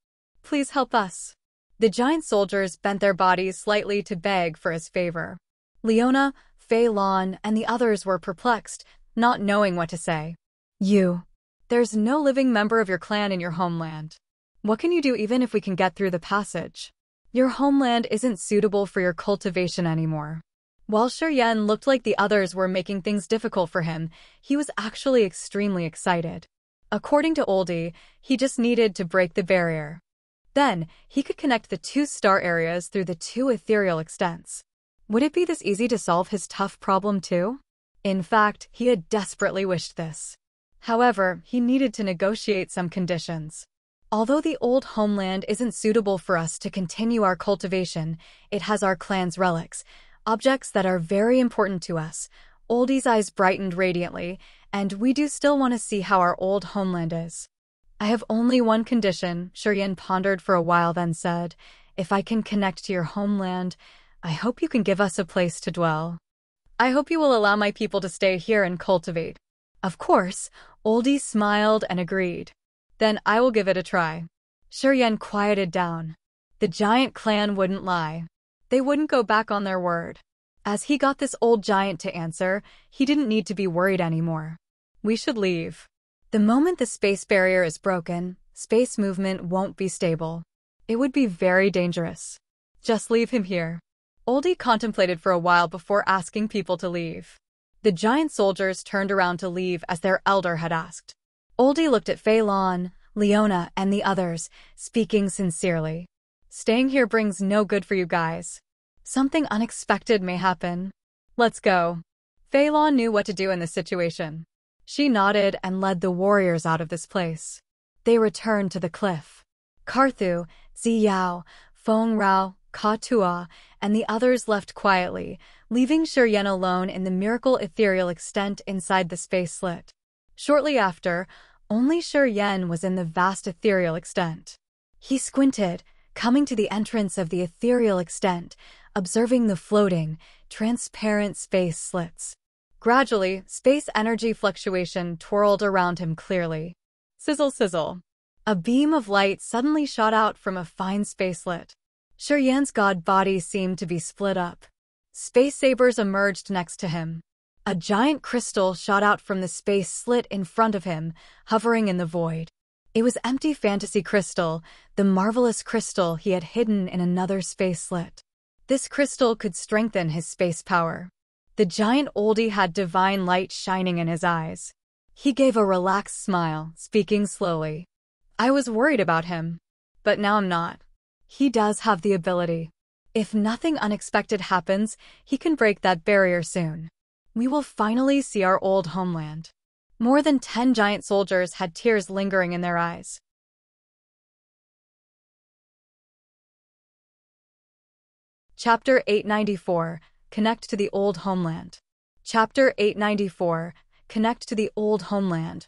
Please help us. The giant soldiers bent their bodies slightly to beg for his favor. Leona, Fei Lan, and the others were perplexed, not knowing what to say. There's no living member of your clan in your homeland. What can you do even if we can get through the passage? Your homeland isn't suitable for your cultivation anymore. While Shuryen looked like the others were making things difficult for him, he was actually extremely excited. According to Oldie, he just needed to break the barrier. Then, he could connect the two star areas through the two ethereal extents. Would it be this easy to solve his tough problem too? In fact, he had desperately wished this. However, he needed to negotiate some conditions. Although the old homeland isn't suitable for us to continue our cultivation, it has our clan's relics, objects that are very important to us. Oldie's eyes brightened radiantly, and we do still want to see how our old homeland is. I have only one condition, Shuryen pondered for a while then said. If I can connect to your homeland, I hope you can give us a place to dwell. I hope you will allow my people to stay here and cultivate. Of course, Oldie smiled and agreed. Then I will give it a try. Shuryen quieted down. The giant clan wouldn't lie. They wouldn't go back on their word. As he got this old giant to answer, he didn't need to be worried anymore. We should leave. The moment the space barrier is broken, space movement won't be stable. It would be very dangerous. Just leave him here. Oldie contemplated for a while before asking people to leave. The giant soldiers turned around to leave as their elder had asked. Oldie looked at Phelan, Leona, and the others, speaking sincerely. Staying here brings no good for you guys. Something unexpected may happen. Let's go. Phelan knew what to do in this situation. She nodded and led the warriors out of this place. They returned to the cliff. Karthu, Ziyao, Feng Rao, Ka Tua, and the others left quietly, leaving Shiryen alone in the miracle ethereal extent inside the space slit. Shortly after, only Shiryen was in the vast ethereal extent. He squinted, coming to the entrance of the ethereal extent, observing the floating, transparent space slits. Gradually, space energy fluctuation twirled around him clearly. Sizzle sizzle. A beam of light suddenly shot out from a fine spacelet. Shiryen's god body seemed to be split up. Space sabers emerged next to him. A giant crystal shot out from the space slit in front of him, hovering in the void. It was empty fantasy crystal, the marvelous crystal he had hidden in another space slit. This crystal could strengthen his space power. The giant oldie had divine light shining in his eyes. He gave a relaxed smile, speaking slowly. I was worried about him, but now I'm not. He does have the ability. If nothing unexpected happens, he can break that barrier soon. We will finally see our old homeland. More than 10 giant soldiers had tears lingering in their eyes. Chapter 894. Connect to the old homeland. Chapter 894. Connect to the old homeland.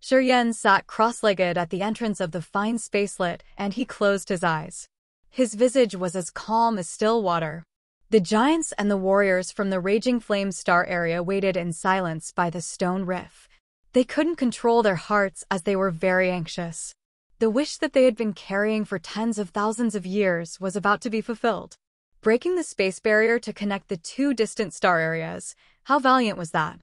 Shiryen sat cross-legged at the entrance of the fine spacelet, and he closed his eyes. His visage was as calm as still water. The giants and the warriors from the Raging Flame Star area waited in silence by the stone riff. They couldn't control their hearts as they were very anxious. The wish that they had been carrying for tens of thousands of years was about to be fulfilled. Breaking the space barrier to connect the two distant star areas, how valiant was that?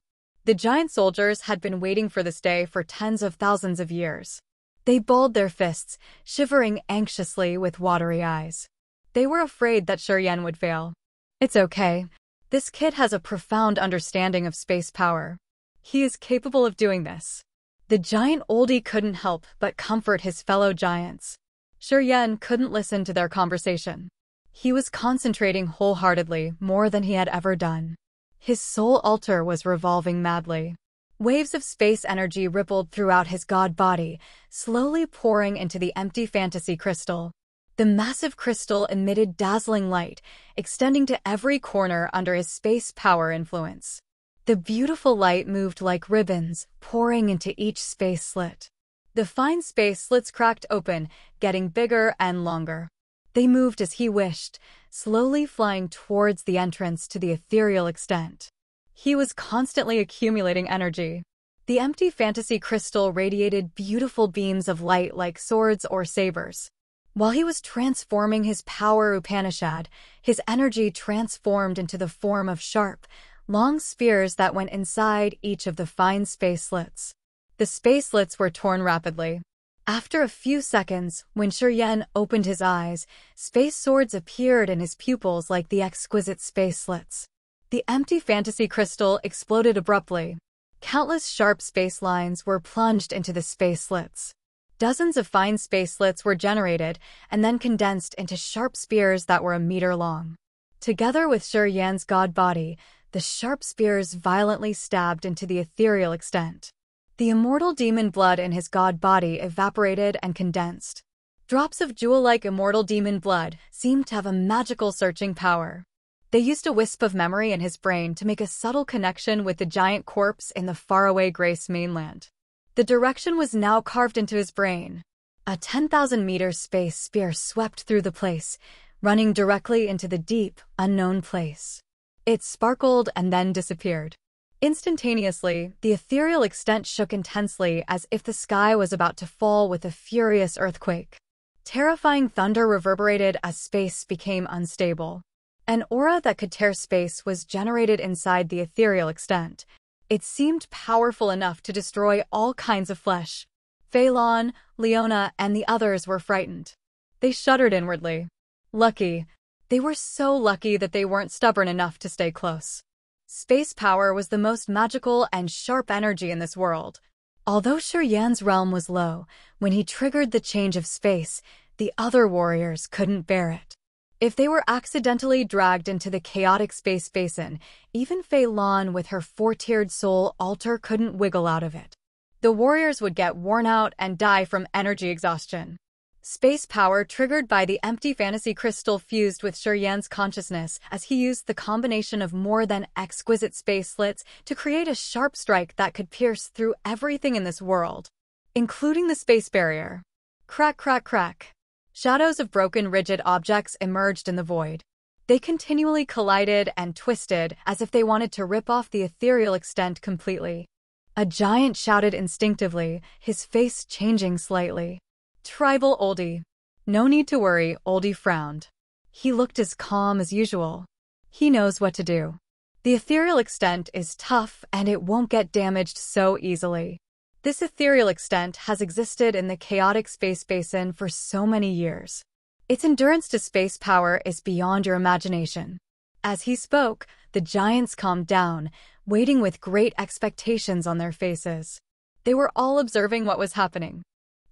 The giant soldiers had been waiting for this day for tens of thousands of years. They balled their fists, shivering anxiously with watery eyes. They were afraid that Shiryen would fail. It's okay. This kid has a profound understanding of space power. He is capable of doing this. The giant oldie couldn't help but comfort his fellow giants. Shiryen couldn't listen to their conversation. He was concentrating wholeheartedly more than he had ever done. His soul altar was revolving madly. Waves of space energy rippled throughout his god body, slowly pouring into the empty fantasy crystal. The massive crystal emitted dazzling light, extending to every corner under his space power influence. The beautiful light moved like ribbons, pouring into each space slit. The fine space slits cracked open, getting bigger and longer. They moved as he wished, slowly flying towards the entrance to the ethereal extent. He was constantly accumulating energy. The empty fantasy crystal radiated beautiful beams of light like swords or sabers. While he was transforming his power Upanishad, his energy transformed into the form of sharp, long spears that went inside each of the fine space slits. The space slits were torn rapidly. After a few seconds, when Shiryen opened his eyes, space swords appeared in his pupils like the exquisite space slits. The empty fantasy crystal exploded abruptly. Countless sharp space lines were plunged into the space slits. Dozens of fine space slits were generated and then condensed into sharp spears that were a meter long. Together with Shiryen's god body, the sharp spears violently stabbed into the ethereal extent. The immortal demon blood in his god body evaporated and condensed. Drops of jewel-like immortal demon blood seemed to have a magical searching power. They used a wisp of memory in his brain to make a subtle connection with the giant corpse in the faraway Grace mainland. The direction was now carved into his brain. A 10,000-meter space spear swept through the place, running directly into the deep, unknown place. It sparkled and then disappeared. Instantaneously, the ethereal extent shook intensely as if the sky was about to fall with a furious earthquake. Terrifying thunder reverberated as space became unstable. An aura that could tear space was generated inside the ethereal extent. It seemed powerful enough to destroy all kinds of flesh. Phelan, Leona, and the others were frightened. They shuddered inwardly. Lucky. They were so lucky that they weren't stubborn enough to stay close. Space power was the most magical and sharp energy in this world. Although Yan's realm was low, when he triggered the change of space, the other warriors couldn't bear it. If they were accidentally dragged into the chaotic space basin, even Fei Lan with her four-tiered soul altar couldn't wiggle out of it. The warriors would get worn out and die from energy exhaustion. Space power triggered by the empty fantasy crystal fused with Yan's consciousness as he used the combination of more than exquisite space slits to create a sharp strike that could pierce through everything in this world, including the space barrier. Crack, crack, crack. Shadows of broken rigid objects emerged in the void. They continually collided and twisted as if they wanted to rip off the ethereal extent completely. A giant shouted instinctively, his face changing slightly. Tribal Oldie. No need to worry, Oldie frowned. He looked as calm as usual. He knows what to do. The ethereal extent is tough and it won't get damaged so easily. This ethereal extent has existed in the chaotic space basin for so many years. Its endurance to space power is beyond your imagination. As he spoke, the giants calmed down, waiting with great expectations on their faces. They were all observing what was happening.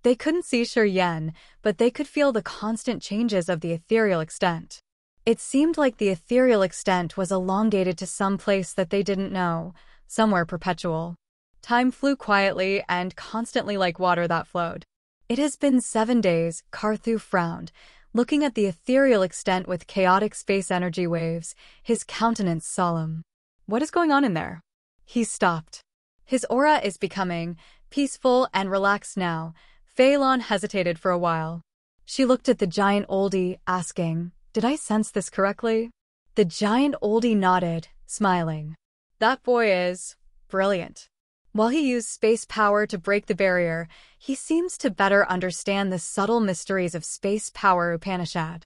They couldn't see Yan, but they could feel the constant changes of the ethereal extent. It seemed like the ethereal extent was elongated to some place that they didn't know, somewhere perpetual. Time flew quietly and constantly like water that flowed. It has been 7 days, Carthu frowned, looking at the ethereal extent with chaotic space energy waves, his countenance solemn. What is going on in there? He stopped. His aura is becoming peaceful and relaxed now. Fei Lan hesitated for a while. She looked at the giant oldie, asking, "Did I sense this correctly?" The giant oldie nodded, smiling. "That boy is brilliant. While he used space power to break the barrier, he seems to better understand the subtle mysteries of space power Upanishad.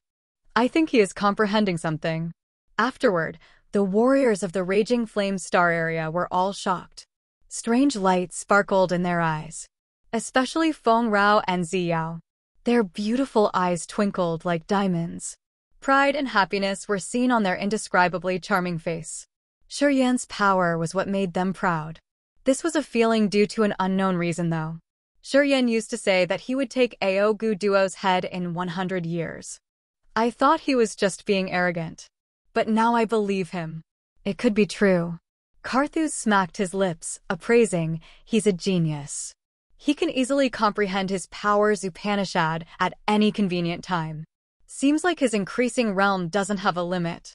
I think he is comprehending something." Afterward, the warriors of the Raging Flame Star area were all shocked. Strange lights sparkled in their eyes. Especially Feng Rao and Ziyao. Their beautiful eyes twinkled like diamonds. Pride and happiness were seen on their indescribably charming face. Yan's power was what made them proud. This was a feeling due to an unknown reason, though. Yan used to say that he would take Ao Gu Duo's head in 100 years. I thought he was just being arrogant. But now I believe him. It could be true. Carthu smacked his lips, appraising, he's a genius. He can easily comprehend his powers Upanishad at any convenient time. Seems like his increasing realm doesn't have a limit.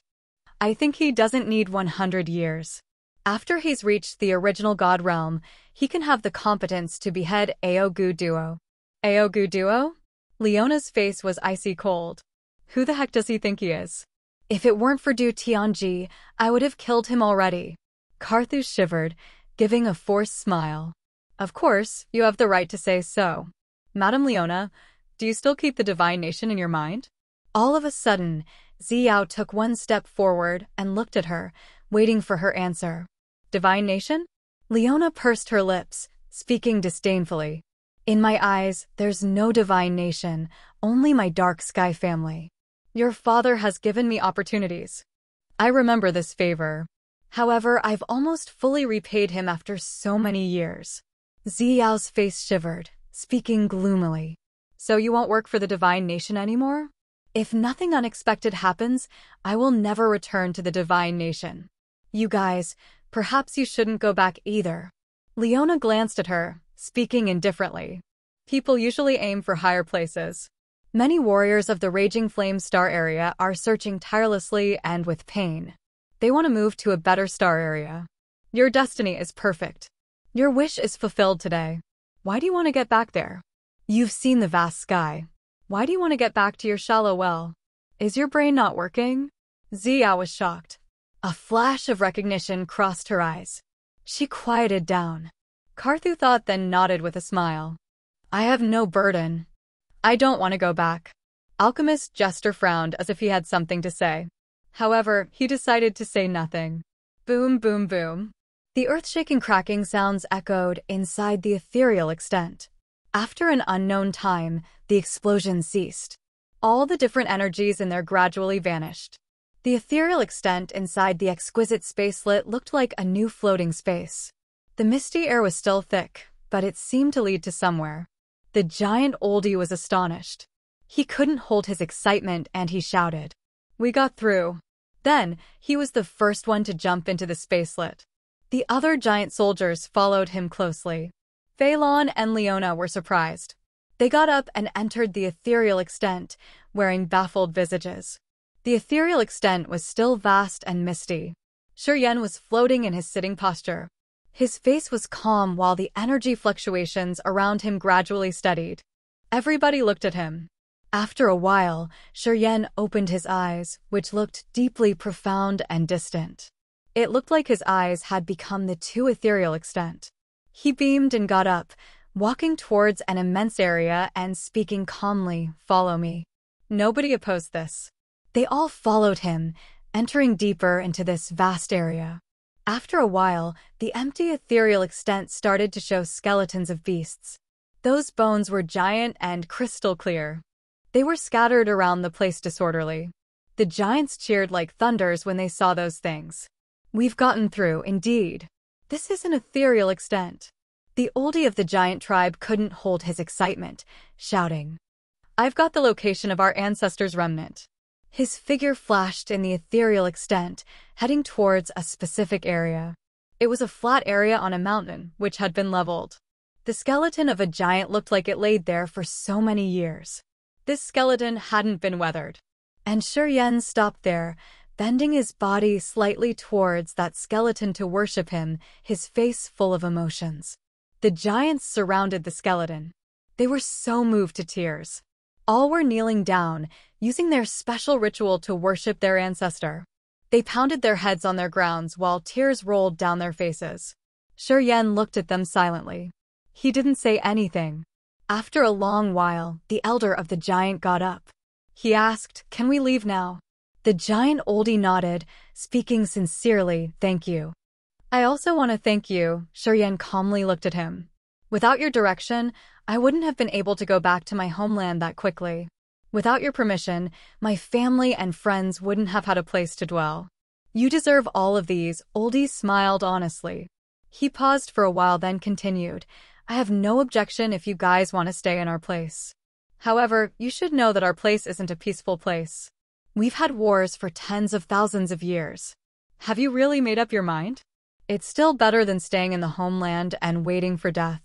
I think he doesn't need 100 years. After he's reached the original God realm, he can have the competence to behead Ao Gu Duo. Ao Gu Duo? Leona's face was icy cold. Who the heck does he think he is? If it weren't for Du Tianji, I would have killed him already. Carthu shivered, giving a forced smile. Of course, you have the right to say so. Madame Leona, do you still keep the divine nation in your mind? All of a sudden, Ziyao took one step forward and looked at her, waiting for her answer. Divine nation? Leona pursed her lips, speaking disdainfully. In my eyes, there's no divine nation, only my dark sky family. Your father has given me opportunities. I remember this favor. However, I've almost fully repaid him after so many years. Ziyao's face shivered, speaking gloomily. So you won't work for the divine nation anymore? If nothing unexpected happens, I will never return to the divine nation. You guys, perhaps you shouldn't go back either. Leona glanced at her, speaking indifferently. People usually aim for higher places. Many warriors of the Raging Flame Star area are searching tirelessly and with pain. They want to move to a better star area. Your destiny is perfect. Your wish is fulfilled today. Why do you want to get back there? You've seen the vast sky. Why do you want to get back to your shallow well? Is your brain not working? Ziyao was shocked. A flash of recognition crossed her eyes. She quieted down. Carthu thought, then nodded with a smile. I have no burden. I don't want to go back. Alchemist Jester frowned as if he had something to say. However, he decided to say nothing. Boom, boom, boom. The earth-shaking cracking sounds echoed inside the ethereal extent. After an unknown time, the explosion ceased. All the different energies in there gradually vanished. The ethereal extent inside the exquisite spacelet looked like a new floating space. The misty air was still thick, but it seemed to lead to somewhere. The giant oldie was astonished. He couldn't hold his excitement and he shouted, "We got through." Then, he was the first one to jump into the spacelet. The other giant soldiers followed him closely. Phelan and Leona were surprised. They got up and entered the ethereal extent, wearing baffled visages. The ethereal extent was still vast and misty. Shiryen was floating in his sitting posture. His face was calm while the energy fluctuations around him gradually steadied. Everybody looked at him. After a while, Shiryen opened his eyes, which looked deeply profound and distant. It looked like his eyes had become the two ethereal extent. He beamed and got up, walking towards an immense area and speaking calmly, "Follow me." Nobody opposed this. They all followed him, entering deeper into this vast area. After a while, the empty ethereal extent started to show skeletons of beasts. Those bones were giant and crystal clear. They were scattered around the place disorderly. The giants cheered like thunders when they saw those things. "We've gotten through, indeed. This is an ethereal extent." The oldie of the giant tribe couldn't hold his excitement, shouting, "I've got the location of our ancestors' remnant." His figure flashed in the ethereal extent, heading towards a specific area. It was a flat area on a mountain, which had been leveled. The skeleton of a giant looked like it laid there for so many years. This skeleton hadn't been weathered. And Shiryen stopped there, bending his body slightly towards that skeleton to worship him, his face full of emotions. The giants surrounded the skeleton. They were so moved to tears. All were kneeling down, using their special ritual to worship their ancestor. They pounded their heads on their grounds while tears rolled down their faces. Shiryen looked at them silently. He didn't say anything. After a long while, the elder of the giant got up. He asked, "Can we leave now?" The giant oldie nodded, speaking sincerely, "Thank you." "I also want to thank you," Shiryen calmly looked at him. "Without your direction, I wouldn't have been able to go back to my homeland that quickly. Without your permission, my family and friends wouldn't have had a place to dwell. You deserve all of these." Oldie smiled honestly. He paused for a while then continued, "I have no objection if you guys want to stay in our place. However, you should know that our place isn't a peaceful place. We've had wars for tens of thousands of years. Have you really made up your mind? It's still better than staying in the homeland and waiting for death.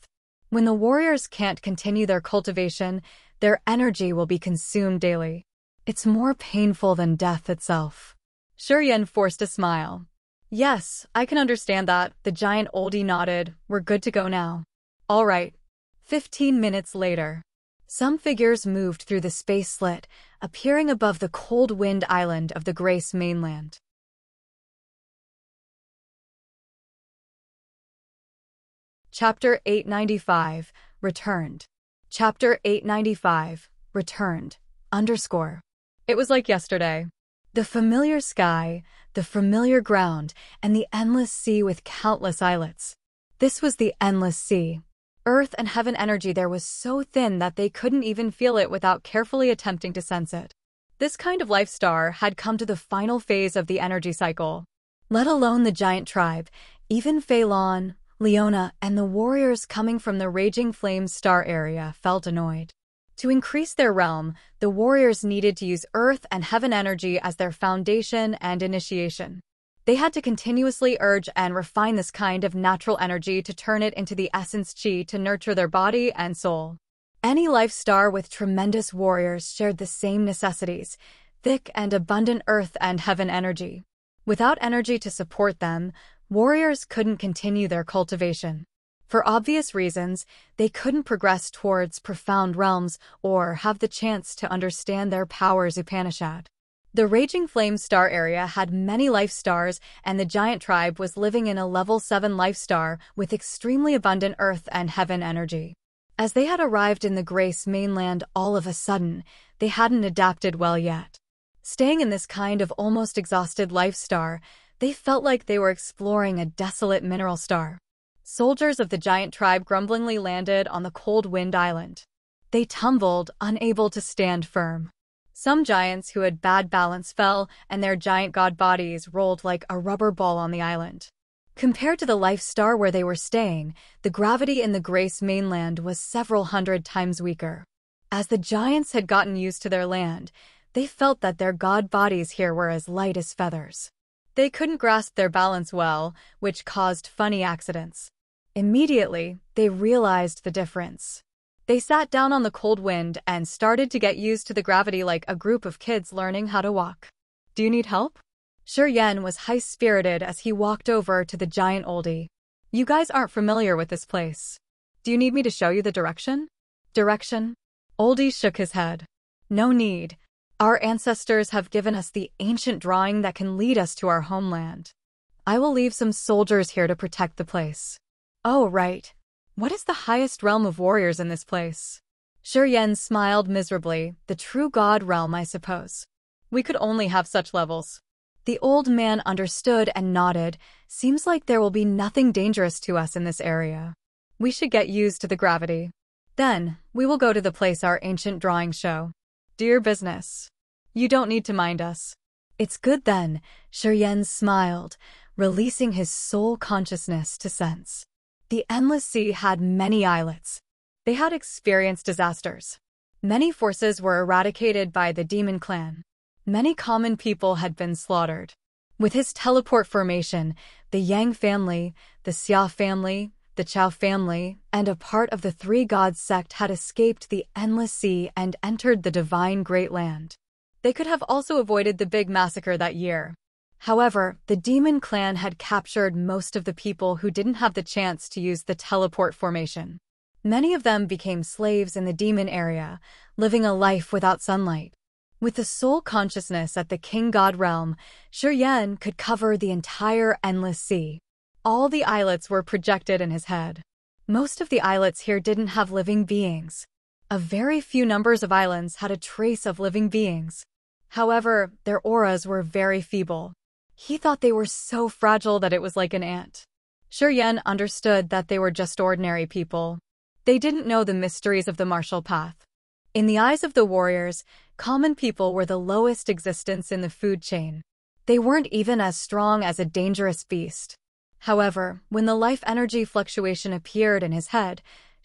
When the warriors can't continue their cultivation, their energy will be consumed daily. It's more painful than death itself." Shiryen forced a smile. "Yes, I can understand that." The giant oldie nodded. "We're good to go now." "All right." 15 minutes later. Some figures moved through the space slit, appearing above the cold wind island of the Grace mainland. Chapter 895, Returned. Chapter 895, Returned, _. It was like yesterday. The familiar sky, the familiar ground, and the endless sea with countless islets. This was the endless sea. Earth and heaven energy there was so thin that they couldn't even feel it without carefully attempting to sense it. This kind of life star had come to the final phase of the energy cycle. Let alone the giant tribe, even Phelan, Leona, and the warriors coming from the Raging Flame Star area felt annoyed. To increase their realm, the warriors needed to use earth and heaven energy as their foundation and initiation. They had to continuously urge and refine this kind of natural energy to turn it into the essence chi to nurture their body and soul. Any life star with tremendous warriors shared the same necessities, thick and abundant earth and heaven energy. Without energy to support them, warriors couldn't continue their cultivation. For obvious reasons, they couldn't progress towards profound realms or have the chance to understand their powers Upanishad. The Raging Flame Star area had many life stars, and the giant tribe was living in a level 7 life star with extremely abundant earth and heaven energy. As they had arrived in the Grace mainland all of a sudden, they hadn't adapted well yet. Staying in this kind of almost exhausted life star, they felt like they were exploring a desolate mineral star. Soldiers of the giant tribe grumblingly landed on the cold wind island. They tumbled, unable to stand firm. Some giants who had bad balance fell, and their giant god bodies rolled like a rubber ball on the island. Compared to the life star where they were staying, the gravity in the Grace mainland was several hundred times weaker. As the giants had gotten used to their land, they felt that their god bodies here were as light as feathers. They couldn't grasp their balance well, which caused funny accidents. Immediately, they realized the difference. They sat down on the cold wind and started to get used to the gravity like a group of kids learning how to walk. Do you need help? Yan was high-spirited as he walked over to the giant oldie. You guys aren't familiar with this place. Do you need me to show you the direction? Direction? Oldie shook his head. No need. Our ancestors have given us the ancient drawing that can lead us to our homeland. I will leave some soldiers here to protect the place. Oh, right. What is the highest realm of warriors in this place? Yan smiled miserably. The true god realm, I suppose. We could only have such levels. The old man understood and nodded. Seems like there will be nothing dangerous to us in this area. We should get used to the gravity. Then, we will go to the place our ancient drawings show. Do your business. You don't need to mind us. It's good then, Yan smiled, releasing his soul consciousness to sense. The Endless Sea had many islets. They had experienced disasters. Many forces were eradicated by the demon clan. Many common people had been slaughtered. With his teleport formation, the Yang family, the Xia family, the Chao family, and a part of the Three Gods sect had escaped the Endless Sea and entered the Divine Great Land. They could have also avoided the big massacre that year. However, the demon clan had captured most of the people who didn't have the chance to use the teleport formation. Many of them became slaves in the demon area, living a life without sunlight. With the soul consciousness at the king god realm, Yan could cover the entire Endless Sea. All the islets were projected in his head. Most of the islets here didn't have living beings. A very few numbers of islands had a trace of living beings. However, their auras were very feeble. He thought they were so fragile that it was like an ant. Yan understood that they were just ordinary people. They didn't know the mysteries of the martial path. In the eyes of the warriors, common people were the lowest existence in the food chain. They weren't even as strong as a dangerous beast. However, when the life energy fluctuation appeared in his head,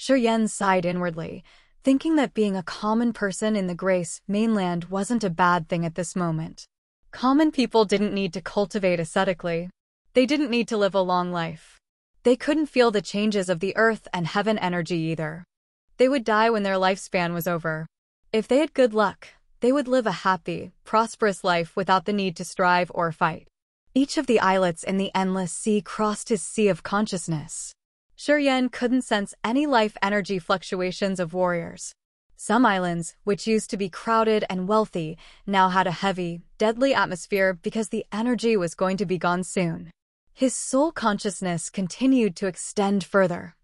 Yan sighed inwardly, thinking that being a common person in the Grace mainland wasn't a bad thing at this moment. Common people didn't need to cultivate ascetically. They didn't need to live a long life. They couldn't feel the changes of the earth and heaven energy either. They would die when their lifespan was over. If they had good luck, they would live a happy, prosperous life without the need to strive or fight. Each of the islets in the Endless Sea crossed his sea of consciousness. Yan couldn't sense any life energy fluctuations of warriors. Some islands, which used to be crowded and wealthy, now had a heavy, deadly atmosphere because the energy was going to be gone soon. His soul consciousness continued to extend further.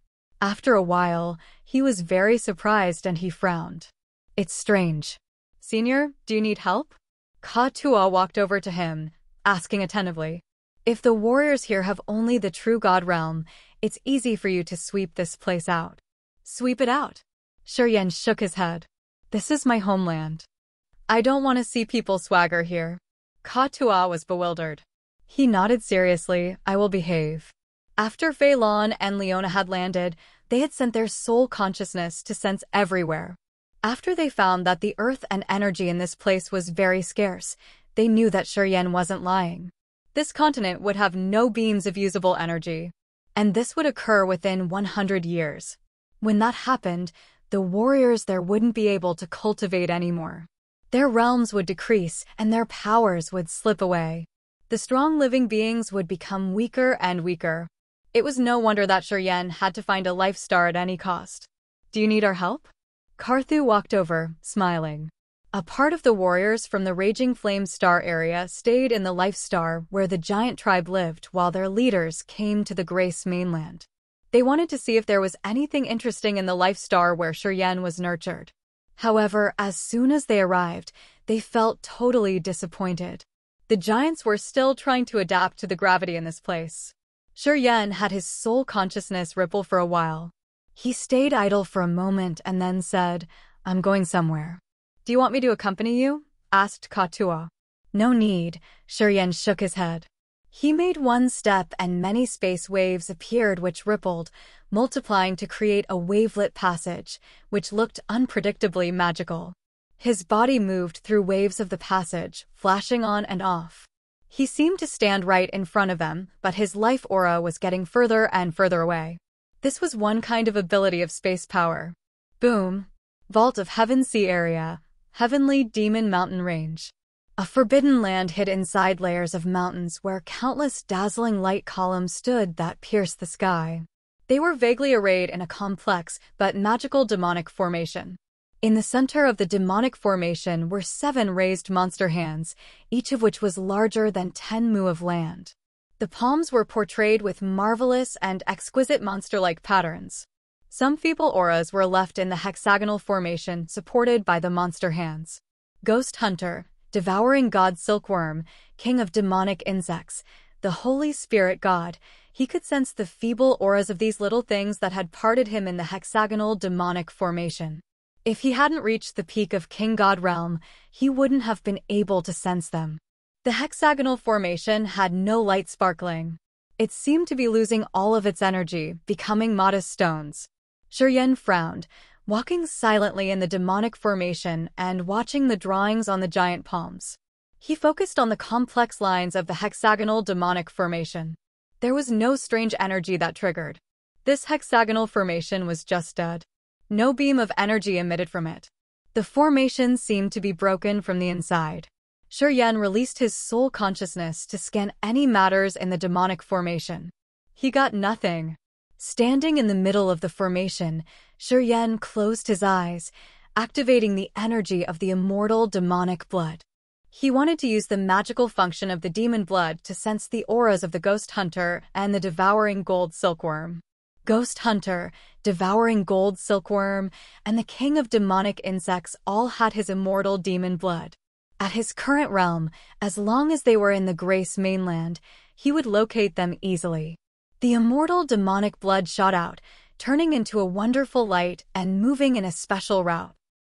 After a while, he was very surprised and he frowned. It's strange. Senior, do you need help? Ka Tua walked over to him, asking attentively. If the warriors here have only the true god realm, it's easy for you to sweep this place out. Sweep it out. Yan shook his head. This is my homeland. I don't want to see people swagger here. Ka Tua was bewildered. He nodded seriously. I will behave. After Fei Lan and Leona had landed, they had sent their soul consciousness to sense everywhere. After they found that the earth and energy in this place was very scarce, they knew that Yan wasn't lying. This continent would have no beams of usable energy. And this would occur within 100 years. When that happened, the warriors there wouldn't be able to cultivate anymore. Their realms would decrease and their powers would slip away. The strong living beings would become weaker and weaker. It was no wonder that Yan had to find a life star at any cost. Do you need our help? Karthu walked over, smiling. A part of the warriors from the Raging Flame Star area stayed in the Life Star where the giant tribe lived while their leaders came to the Grace mainland. They wanted to see if there was anything interesting in the Life Star where Yan was nurtured. However, as soon as they arrived, they felt totally disappointed. The giants were still trying to adapt to the gravity in this place. Yan had his soul consciousness ripple for a while. He stayed idle for a moment and then said, I'm going somewhere. Do you want me to accompany you? asked Katua. No need, Shuryen shook his head. He made one step and many space waves appeared which rippled, multiplying to create a wavelet passage, which looked unpredictably magical. His body moved through waves of the passage, flashing on and off. He seemed to stand right in front of them, but his life aura was getting further and further away. This was one kind of ability of space power. Boom. Vault of Heaven Sea Area, Heavenly Demon Mountain Range. A forbidden land hid inside layers of mountains where countless dazzling light columns stood that pierced the sky. They were vaguely arrayed in a complex but magical demonic formation. In the center of the demonic formation were 7 raised monster hands, each of which was larger than 10 mu of land. The palms were portrayed with marvelous and exquisite monster-like patterns. Some feeble auras were left in the hexagonal formation supported by the monster hands. Ghost Hunter, Devouring God Silkworm, King of Demonic Insects, the Holy Spirit God, he could sense the feeble auras of these little things that had parted him in the hexagonal demonic formation. If he hadn't reached the peak of King God Realm, he wouldn't have been able to sense them. The hexagonal formation had no light sparkling. It seemed to be losing all of its energy, becoming modest stones. Shuryen frowned, walking silently in the demonic formation and watching the drawings on the giant palms. He focused on the complex lines of the hexagonal demonic formation. There was no strange energy that triggered. This hexagonal formation was just dead. No beam of energy emitted from it. The formation seemed to be broken from the inside. Shuryen released his soul consciousness to scan any matters in the demonic formation. He got nothing. Standing in the middle of the formation, Shuryen closed his eyes, activating the energy of the immortal demonic blood. He wanted to use the magical function of the demon blood to sense the auras of the Ghost Hunter and the Devouring Gold Silkworm. Ghost Hunter, Devouring Gold Silkworm, and the King of Demonic Insects all had his immortal demon blood. At his current realm, as long as they were in the Grace mainland, he would locate them easily. The immortal demonic blood shot out, turning into a wonderful light and moving in a special route.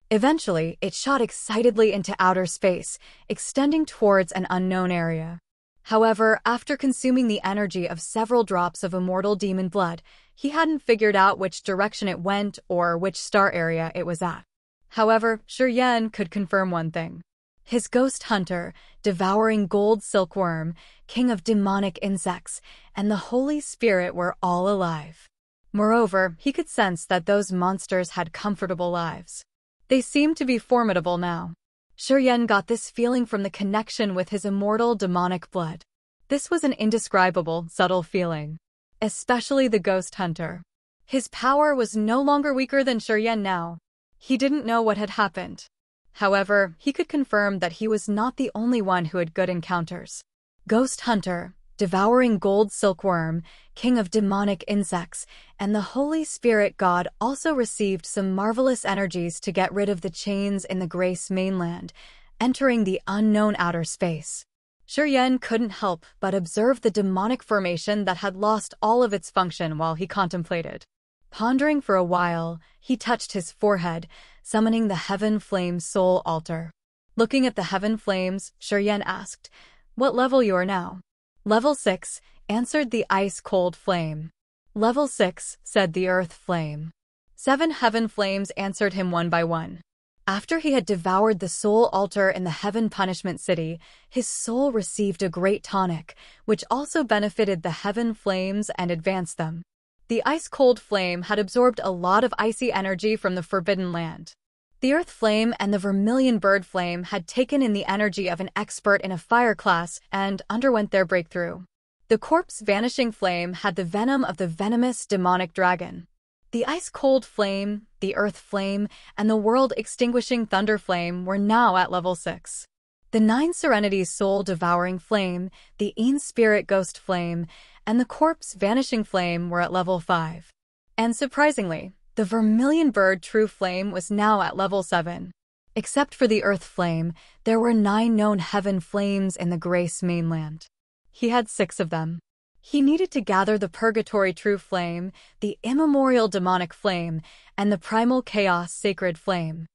Eventually, it shot excitedly into outer space, extending towards an unknown area. However, after consuming the energy of several drops of immortal demon blood, he hadn't figured out which direction it went or which star area it was at. However, Shuryen could confirm one thing. His Ghost Hunter, Devouring Gold Silkworm, King of Demonic Insects, and the Holy Spirit were all alive. Moreover, he could sense that those monsters had comfortable lives. They seemed to be formidable now. Shuryen got this feeling from the connection with his immortal demonic blood. This was an indescribable, subtle feeling. Especially the Ghost Hunter. His power was no longer weaker than Shuryen now. He didn't know what had happened. However, he could confirm that he was not the only one who had good encounters. Ghost Hunter, Devouring Gold Silkworm, King of Demonic Insects, and the Holy Spirit God also received some marvelous energies to get rid of the chains in the Grace mainland, entering the unknown outer space. Shuryen couldn't help but observe the demonic formation that had lost all of its function while he contemplated. Pondering for a while, he touched his forehead, summoning the Heaven Flame Soul Altar. Looking at the Heaven Flames, Shuryen asked, "What level you are now?" "Level 6, answered the ice-cold flame. "Level 6, said the Earth Flame. 7 Heaven Flames answered him one by one. After he had devoured the soul altar in the Heaven Punishment City, his soul received a great tonic, which also benefited the Heaven Flames and advanced them. The ice-cold flame had absorbed a lot of icy energy from the Forbidden Land. The Earth Flame and the Vermilion Bird Flame had taken in the energy of an expert in a fire class and underwent their breakthrough. The Corpse Vanishing Flame had the venom of the venomous demonic dragon. The Ice-Cold Flame, the Earth Flame, and the World-Extinguishing Thunder Flame were now at level 6. The 9 Serenities Soul-Devouring Flame, the Een Spirit Ghost Flame, and the Corpse Vanishing Flame were at level 5. And surprisingly, the Vermilion Bird True Flame was now at level 7. Except for the Earth Flame, there were 9 known Heaven Flames in the Grace mainland. He had 6 of them. He needed to gather the Purgatory True Flame, the Immemorial Demonic Flame, and the Primal Chaos Sacred Flame.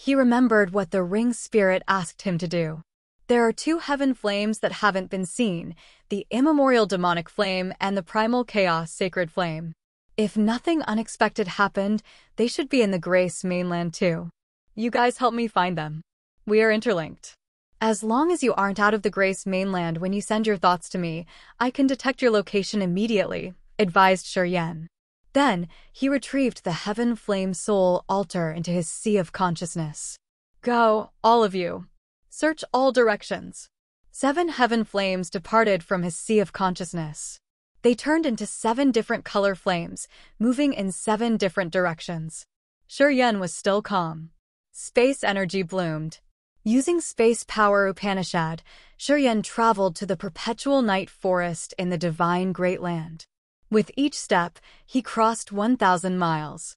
He remembered what the ring spirit asked him to do. There are 2 heaven flames that haven't been seen, the Immemorial Demonic Flame and the Primal Chaos Sacred Flame. If nothing unexpected happened, they should be in the Grace mainland too. You guys help me find them. We are interlinked. As long as you aren't out of the Grace mainland when you send your thoughts to me, I can detect your location immediately, advised Shuryen. Then, he retrieved the Heaven Flame Soul altar into his sea of consciousness. Go, all of you. Search all directions. 7 heaven flames departed from his sea of consciousness. They turned into 7 different color flames, moving in 7 different directions. Shuryen was still calm. Space energy bloomed. Using space power Upanishad, Shuryen traveled to the perpetual night forest in the divine Great Land. With each step, he crossed 1,000 miles.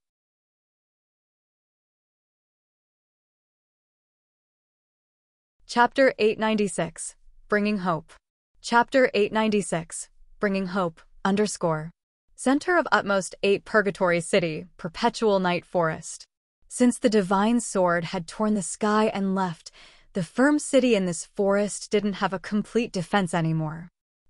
Chapter 896. Bringing Hope. Chapter 896. Bringing Hope, _ Center of Utmost 8 Purgatory City, Perpetual Night Forest. Since the Divine Sword had torn the sky and left, the firm city in this forest didn't have a complete defense anymore.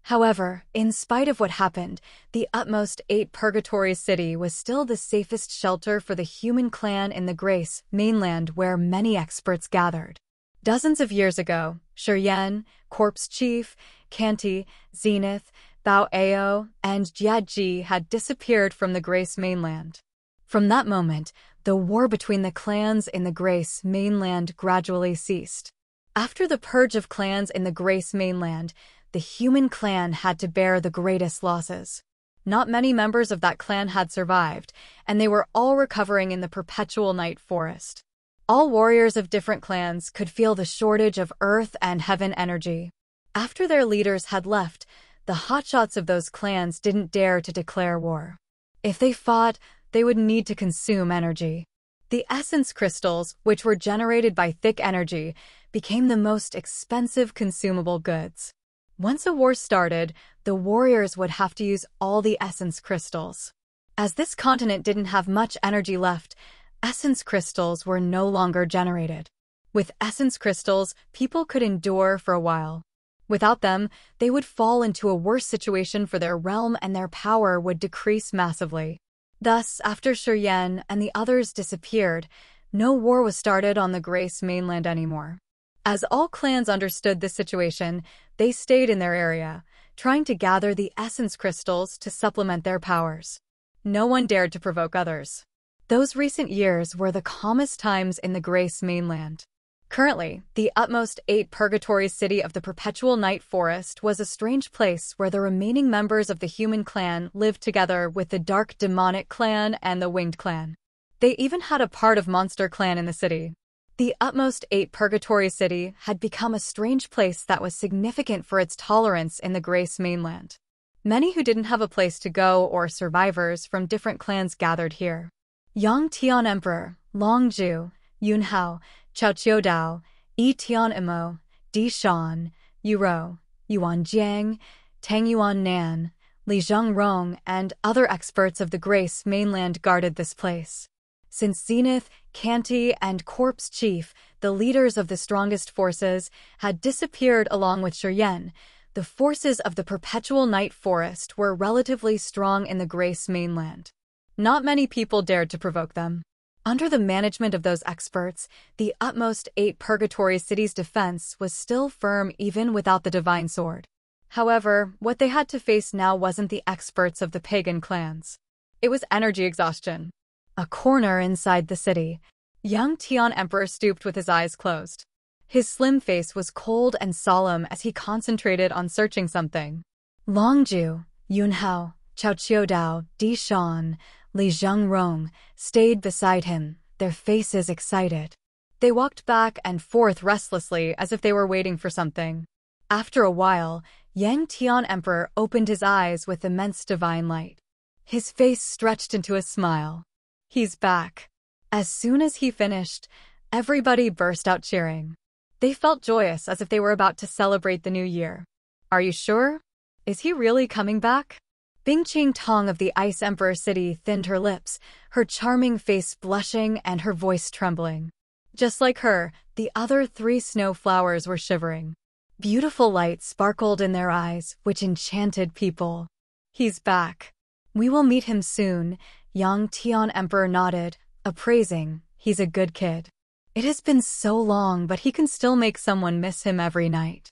However, in spite of what happened, the Utmost 8 Purgatory City was still the safest shelter for the human clan in the Grace mainland where many experts gathered. Dozens of years ago, Shuryen, Corpse Chief, Kanti, Zenith, Bao Ao, and Jiaji had disappeared from the Grace mainland. From that moment, the war between the clans in the Grace mainland gradually ceased. After the purge of clans in the Grace mainland, the human clan had to bear the greatest losses. Not many members of that clan had survived, and they were all recovering in the perpetual night forest. All warriors of different clans could feel the shortage of earth and heaven energy. After their leaders had left, the hotshots of those clans didn't dare to declare war. If they fought, they would need to consume energy. The essence crystals, which were generated by thick energy, became the most expensive consumable goods. Once a war started, the warriors would have to use all the essence crystals. As this continent didn't have much energy left, essence crystals were no longer generated. With essence crystals, people could endure for a while. Without them, they would fall into a worse situation for their realm and their power would decrease massively. Thus, after Shuryen and the others disappeared, no war was started on the Grace mainland anymore. As all clans understood this situation, they stayed in their area, trying to gather the essence crystals to supplement their powers. No one dared to provoke others. Those recent years were the calmest times in the Grace mainland. Currently, the Utmost 8 Purgatory City of the Perpetual Night Forest was a strange place where the remaining members of the human clan lived together with the Dark Demonic Clan and the Winged Clan. They even had a part of Monster Clan in the city. The Utmost 8 Purgatory City had become a strange place that was significant for its tolerance in the Grace mainland. Many who didn't have a place to go or survivors from different clans gathered here. Yang Tian Emperor, Long Zhu, Yun Hao, Chao Qiudao, Yi Tian Imo, Di Shan, Yu Rou, Yuan Jiang, Tang Yuan Nan, Li Zhengrong, and other experts of the Grace mainland guarded this place. Since Zenith, Kanti, and Corpse Chief, the leaders of the strongest forces, had disappeared along with Shuryen, the forces of the Perpetual Night Forest were relatively strong in the Grace mainland. Not many people dared to provoke them. Under the management of those experts, the Utmost 8 Purgatory City's defense was still firm even without the Divine Sword. However, what they had to face now wasn't the experts of the pagan clans. It was energy exhaustion. A corner inside the city, young Tian Emperor stooped with his eyes closed. His slim face was cold and solemn as he concentrated on searching something. Long Zhu, Yun Hao, Chao Qiudao, Di Shan, Li Zhengrong stayed beside him, their faces excited. They walked back and forth restlessly as if they were waiting for something. After a while, Yang Tian Emperor opened his eyes with immense divine light. His face stretched into a smile. He's back. As soon as he finished, everybody burst out cheering. They felt joyous as if they were about to celebrate the new year. Are you sure? Is he really coming back? Bingqing Tong of the Ice Emperor City thinned her lips, her charming face blushing and her voice trembling. Just like her, the other 3 snow flowers were shivering. Beautiful light sparkled in their eyes, which enchanted people. He's back. We will meet him soon, Yang Tian Emperor nodded, appraising. He's a good kid. It has been so long, but he can still make someone miss him every night.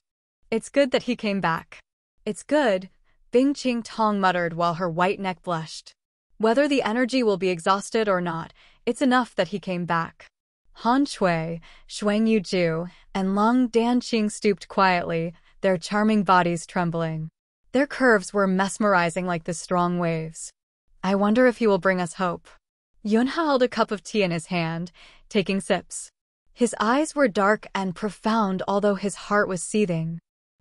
It's good that he came back. It's good, Bing Qing Tong muttered while her white neck blushed. Whether the energy will be exhausted or not, it's enough that he came back. Han Shui, Shuang Yuzhu, and Lung Danqing stooped quietly, their charming bodies trembling. Their curves were mesmerizing like the strong waves. I wonder if he will bring us hope. Yunhao held a cup of tea in his hand, taking sips. His eyes were dark and profound, although his heart was seething.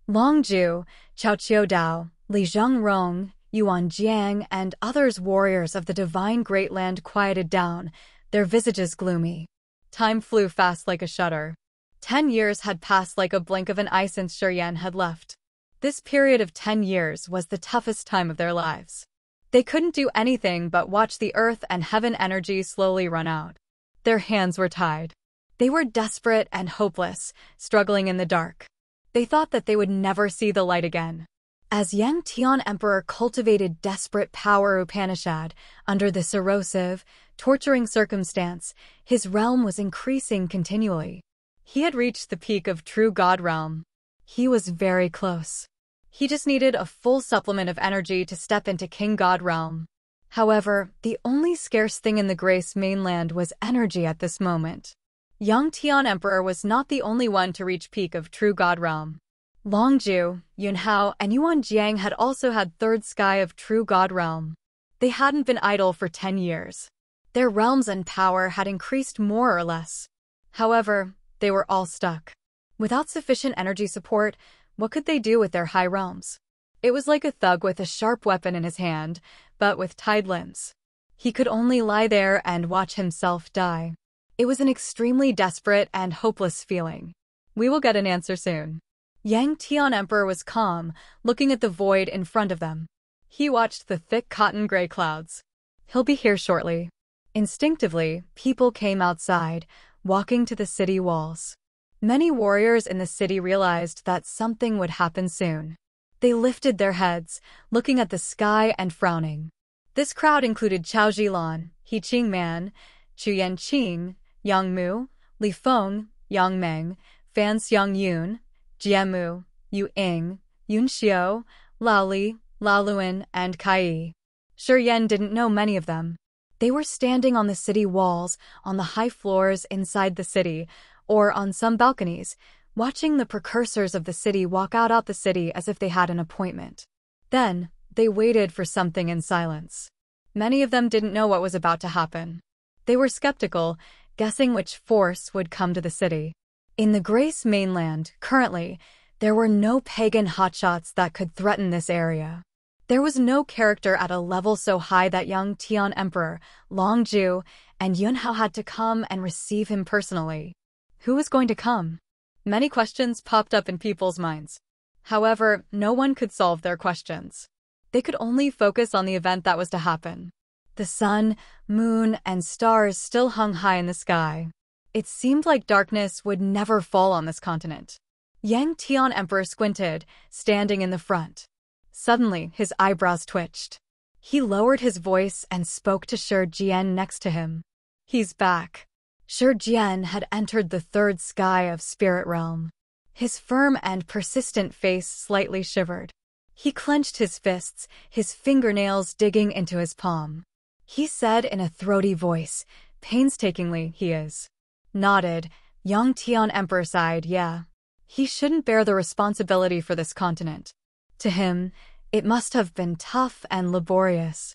Long Ju, Chao Qiu Dao, Li Zhengrong, Yuan Jiang, and others warriors of the divine great land quieted down, their visages gloomy. Time flew fast like a shutter. 10 years had passed like a blink of an eye since Shuryan had left. This period of 10 years was the toughest time of their lives. They couldn't do anything but watch the earth and heaven energy slowly run out. Their hands were tied. They were desperate and hopeless, struggling in the dark. They thought that they would never see the light again. As Yang Tian Emperor cultivated desperate power Upanishad under this erosive, torturing circumstance, his realm was increasing continually. He had reached the peak of true God realm. He was very close. He just needed a full supplement of energy to step into King God realm. However, the only scarce thing in the Grace mainland was energy at this moment. Yang Tian Emperor was not the only one to reach peak of true God realm. Longju, Yunhao, and Yuan Jiang had also had third sky of true God realm. They hadn't been idle for 10 years. Their realms and power had increased more or less. However, they were all stuck. Without sufficient energy support, what could they do with their high realms? It was like a thug with a sharp weapon in his hand, but with tied limbs. He could only lie there and watch himself die. It was an extremely desperate and hopeless feeling. We will get an answer soon. Yang Tian Emperor was calm, looking at the void in front of them. He watched the thick cotton gray clouds. He'll be here shortly. Instinctively, people came outside, walking to the city walls. Many warriors in the city realized that something would happen soon. They lifted their heads, looking at the sky and frowning. This crowd included Chao Zhilan, He Qingman, Chu Yanqing, Yang Mu, Li Feng, Yang Meng, Fan Xiang Yun, Jiemu, Yu Ying, Yun Xiu, Lao Li, Lao Luan, and Kai Yi. Shuryan didn't know many of them. They were standing on the city walls, on the high floors inside the city, or on some balconies, watching the precursors of the city walk out the city as if they had an appointment. Then, they waited for something in silence. Many of them didn't know what was about to happen. They were skeptical, guessing which force would come to the city. In the Grace mainland, currently, there were no pagan hotshots that could threaten this area. There was no character at a level so high that Yang Tian Emperor, Long Ju, and Yunhao had to come and receive him personally. Who was going to come? Many questions popped up in people's minds. However, no one could solve their questions. They could only focus on the event that was to happen. The sun, moon, and stars still hung high in the sky. It seemed like darkness would never fall on this continent. Yang Tian Emperor squinted, standing in the front. Suddenly, his eyebrows twitched. He lowered his voice and spoke to Shi Jian next to him. He's back. Shi Jian had entered the third sky of Spirit Realm. His firm and persistent face slightly shivered. He clenched his fists, his fingernails digging into his palm. He said in a throaty voice, painstakingly, he is. Nodded, Yang Tian Emperor sighed, yeah. He shouldn't bear the responsibility for this continent. To him, it must have been tough and laborious.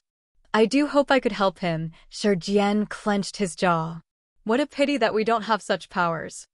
I do hope I could help him, Shi Jian clenched his jaw. What a pity that we don't have such powers.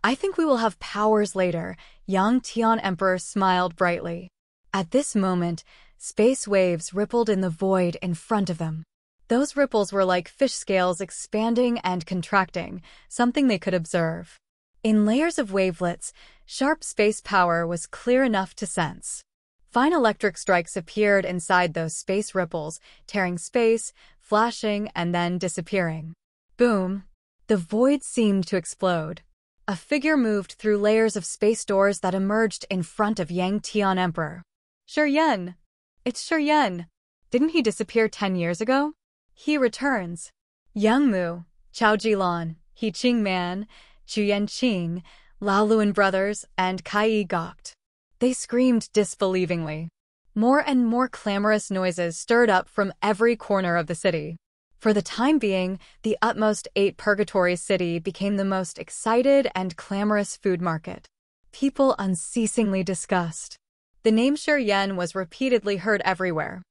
I think we will have powers later, Yang Tian Emperor smiled brightly. At this moment, space waves rippled in the void in front of them. Those ripples were like fish scales expanding and contracting, something they could observe. In layers of wavelets, sharp space power was clear enough to sense. Fine electric strikes appeared inside those space ripples, tearing space, flashing, and then disappearing. Boom! The void seemed to explode. A figure moved through layers of space doors that emerged in front of Yang Tian Emperor. Shuryen! It's Shuryen! Didn't he disappear 10 years ago? He returns. Yang Mu, Chao Jilan, He Qing Man, Chu Yanqing, Lao Luan brothers, and Kai Yi gawked. They screamed disbelievingly. More and more clamorous noises stirred up from every corner of the city. For the time being, the utmost 8 Purgatory City became the most excited and clamorous food market. People unceasingly discussed. The name Shuryen was repeatedly heard everywhere.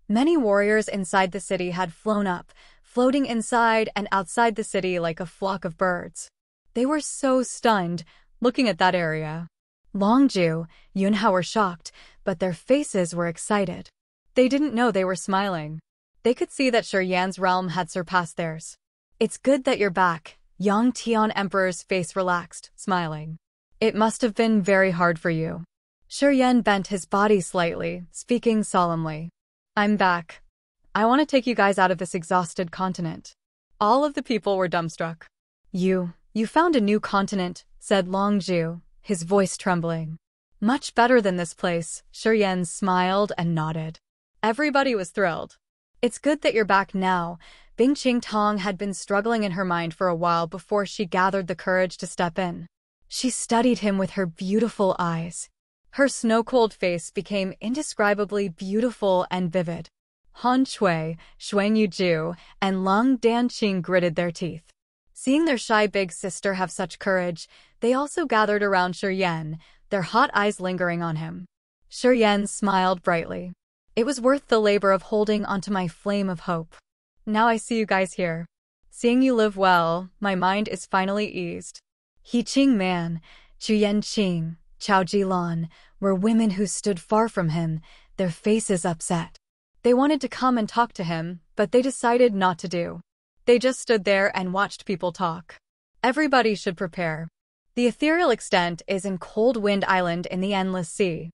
Many warriors inside the city had flown up, floating inside and outside the city like a flock of birds. They were so stunned, looking at that area. Longju, Yunhao were shocked, but their faces were excited. They didn't know they were smiling. They could see that Shuryen's realm had surpassed theirs. It's good that you're back, Yang Tian Emperor's face relaxed, smiling. It must have been very hard for you. Shuryen bent his body slightly, speaking solemnly. I'm back. I want to take you guys out of this exhausted continent. All of the people were dumbstruck. You found a new continent, said Longju, his voice trembling. Much better than this place, Shuryen smiled and nodded. Everybody was thrilled. It's good that you're back now. Bing Qingtong had been struggling in her mind for a while before she gathered the courage to step in. She studied him with her beautiful eyes. Her snow-cold face became indescribably beautiful and vivid. Han Shui, Xuan Yuzhu, and Lung Danqing gritted their teeth. Seeing their shy big sister have such courage, they also gathered around Shuryen, their hot eyes lingering on him. Shuryen smiled brightly. It was worth the labor of holding onto my flame of hope. Now I see you guys here. Seeing you live well, my mind is finally eased. He Qing Man, Chu Yanqing, Chao Jilan were women who stood far from him, their faces upset. They wanted to come and talk to him, but they decided not to do. They just stood there and watched people talk. Everybody should prepare. The Ethereal extent is in Cold Wind Island in the Endless Sea.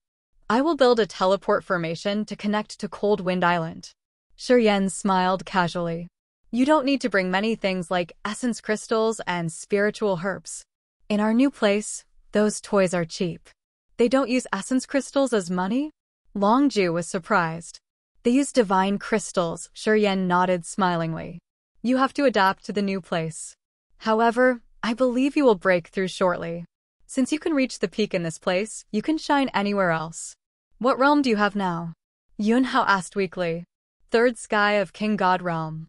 I will build a teleport formation to connect to Cold Wind Island. Shuryen smiled casually. You don't need to bring many things like essence crystals and spiritual herbs. In our new place, those toys are cheap. They don't use essence crystals as money? Longju was surprised. They use divine crystals, Shuryen nodded smilingly. You have to adapt to the new place. However, I believe you will break through shortly. Since you can reach the peak in this place, you can shine anywhere else. What realm do you have now? Yunhao asked weakly. Third sky of King God Realm.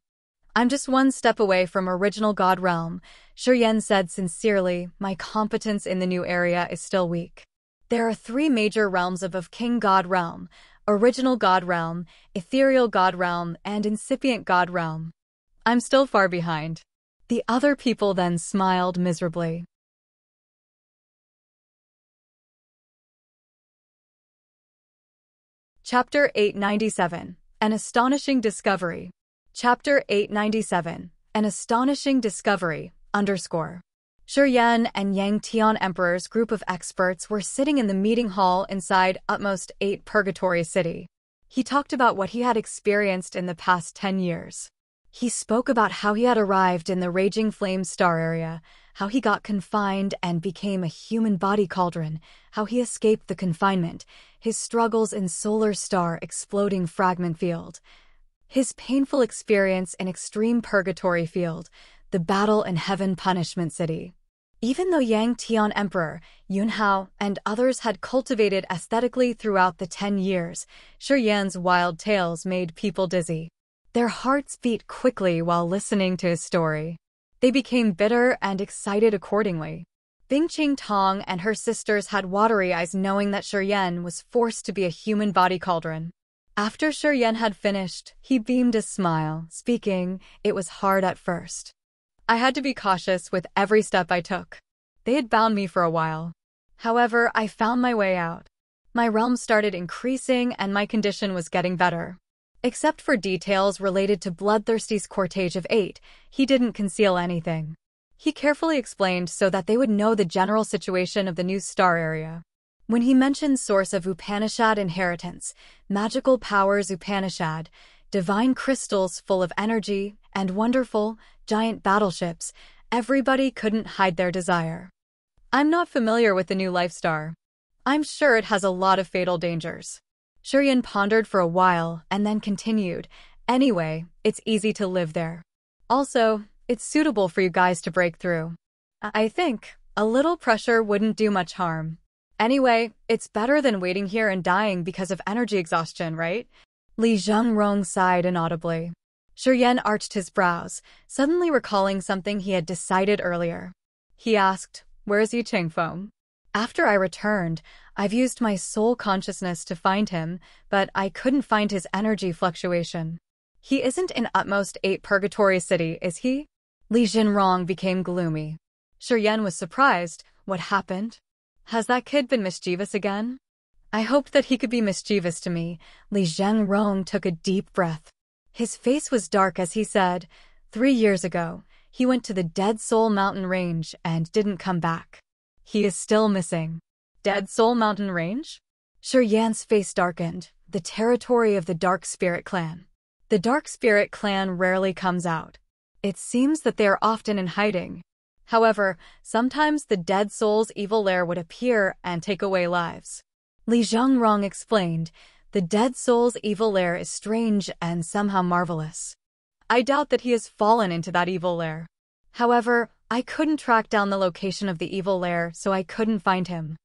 I'm just one step away from original God Realm, Shuryen said sincerely. My competence in the new area is still weak. There are 3 major realms of King God Realm, Original God Realm, Ethereal God Realm, and Incipient God Realm. I'm still far behind. The other people then smiled miserably. Chapter 897, An Astonishing Discovery. Chapter 897, An Astonishing Discovery, _ Shuryen and Yang Tian Emperor's group of experts were sitting in the meeting hall inside utmost 8 Purgatory City. He talked about what he had experienced in the past 10 years. He spoke about how he had arrived in the Raging Flame Star area, how he got confined and became a human body cauldron, how he escaped the confinement, his struggles in Solar Star exploding fragment field, his painful experience in Extreme Purgatory Field, the battle in Heaven Punishment City. Even though Yang Tian Emperor, Yunhao, and others had cultivated aesthetically throughout the 10 years, Shuryen's wild tales made people dizzy. Their hearts beat quickly while listening to his story. They became bitter and excited accordingly. Bing Qingtong and her sisters had watery eyes knowing that Shuryen was forced to be a human body cauldron. After Shuryen had finished, he beamed a smile, speaking, "It was hard at first. I had to be cautious with every step I took. They had bound me for a while. However, I found my way out. My realm started increasing and my condition was getting better. Except for details related to Bloodthirsty's cortege of 8, he didn't conceal anything. He carefully explained so that they would know the general situation of the new star area. When he mentioned source of Upanishad inheritance, magical powers Upanishad, divine crystals full of energy, and wonderful, giant battleships, Everybody couldn't hide their desire. I'm not familiar with the new life star. I'm sure it has a lot of fatal dangers. Shuryen pondered for a while and then continued, anyway, it's easy to live there. Also, it's suitable for you guys to break through. I think a little pressure wouldn't do much harm. Anyway, it's better than waiting here and dying because of energy exhaustion, right? Li Zhengrong sighed inaudibly. Shuryen arched his brows, suddenly recalling something he had decided earlier. He asked, "Where's Yi Qingfeng?" "After I returned, I've used my soul consciousness to find him, but I couldn't find his energy fluctuation." "He isn't in Utmost 8 Purgatory City, is he?" Li Zhengrong became gloomy. Shuryen was surprised. What happened? Has that kid been mischievous again? I hoped that he could be mischievous to me. Li Zhengrong took a deep breath. His face was dark as he said, 3 years ago, he went to the Dead Soul Mountain Range and didn't come back. He is still missing. Dead Soul Mountain Range? Shuryen's face darkened. The territory of the Dark Spirit Clan. The Dark Spirit Clan rarely comes out. It seems that they are often in hiding. However, sometimes the Dead Soul's evil lair would appear and take away lives. Li Zhengrong explained, the Dead Soul's evil lair is strange and somehow marvelous. I doubt that he has fallen into that evil lair. However, I couldn't track down the location of the evil lair, so I couldn't find him.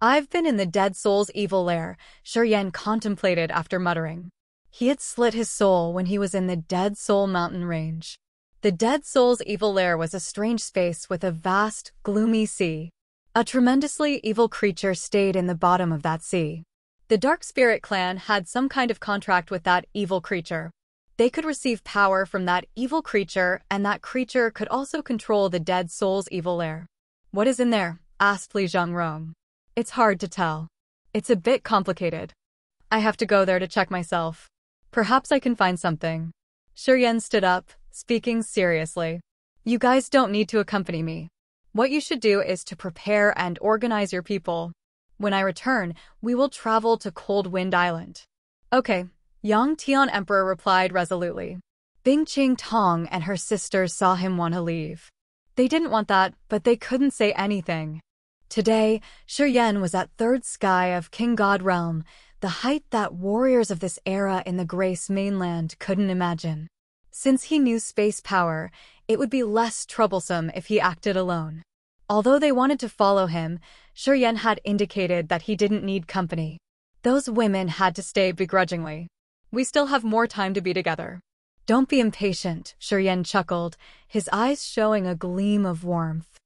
I've been in the Dead Soul's evil lair, Shuryen contemplated after muttering. He had slit his soul when he was in the Dead Soul Mountain Range. The Dead Soul's evil lair was a strange space with a vast, gloomy sea. A tremendously evil creature stayed in the bottom of that sea. The Dark Spirit Clan had some kind of contract with that evil creature. They could receive power from that evil creature, and that creature could also control the Dead Soul's evil lair. "What is in there?" asked Li Zhengrong. "It's hard to tell. It's a bit complicated. I have to go there to check myself. Perhaps I can find something." Shuryen stood up, speaking seriously. "You guys don't need to accompany me. What you should do is to prepare and organize your people. When I return, we will travel to Cold Wind Island." "Okay," Yang Tian Emperor replied resolutely. Bingqing Tong and her sisters saw him want to leave. They didn't want that, but they couldn't say anything. Today, Shuryen was at Third Sky of King God Realm, the height that warriors of this era in the Grace mainland couldn't imagine. Since he knew space power, it would be less troublesome if he acted alone. Although they wanted to follow him, Shuryen had indicated that he didn't need company. Those women had to stay begrudgingly. "We still have more time to be together." "Don't be impatient," Shuryen chuckled, his eyes showing a gleam of warmth.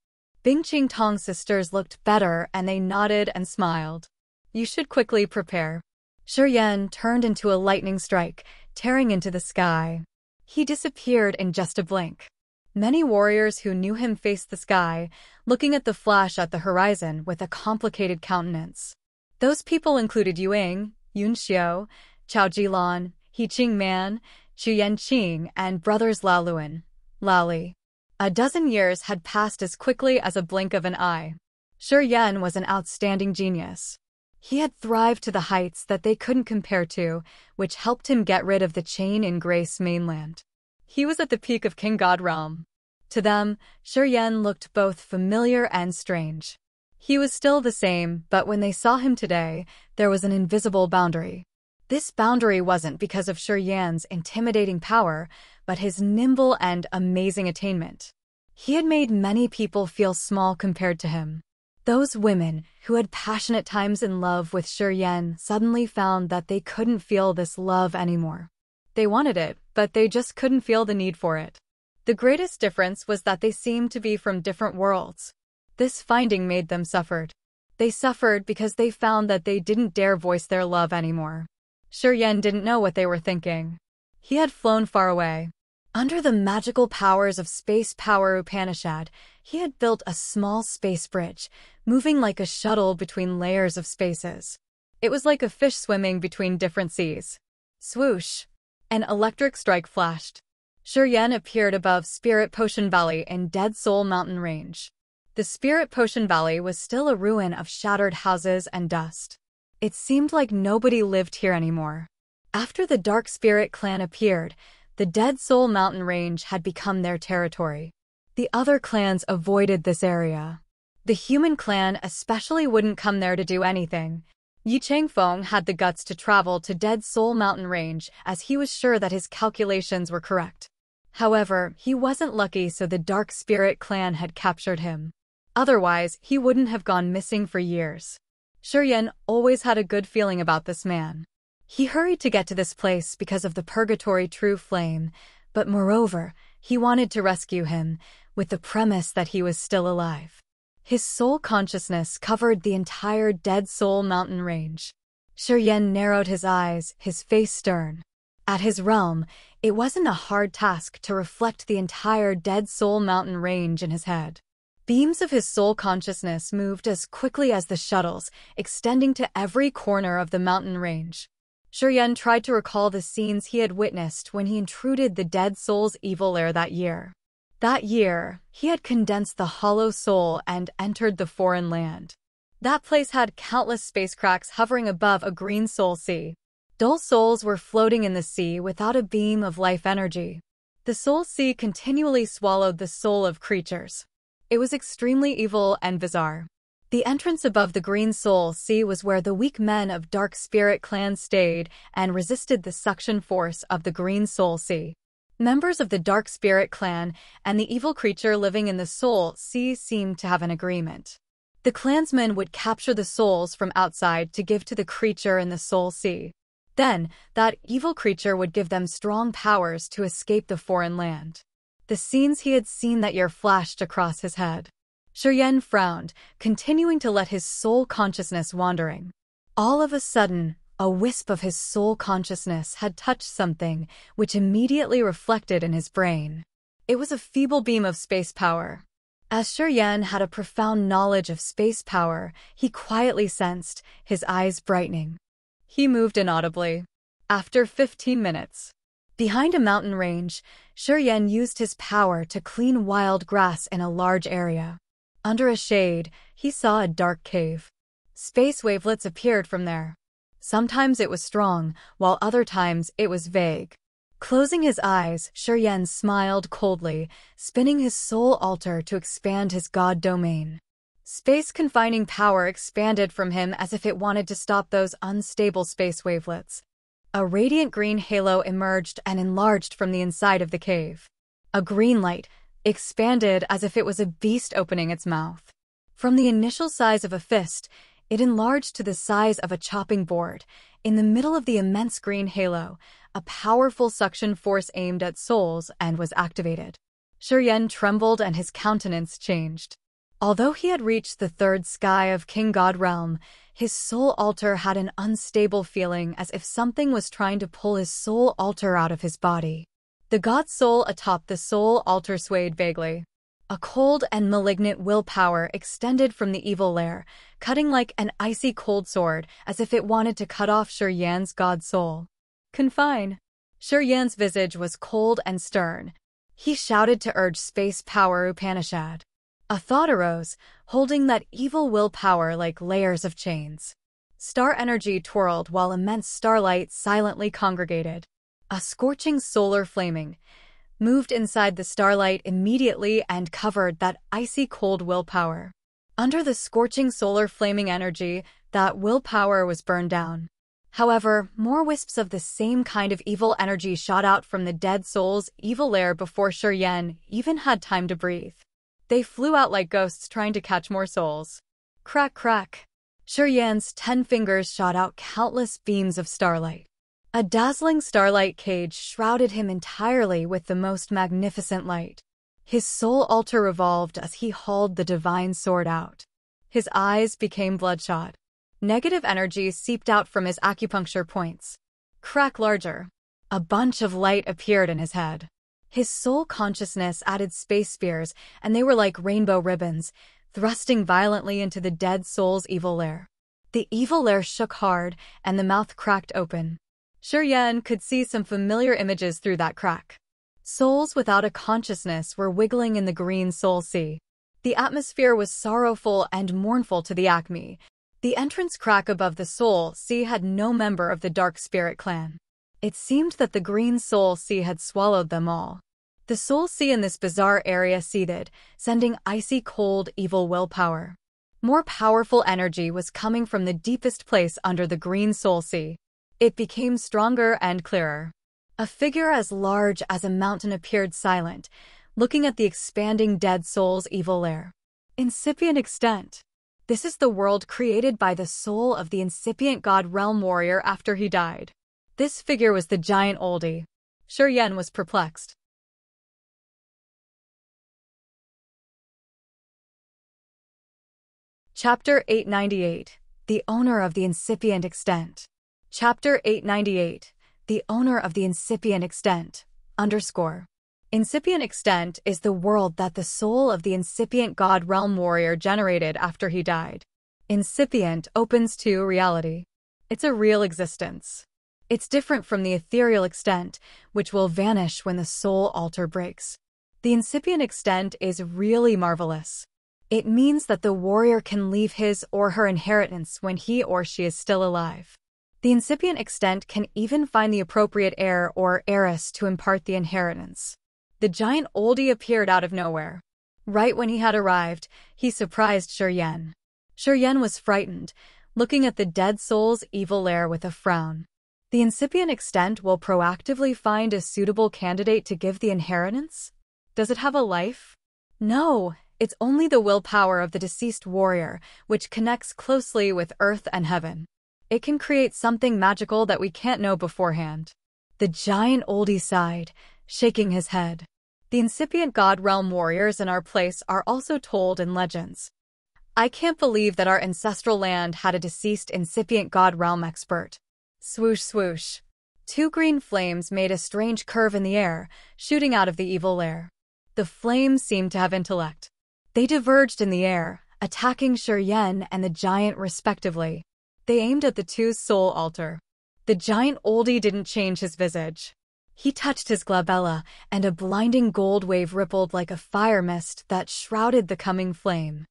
Bingqing Tong's sisters looked better and they nodded and smiled. "You should quickly prepare." Shuryen turned into a lightning strike, tearing into the sky. He disappeared in just a blink. Many warriors who knew him faced the sky, looking at the flash at the horizon with a complicated countenance. Those people included Yuing, Yun Xiao, Chao Jilan, He Qingman, Xu Yanqing, and brothers Lao Luan, Lao Li. A dozen years had passed as quickly as a blink of an eye. Shuryen was an outstanding genius. He had thrived to the heights that they couldn't compare to, which helped him get rid of the chain in Grace mainland. He was at the peak of King God Realm. To them, Shuryen looked both familiar and strange. He was still the same, but when they saw him today, there was an invisible boundary. This boundary wasn't because of Shuryen's intimidating power, but his nimble and amazing attainment. He had made many people feel small compared to him. Those women, who had passionate times in love with Shuryen, suddenly found that they couldn't feel this love anymore. They wanted it, but they just couldn't feel the need for it. The greatest difference was that they seemed to be from different worlds. This finding made them suffered. They suffered because they found that they didn't dare voice their love anymore. Shuryen didn't know what they were thinking. He had flown far away. Under the magical powers of Space Power Upanishad, he had built a small space bridge, moving like a shuttle between layers of spaces. It was like a fish swimming between different seas. Swoosh! An electric strike flashed. Shuryen appeared above Spirit Potion Valley in Dead Soul Mountain Range. The Spirit Potion Valley was still a ruin of shattered houses and dust. It seemed like nobody lived here anymore. After the Dark Spirit Clan appeared, the Dead Soul Mountain Range had become their territory. The other clans avoided this area. The human clan especially wouldn't come there to do anything. Yi Changfeng had the guts to travel to Dead Soul Mountain Range as he was sure that his calculations were correct. However, he wasn't lucky, so the Dark Spirit clan had captured him. Otherwise, he wouldn't have gone missing for years. Shuryen always had a good feeling about this man. He hurried to get to this place because of the Purgatory True Flame, but moreover, he wanted to rescue him, with the premise that he was still alive. His soul consciousness covered the entire Dead Soul Mountain Range. Shuryen narrowed his eyes, his face stern. At his realm, it wasn't a hard task to reflect the entire Dead Soul Mountain Range in his head. Beams of his soul consciousness moved as quickly as the shuttles, extending to every corner of the mountain range. Shuryen tried to recall the scenes he had witnessed when he intruded the Dead Soul's evil lair that year. That year, he had condensed the hollow soul and entered the foreign land. That place had countless space cracks hovering above a green soul sea. Dull souls were floating in the sea without a beam of life energy. The soul sea continually swallowed the soul of creatures. It was extremely evil and bizarre. The entrance above the green soul sea was where the weak men of Dark Spirit clan stayed and resisted the suction force of the green soul sea. Members of the Dark Spirit clan and the evil creature living in the soul sea seemed to have an agreement. The clansmen would capture the souls from outside to give to the creature in the soul sea. Then, that evil creature would give them strong powers to escape the foreign land. The scenes he had seen that year flashed across his head. Shuryen frowned, continuing to let his soul consciousness wandering. All of a sudden, a wisp of his soul consciousness had touched something, which immediately reflected in his brain. It was a feeble beam of space power. As Shuryen had a profound knowledge of space power, he quietly sensed, his eyes brightening. He moved inaudibly. After 15 minutes. Behind a mountain range, Shuryen used his power to clean wild grass in a large area. Under a shade, he saw a dark cave. Space wavelets appeared from there. Sometimes it was strong, while other times it was vague. Closing his eyes, Shuryen smiled coldly, spinning his soul altar to expand his god domain. Space confining power expanded from him as if it wanted to stop those unstable space wavelets. A radiant green halo emerged and enlarged from the inside of the cave. A green light expanded as if it was a beast opening its mouth. From the initial size of a fist, it enlarged to the size of a chopping board. In the middle of the immense green halo, a powerful suction force aimed at souls and was activated. Shuryen trembled and his countenance changed. Although he had reached the third sky of King God Realm, his soul altar had an unstable feeling as if something was trying to pull his soul altar out of his body. The god soul atop the soul altar swayed vaguely. A cold and malignant willpower extended from the evil lair, cutting like an icy cold sword as if it wanted to cut off Shuryen's god soul. Confine. Shuryen's visage was cold and stern. He shouted to urge space power Upanishad. A thought arose, holding that evil willpower like layers of chains. Star energy twirled while immense starlight silently congregated. A scorching solar flaming moved inside the starlight immediately and covered that icy cold willpower. Under the scorching solar flaming energy, that willpower was burned down. However, more wisps of the same kind of evil energy shot out from the dead soul's evil lair before Shuryen even had time to breathe. They flew out like ghosts trying to catch more souls. Crack, crack. Shuryen's 10 fingers shot out countless beams of starlight. A dazzling starlight cage shrouded him entirely with the most magnificent light. His soul altar revolved as he hauled the divine sword out. His eyes became bloodshot. Negative energy seeped out from his acupuncture points. Crack larger. A bunch of light appeared in his head. His soul consciousness added space spears, and they were like rainbow ribbons, thrusting violently into the dead soul's evil lair. The evil lair shook hard, and the mouth cracked open. Shuryen could see some familiar images through that crack. Souls without a consciousness were wiggling in the green soul sea. The atmosphere was sorrowful and mournful to the acme. The entrance crack above the soul sea had no member of the Dark Spirit clan. It seemed that the green soul sea had swallowed them all. The soul sea in this bizarre area seethed, sending icy cold, evil willpower. More powerful energy was coming from the deepest place under the green soul sea. It became stronger and clearer. A figure as large as a mountain appeared silent, looking at the expanding dead soul's evil lair. Incipient extent. This is the world created by the soul of the incipient god realm warrior after he died. This figure was the giant oldie. Yen was perplexed. Chapter 898. The owner of the incipient extent. Chapter 898. The owner of the incipient extent. Incipient extent is the world that the soul of the incipient god realm warrior generated after he died. Incipient opens to reality. It's a real existence. It's different from the ethereal extent, which will vanish when the soul altar breaks. The incipient extent is really marvelous. It means that the warrior can leave his or her inheritance when he or she is still alive. The incipient extent can even find the appropriate heir or heiress to impart the inheritance. The giant oldie appeared out of nowhere. Right when he had arrived, he surprised Yen. Yen was frightened, looking at the dead soul's evil lair with a frown. The incipient extent will proactively find a suitable candidate to give the inheritance? Does it have a life? No, it's only the willpower of the deceased warrior, which connects closely with earth and heaven. It can create something magical that we can't know beforehand. The giant oldie sighed, shaking his head. The incipient god realm warriors in our place are also told in legends. I can't believe that our ancestral land had a deceased incipient god realm expert. Swoosh swoosh. Two green flames made a strange curve in the air, shooting out of the evil lair. The flames seemed to have intellect. They diverged in the air, attacking Yen and the giant respectively. They aimed at the two's soul altar. The giant oldie didn't change his visage. He touched his glabella, and a blinding gold wave rippled like a fire mist that shrouded the coming flame.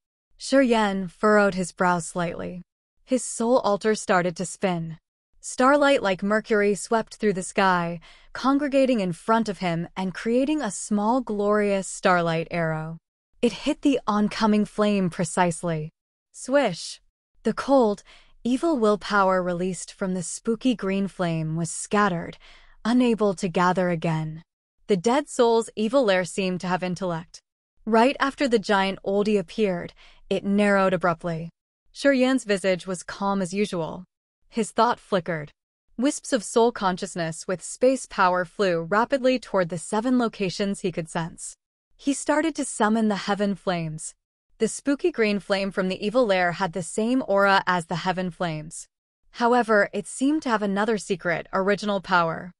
Yen furrowed his brow slightly. His soul altar started to spin. Starlight like mercury swept through the sky, congregating in front of him and creating a small glorious starlight arrow. It hit the oncoming flame precisely. Swish! The cold, evil willpower released from the spooky green flame was scattered, unable to gather again. The dead soul's evil lair seemed to have intellect. Right after the giant oldie appeared, it narrowed abruptly. Yen's visage was calm as usual. His thought flickered. Wisps of soul consciousness with space power flew rapidly toward the 7 locations he could sense. He started to summon the heaven flames. The spooky green flame from the evil lair had the same aura as the heaven flames. However, it seemed to have another secret, original power.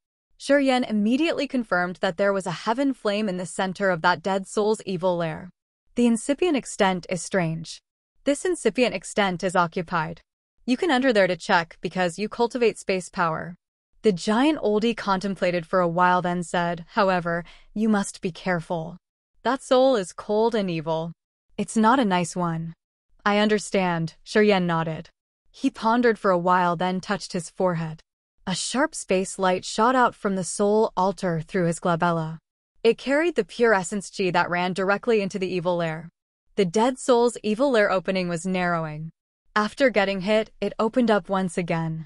Yen immediately confirmed that there was a heaven flame in the center of that dead soul's evil lair. The incipient extent is strange. This incipient extent is occupied. You can enter there to check because you cultivate space power. The giant oldie contemplated for a while then said, however, you must be careful. That soul is cold and evil. It's not a nice one. I understand, Yen nodded. He pondered for a while then touched his forehead. A sharp space light shot out from the soul altar through his glabella. It carried the pure essence chi that ran directly into the evil lair. The dead soul's evil lair opening was narrowing. After getting hit, it opened up once again.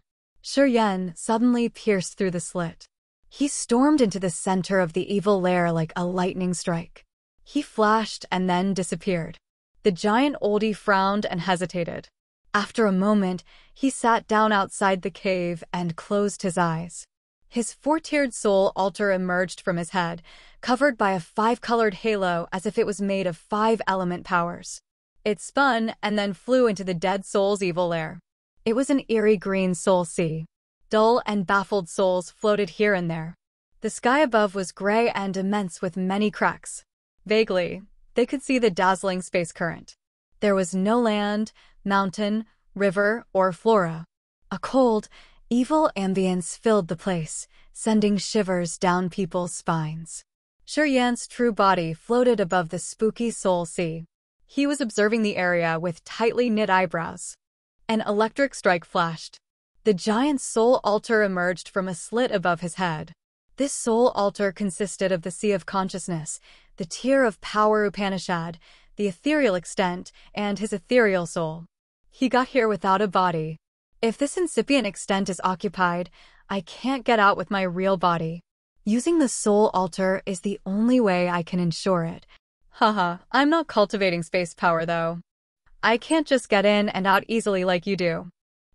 Yen suddenly pierced through the slit. He stormed into the center of the evil lair like a lightning strike. He flashed and then disappeared. The giant oldie frowned and hesitated. After a moment, he sat down outside the cave and closed his eyes. His 4-tiered soul altar emerged from his head, covered by a 5-colored halo as if it was made of 5 element powers. It spun and then flew into the dead soul's evil lair. It was an eerie green soul sea. Dull and baffled souls floated here and there. The sky above was gray and immense with many cracks. Vaguely, they could see the dazzling space current. There was no land, mountain, river, or flora. A cold, evil ambience filled the place, sending shivers down people's spines. Yen's true body floated above the spooky soul sea. He was observing the area with tightly knit eyebrows. An electric strike flashed. The giant soul altar emerged from a slit above his head. This soul altar consisted of the Sea of Consciousness, the Tier of Power Upanishad, the Ethereal Extent, and his ethereal soul. He got here without a body. If this incipient extent is occupied, I can't get out with my real body. Using the soul altar is the only way I can ensure it. Haha, I'm not cultivating space power though. I can't just get in and out easily like you do.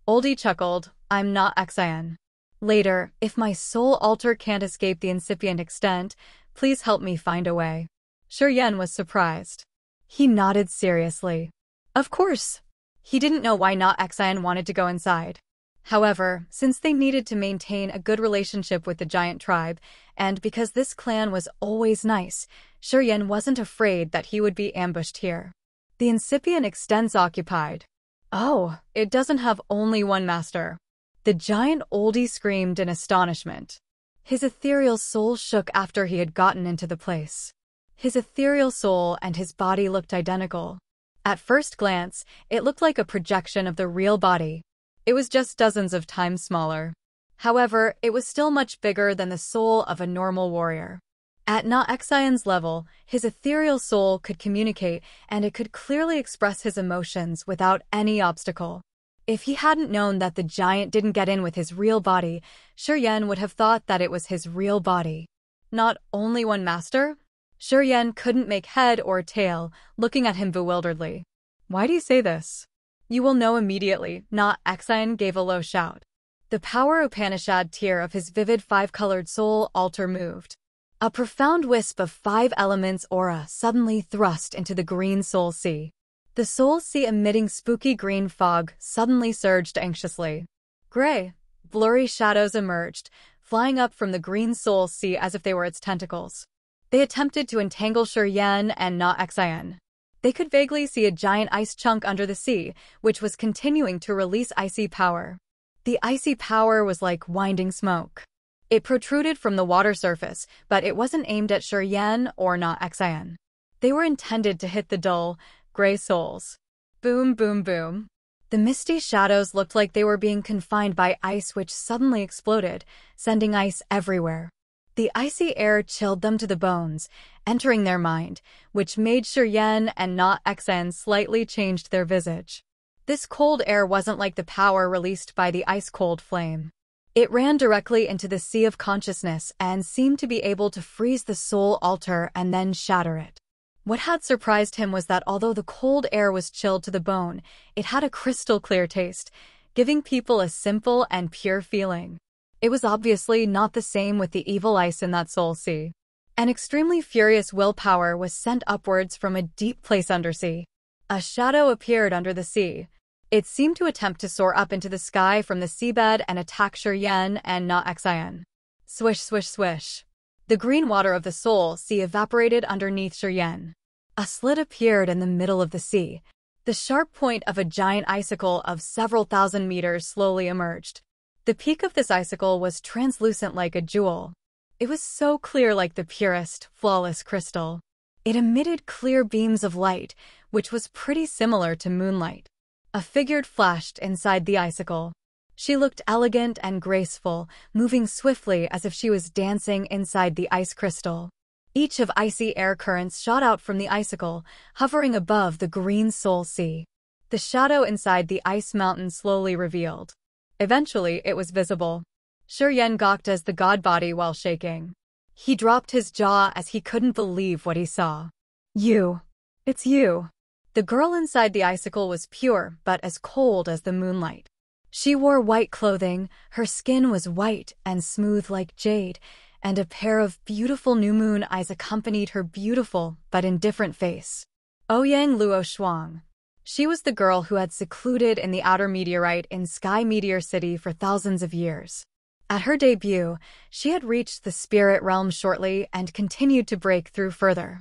Oldie chuckled, I'm not Xian. Later, if my soul altar can't escape the incipient extent, please help me find a way. Shuryen was surprised. He nodded seriously. Of course. He didn't know why not Xian wanted to go inside. However, since they needed to maintain a good relationship with the giant tribe, and because this clan was always nice, Shuryen wasn't afraid that he would be ambushed here. The incipient extents occupied. Oh, it doesn't have only one master. The giant oldie screamed in astonishment. His ethereal soul shook after he had gotten into the place. His ethereal soul and his body looked identical. At first glance, it looked like a projection of the real body. It was just dozens of times smaller. However, it was still much bigger than the soul of a normal warrior. At Na Xian's level, his ethereal soul could communicate and it could clearly express his emotions without any obstacle. If he hadn't known that the giant didn't get in with his real body, Shuryen would have thought that it was his real body. Not only one master? Shuryen couldn't make head or tail, looking at him bewilderedly. Why do you say this? You will know immediately, Na Xian gave a low shout. The power Upanishad tier of his vivid five-colored soul altar moved. A profound wisp of 5 elements aura suddenly thrust into the green soul sea. The soul sea emitting spooky green fog suddenly surged anxiously. Gray, blurry shadows emerged, flying up from the green soul sea as if they were its tentacles. They attempted to entangle Shuryen and Na Xian. They could vaguely see a giant ice chunk under the sea, which was continuing to release icy power. The icy power was like winding smoke. It protruded from the water surface, but it wasn't aimed at Shuryen or Na Xian. They were intended to hit the dull, gray souls. Boom, boom, boom. The misty shadows looked like they were being confined by ice which suddenly exploded, sending ice everywhere. The icy air chilled them to the bones, entering their mind, which made Shuryen and Na Xian slightly changed their visage. This cold air wasn't like the power released by the ice-cold flame. It ran directly into the Sea of Consciousness and seemed to be able to freeze the soul altar and then shatter it. What had surprised him was that although the cold air was chilled to the bone, it had a crystal-clear taste, giving people a simple and pure feeling. It was obviously not the same with the evil ice in that soul sea. An extremely furious willpower was sent upwards from a deep place undersea. A shadow appeared under the sea. It seemed to attempt to soar up into the sky from the seabed and attack Shuryen and Na Xian. Swish, swish, swish. The green water of the soul sea evaporated underneath Shuryen. A slit appeared in the middle of the sea. The sharp point of a giant icicle of several thousand meters slowly emerged. The peak of this icicle was translucent like a jewel. It was so clear like the purest, flawless crystal. It emitted clear beams of light, which was pretty similar to moonlight. A figure flashed inside the icicle. She looked elegant and graceful, moving swiftly as if she was dancing inside the ice crystal. Each of icy air currents shot out from the icicle, hovering above the green soul sea. The shadow inside the ice mountain slowly revealed. Eventually, it was visible. Shuryen gawked as the god body while shaking. He dropped his jaw as he couldn't believe what he saw. You. It's you. The girl inside the icicle was pure, but as cold as the moonlight. She wore white clothing, her skin was white and smooth like jade, and a pair of beautiful new moon eyes accompanied her beautiful but indifferent face. Ouyang Luo Shuang. She was the girl who had secluded in the outer meteorite in Sky Meteor City for thousands of years. At her debut, she had reached the spirit realm shortly and continued to break through further.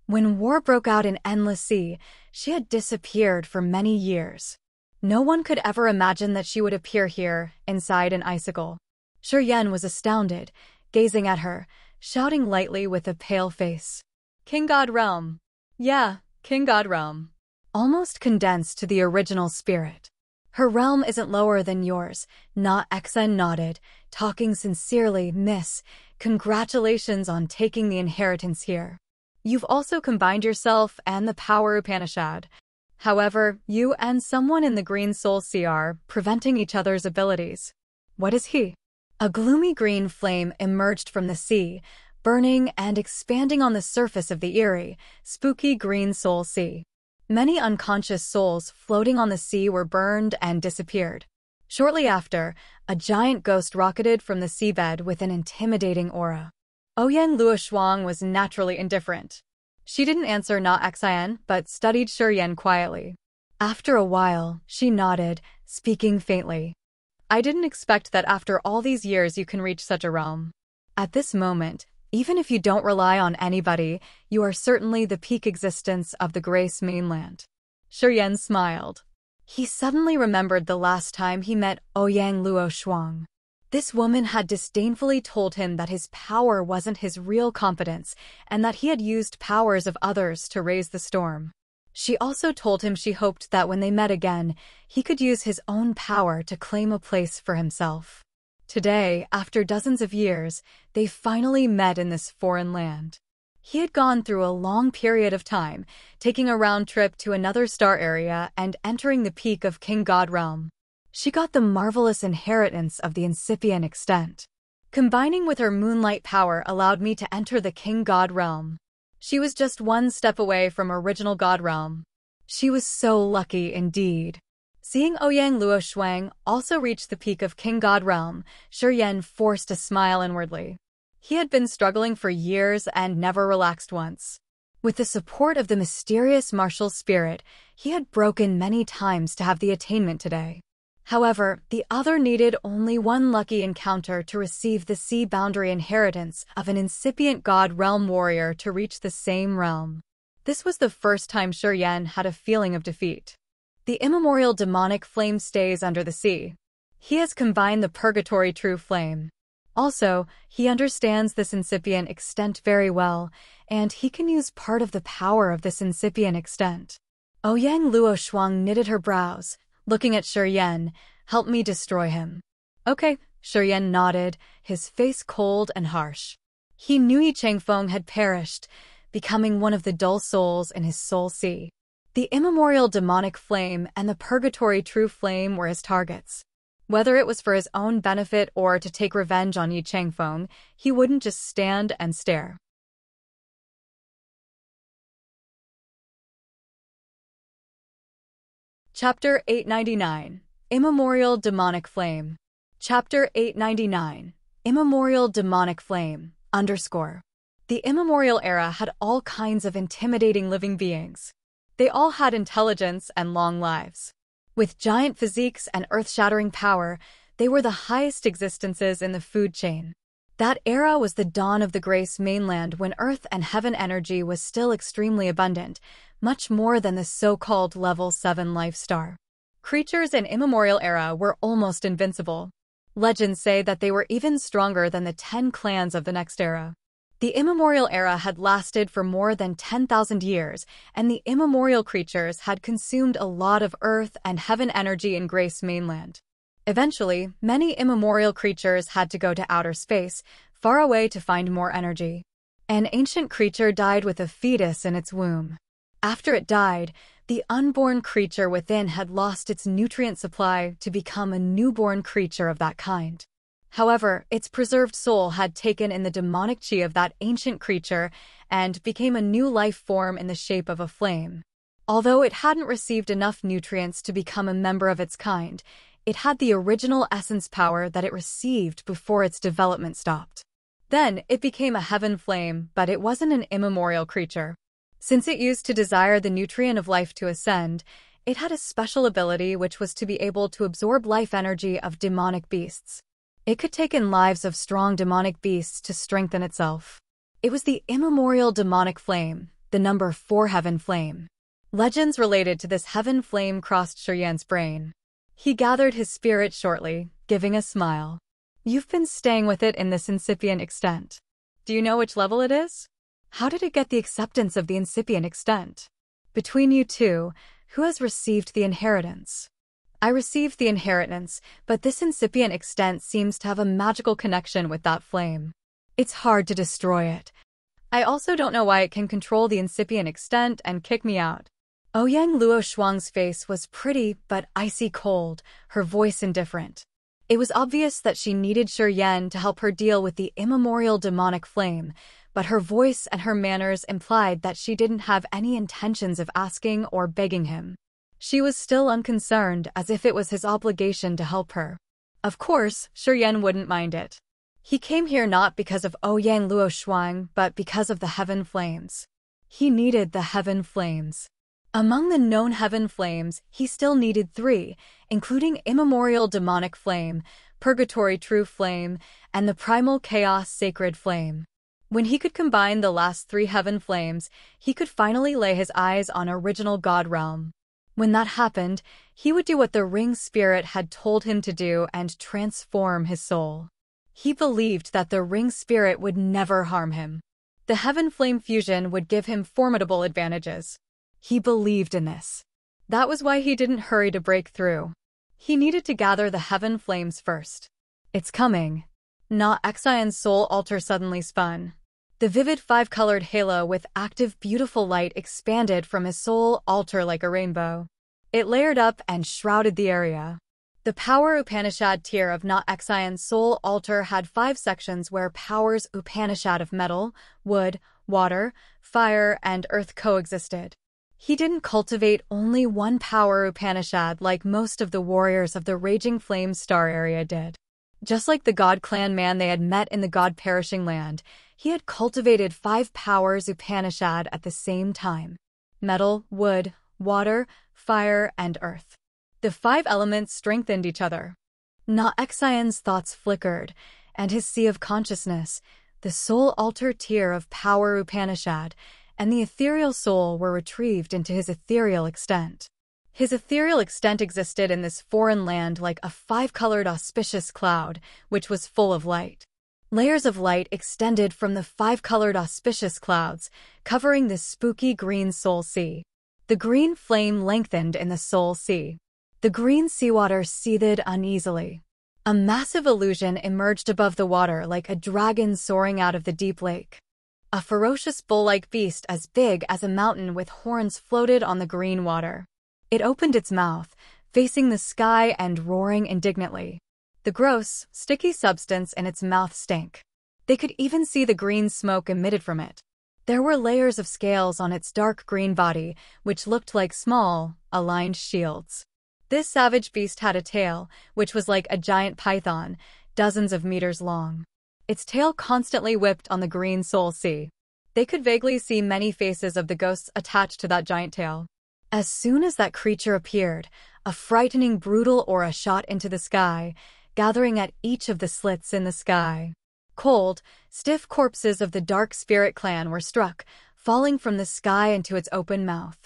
When war broke out in Endless Sea, she had disappeared for many years. No one could ever imagine that she would appear here, inside an icicle. Shuryen was astounded, gazing at her, shouting lightly with a pale face. King God Realm. Yeah, King God Realm. Almost condensed to the original spirit. Her realm isn't lower than yours, Na Xian nodded, talking sincerely, miss. Congratulations on taking the inheritance here. You've also combined yourself and the power Upanishad. However, you and someone in the Green Soul Sea are preventing each other's abilities. What is he? A gloomy green flame emerged from the sea, burning and expanding on the surface of the eerie, spooky Green Soul Sea. Many unconscious souls floating on the sea were burned and disappeared. Shortly after, a giant ghost rocketed from the seabed with an intimidating aura. Ouyang Luoshuang was naturally indifferent. She didn't answer Na Xian, but studied Shiyan quietly. After a while, she nodded, speaking faintly. I didn't expect that after all these years you can reach such a realm. At this moment, even if you don't rely on anybody, you are certainly the peak existence of the Grace mainland. Shiyan smiled. He suddenly remembered the last time he met Ouyang Luoshuang. This woman had disdainfully told him that his power wasn't his real competence and that he had used powers of others to raise the storm. She also told him she hoped that when they met again, he could use his own power to claim a place for himself. Today, after dozens of years, they finally met in this foreign land. He had gone through a long period of time, taking a round trip to another star area and entering the peak of King God realm. She got the marvelous inheritance of the Incipient extent. Combining with her moonlight power allowed me to enter the King God realm. She was just one step away from original God realm. She was so lucky indeed. Seeing Ouyang Luoshuang also reach the peak of King God realm, Shiyan forced a smile inwardly. He had been struggling for years and never relaxed once. With the support of the mysterious martial spirit, he had broken many times to have the attainment today. However, the other needed only one lucky encounter to receive the sea boundary inheritance of an incipient God realm warrior to reach the same realm. This was the first time Shiyan had a feeling of defeat. The immemorial demonic flame stays under the sea. He has combined the purgatory true flame. Also, he understands this incipient extent very well, and he can use part of the power of this incipient extent. Ouyang Luoshuang knitted her brows, looking at Shiyan. Help me destroy him. Okay, Shiyan nodded, his face cold and harsh. He knew Yi Changfeng had perished, becoming one of the dull souls in his soul sea. The immemorial demonic flame and the purgatory true flame were his targets. Whether it was for his own benefit or to take revenge on Yi Changfeng, he wouldn't just stand and stare. Chapter 899. Immemorial Demonic Flame. Chapter 899. Immemorial Demonic Flame, _. The immemorial era had all kinds of intimidating living beings. They all had intelligence and long lives. With giant physiques and earth-shattering power, they were the highest existences in the food chain. That era was the dawn of the Grace mainland when earth and heaven energy was still extremely abundant, much more than the so-called Level 7 life star. Creatures in Immemorial era were almost invincible. Legends say that they were even stronger than the 10 clans of the next era. The immemorial era had lasted for more than 10,000 years, and the immemorial creatures had consumed a lot of earth and heaven energy in Grace mainland. Eventually, many immemorial creatures had to go to outer space, far away to find more energy. An ancient creature died with a fetus in its womb. After it died, the unborn creature within had lost its nutrient supply to become a newborn creature of that kind. However, its preserved soul had taken in the demonic chi of that ancient creature and became a new life form in the shape of a flame. Although it hadn't received enough nutrients to become a member of its kind, it had the original essence power that it received before its development stopped. Then, it became a heaven flame, but it wasn't an immemorial creature. Since it used to desire the nutrient of life to ascend, it had a special ability which was to be able to absorb life energy of demonic beasts. It could take in lives of strong demonic beasts to strengthen itself. It was the immemorial demonic flame, the number 4 heaven flame. Legends related to this heaven flame crossed Shiyan's brain. He gathered his spirit shortly, giving a smile. You've been staying with it in this incipient extent. Do you know which level it is? How did it get the acceptance of the incipient extent? Between you two, who has received the inheritance? I received the inheritance, but this incipient extent seems to have a magical connection with that flame. It's hard to destroy it. I also don't know why it can control the incipient extent and kick me out. Ouyang Luo Shuang's face was pretty but icy cold, her voice indifferent. It was obvious that she needed Shi Yan to help her deal with the Immemorial Demonic Flame, but her voice and her manners implied that she didn't have any intentions of asking or begging him. She was still unconcerned, as if it was his obligation to help her. Of course, Shi Yan wouldn't mind it. He came here not because of Ouyang Luo Shuang, but because of the Heaven Flames. He needed the Heaven Flames. Among the known Heaven Flames, he still needed 3, including Immemorial Demonic Flame, Purgatory True Flame, and the Primal Chaos Sacred Flame. When he could combine the last 3 Heaven Flames, he could finally lay his eyes on Original God Realm. When that happened, he would do what the Ring Spirit had told him to do and transform his soul. He believed that the Ring Spirit would never harm him. The Heaven Flame fusion would give him formidable advantages. He believed in this. That was why he didn't hurry to break through. He needed to gather the Heaven Flames first. It's coming. Na Xian's soul altar suddenly spun. The vivid 5-colored halo with active beautiful light expanded from his soul altar like a rainbow. It layered up and shrouded the area. The Power Upanishad tier of Na Xian's soul altar had 5 sections where Power's Upanishad of metal, wood, water, fire, and earth coexisted. He didn't cultivate only one Power Upanishad like most of the warriors of the Raging Flame Star area did. Just like the God Clan man they had met in the God Perishing Land, he had cultivated 5 Powers Upanishad at the same time. Metal, wood, water, fire, and earth. The 5 elements strengthened each other. Na Xian's thoughts flickered, and his sea of consciousness, the soul altar tier of Power Upanishad, and the ethereal soul were retrieved into his ethereal extent. His ethereal extent existed in this foreign land like a 5-colored auspicious cloud, which was full of light. Layers of light extended from the 5-colored auspicious clouds, covering the spooky green soul sea. The green flame lengthened in the soul sea. The green seawater seethed uneasily. A massive illusion emerged above the water like a dragon soaring out of the deep lake. A ferocious bull-like beast as big as a mountain with horns floated on the green water. It opened its mouth, facing the sky and roaring indignantly. The gross, sticky substance in its mouth stank. They could even see the green smoke emitted from it. There were layers of scales on its dark green body, which looked like small, aligned shields. This savage beast had a tail, which was like a giant python, dozens of meters long. Its tail constantly whipped on the green soul sea. They could vaguely see many faces of the ghosts attached to that giant tail. As soon as that creature appeared, a frightening brutal aura shot into the sky, gathering at each of the slits in the sky. Cold, stiff corpses of the Dark Spirit clan were struck, falling from the sky into its open mouth.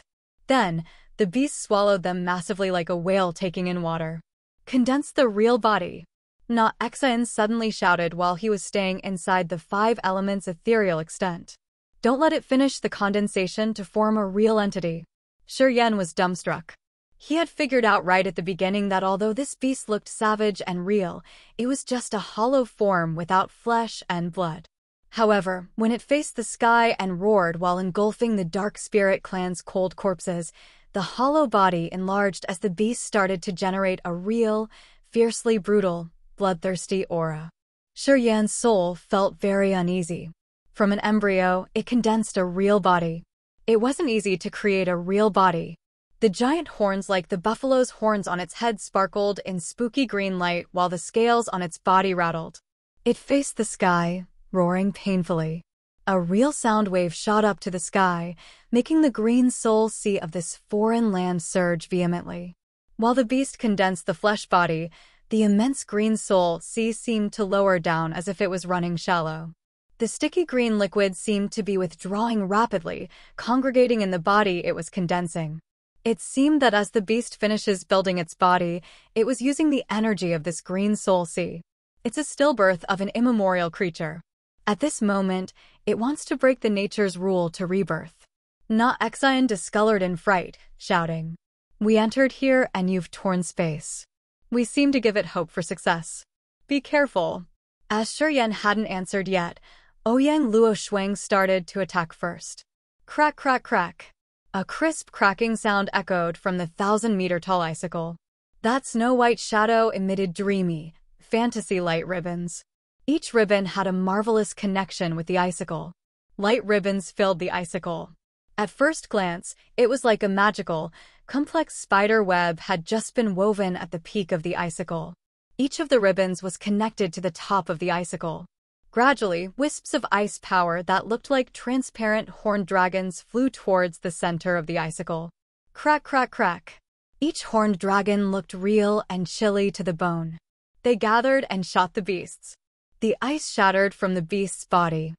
Then, the beast swallowed them massively like a whale taking in water. Condense the real body. Na Xian suddenly shouted while he was staying inside the 5 elements' ethereal extent. Don't let it finish the condensation to form a real entity. Shi Yan was dumbstruck. He had figured out right at the beginning that although this beast looked savage and real, it was just a hollow form without flesh and blood. However, when it faced the sky and roared while engulfing the Dark Spirit clan's cold corpses, the hollow body enlarged as the beast started to generate a real, fiercely brutal, bloodthirsty aura. Shi Yan's soul felt very uneasy. From an embryo, it condensed a real body. It wasn't easy to create a real body. The giant horns like the buffalo's horns on its head sparkled in spooky green light while the scales on its body rattled. It faced the sky, roaring painfully. A real sound wave shot up to the sky, making the green soul sea of this foreign land surge vehemently. While the beast condensed the flesh body, the immense green soul sea seemed to lower down as if it was running shallow. The sticky green liquid seemed to be withdrawing rapidly, congregating in the body it was condensing. It seemed that as the beast finishes building its body, it was using the energy of this green soul sea. It's a stillbirth of an immemorial creature. At this moment, it wants to break the nature's rule to rebirth. Na Xian discolored in fright, shouting, "We entered here and you've torn space." We seem to give it hope for success. Be careful. As Shi Yan hadn't answered yet, Ouyang Luo Shuang started to attack first. Crack, crack, crack. A crisp cracking sound echoed from the 1,000-meter-tall icicle. That snow-white shadow emitted dreamy, fantasy light ribbons. Each ribbon had a marvelous connection with the icicle. Light ribbons filled the icicle. At first glance, it was like a magical, complex spider web had just been woven at the peak of the icicle. Each of the ribbons was connected to the top of the icicle. Gradually, wisps of ice power that looked like transparent horned dragons flew towards the center of the icicle. Crack, crack, crack. Each horned dragon looked real and chilly to the bone. They gathered and shot the beasts. The ice shattered from the beast's body.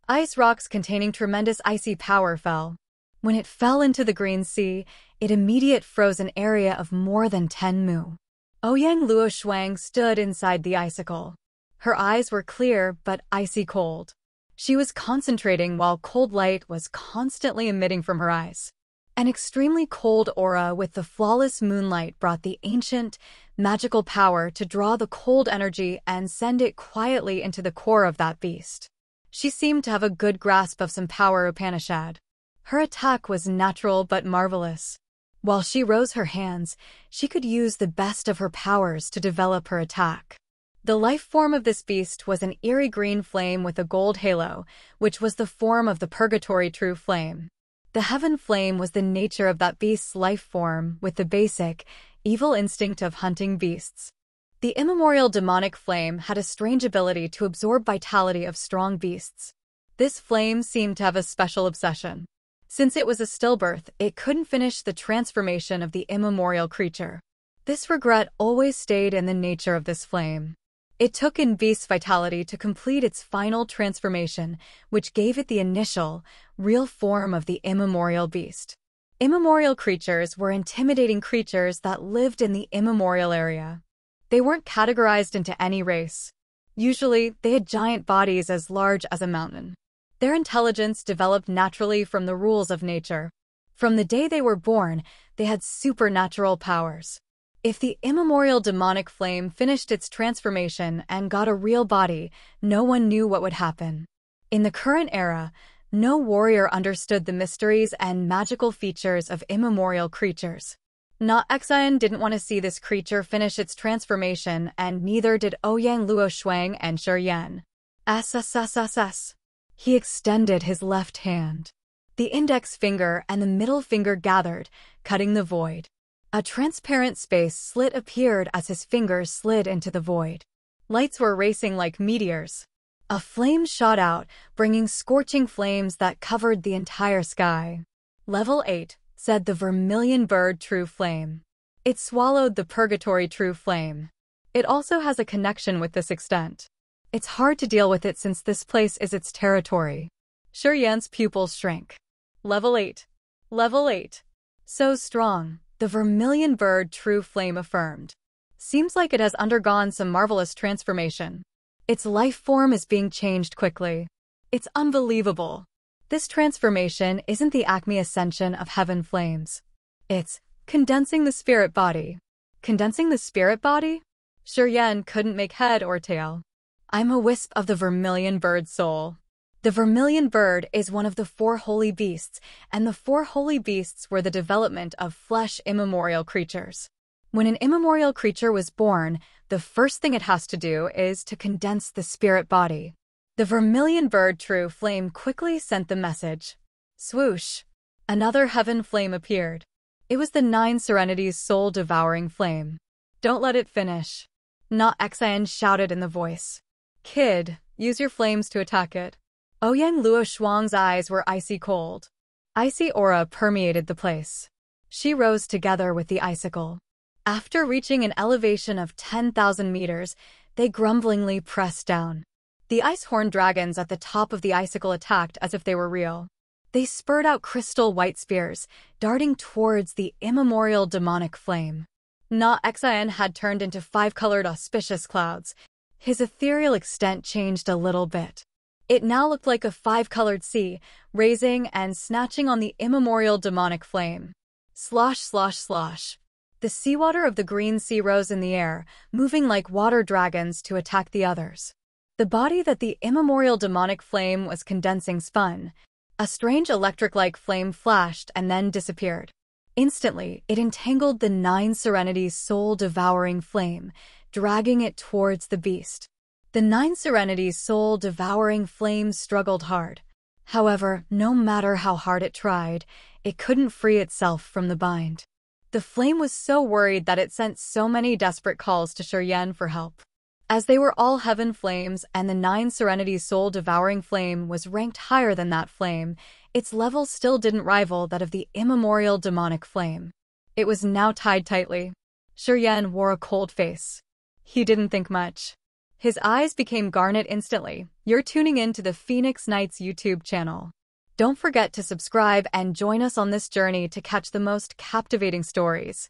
Ice rocks containing tremendous icy power fell. When it fell into the green sea, it immediately froze an area of more than 10 mu. Ouyang Luo Shuang stood inside the icicle. Her eyes were clear but icy cold. She was concentrating while cold light was constantly emitting from her eyes. An extremely cold aura with the flawless moonlight brought the ancient, magical power to draw the cold energy and send it quietly into the core of that beast. She seemed to have a good grasp of some power Upanishad. Her attack was natural but marvelous. While she rose her hands, she could use the best of her powers to develop her attack. The life form of this beast was an eerie green flame with a gold halo, which was the form of the purgatory true flame. The heaven flame was the nature of that beast's life form with the basic, evil instinct of hunting beasts. The immemorial demonic flame had a strange ability to absorb vitality of strong beasts. This flame seemed to have a special obsession. Since it was a stillbirth, it couldn't finish the transformation of the immemorial creature. This regret always stayed in the nature of this flame. It took in beast's vitality to complete its final transformation, which gave it the initial, real form of the immemorial beast. Immemorial creatures were intimidating creatures that lived in the immemorial area. They weren't categorized into any race. Usually, they had giant bodies as large as a mountain. Their intelligence developed naturally from the rules of nature. From the day they were born, they had supernatural powers. If the immemorial demonic flame finished its transformation and got a real body, no one knew what would happen. In the current era, no warrior understood the mysteries and magical features of immemorial creatures. Na Xian didn't want to see this creature finish its transformation, and neither did Ouyang Luo Shuang and Shi Yan. SSSSS. He extended his left hand. The index finger and the middle finger gathered, cutting the void. A transparent space slit appeared as his fingers slid into the void. Lights were racing like meteors. A flame shot out, bringing scorching flames that covered the entire sky. Level 8, said the vermilion bird true flame. It swallowed the purgatory true flame. It also has a connection with this extent. It's hard to deal with it since this place is its territory. Shi Yan's pupils shrank. Level 8. Level 8. So strong. The vermilion bird true flame affirmed. Seems like it has undergone some marvelous transformation. Its life form is being changed quickly. It's unbelievable. This transformation isn't the Acme ascension of heaven flames. It's condensing the spirit body. Condensing the spirit body? Shi Yan couldn't make head or tail. I'm a wisp of the vermilion bird's soul. The vermilion bird is one of the 4 holy beasts, and the 4 holy beasts were the development of flesh immemorial creatures. When an immemorial creature was born, the first thing it has to do is to condense the spirit body. The vermilion bird true flame quickly sent the message. Swoosh! Another heaven flame appeared. It was the 9 Serenity's soul-devouring flame. Don't let it finish. Na Xian shouted in the voice. Kid, use your flames to attack it. Ouyang Luo Shuang's eyes were icy cold. Icy aura permeated the place. She rose together with the icicle. After reaching an elevation of 10,000 meters, they grumblingly pressed down. The ice-horned dragons at the top of the icicle attacked as if they were real. They spurred out crystal white spears, darting towards the immemorial demonic flame. Na Xian had turned into 5-colored auspicious clouds. His ethereal extent changed a little bit. It now looked like a 5-colored sea, raising and snatching on the immemorial demonic flame. Slosh, slosh, slosh. The seawater of the green sea rose in the air, moving like water dragons to attack the others. The body that the immemorial demonic flame was condensing spun. A strange electric-like flame flashed and then disappeared. Instantly, it entangled the Nine Serenity's soul-devouring flame, dragging it towards the beast. The Nine Serenity's soul-devouring flame struggled hard. However, no matter how hard it tried, it couldn't free itself from the bind. The flame was so worried that it sent so many desperate calls to Shuryen for help. As they were all heaven flames and the Nine Serenity's soul-devouring flame was ranked higher than that flame, its level still didn't rival that of the immemorial demonic flame. It was now tied tightly. Shuryen wore a cold face. He didn't think much. His eyes became garnet instantly. You're tuning in to the Phoenix Knights YouTube channel. Don't forget to subscribe and join us on this journey to catch the most captivating stories.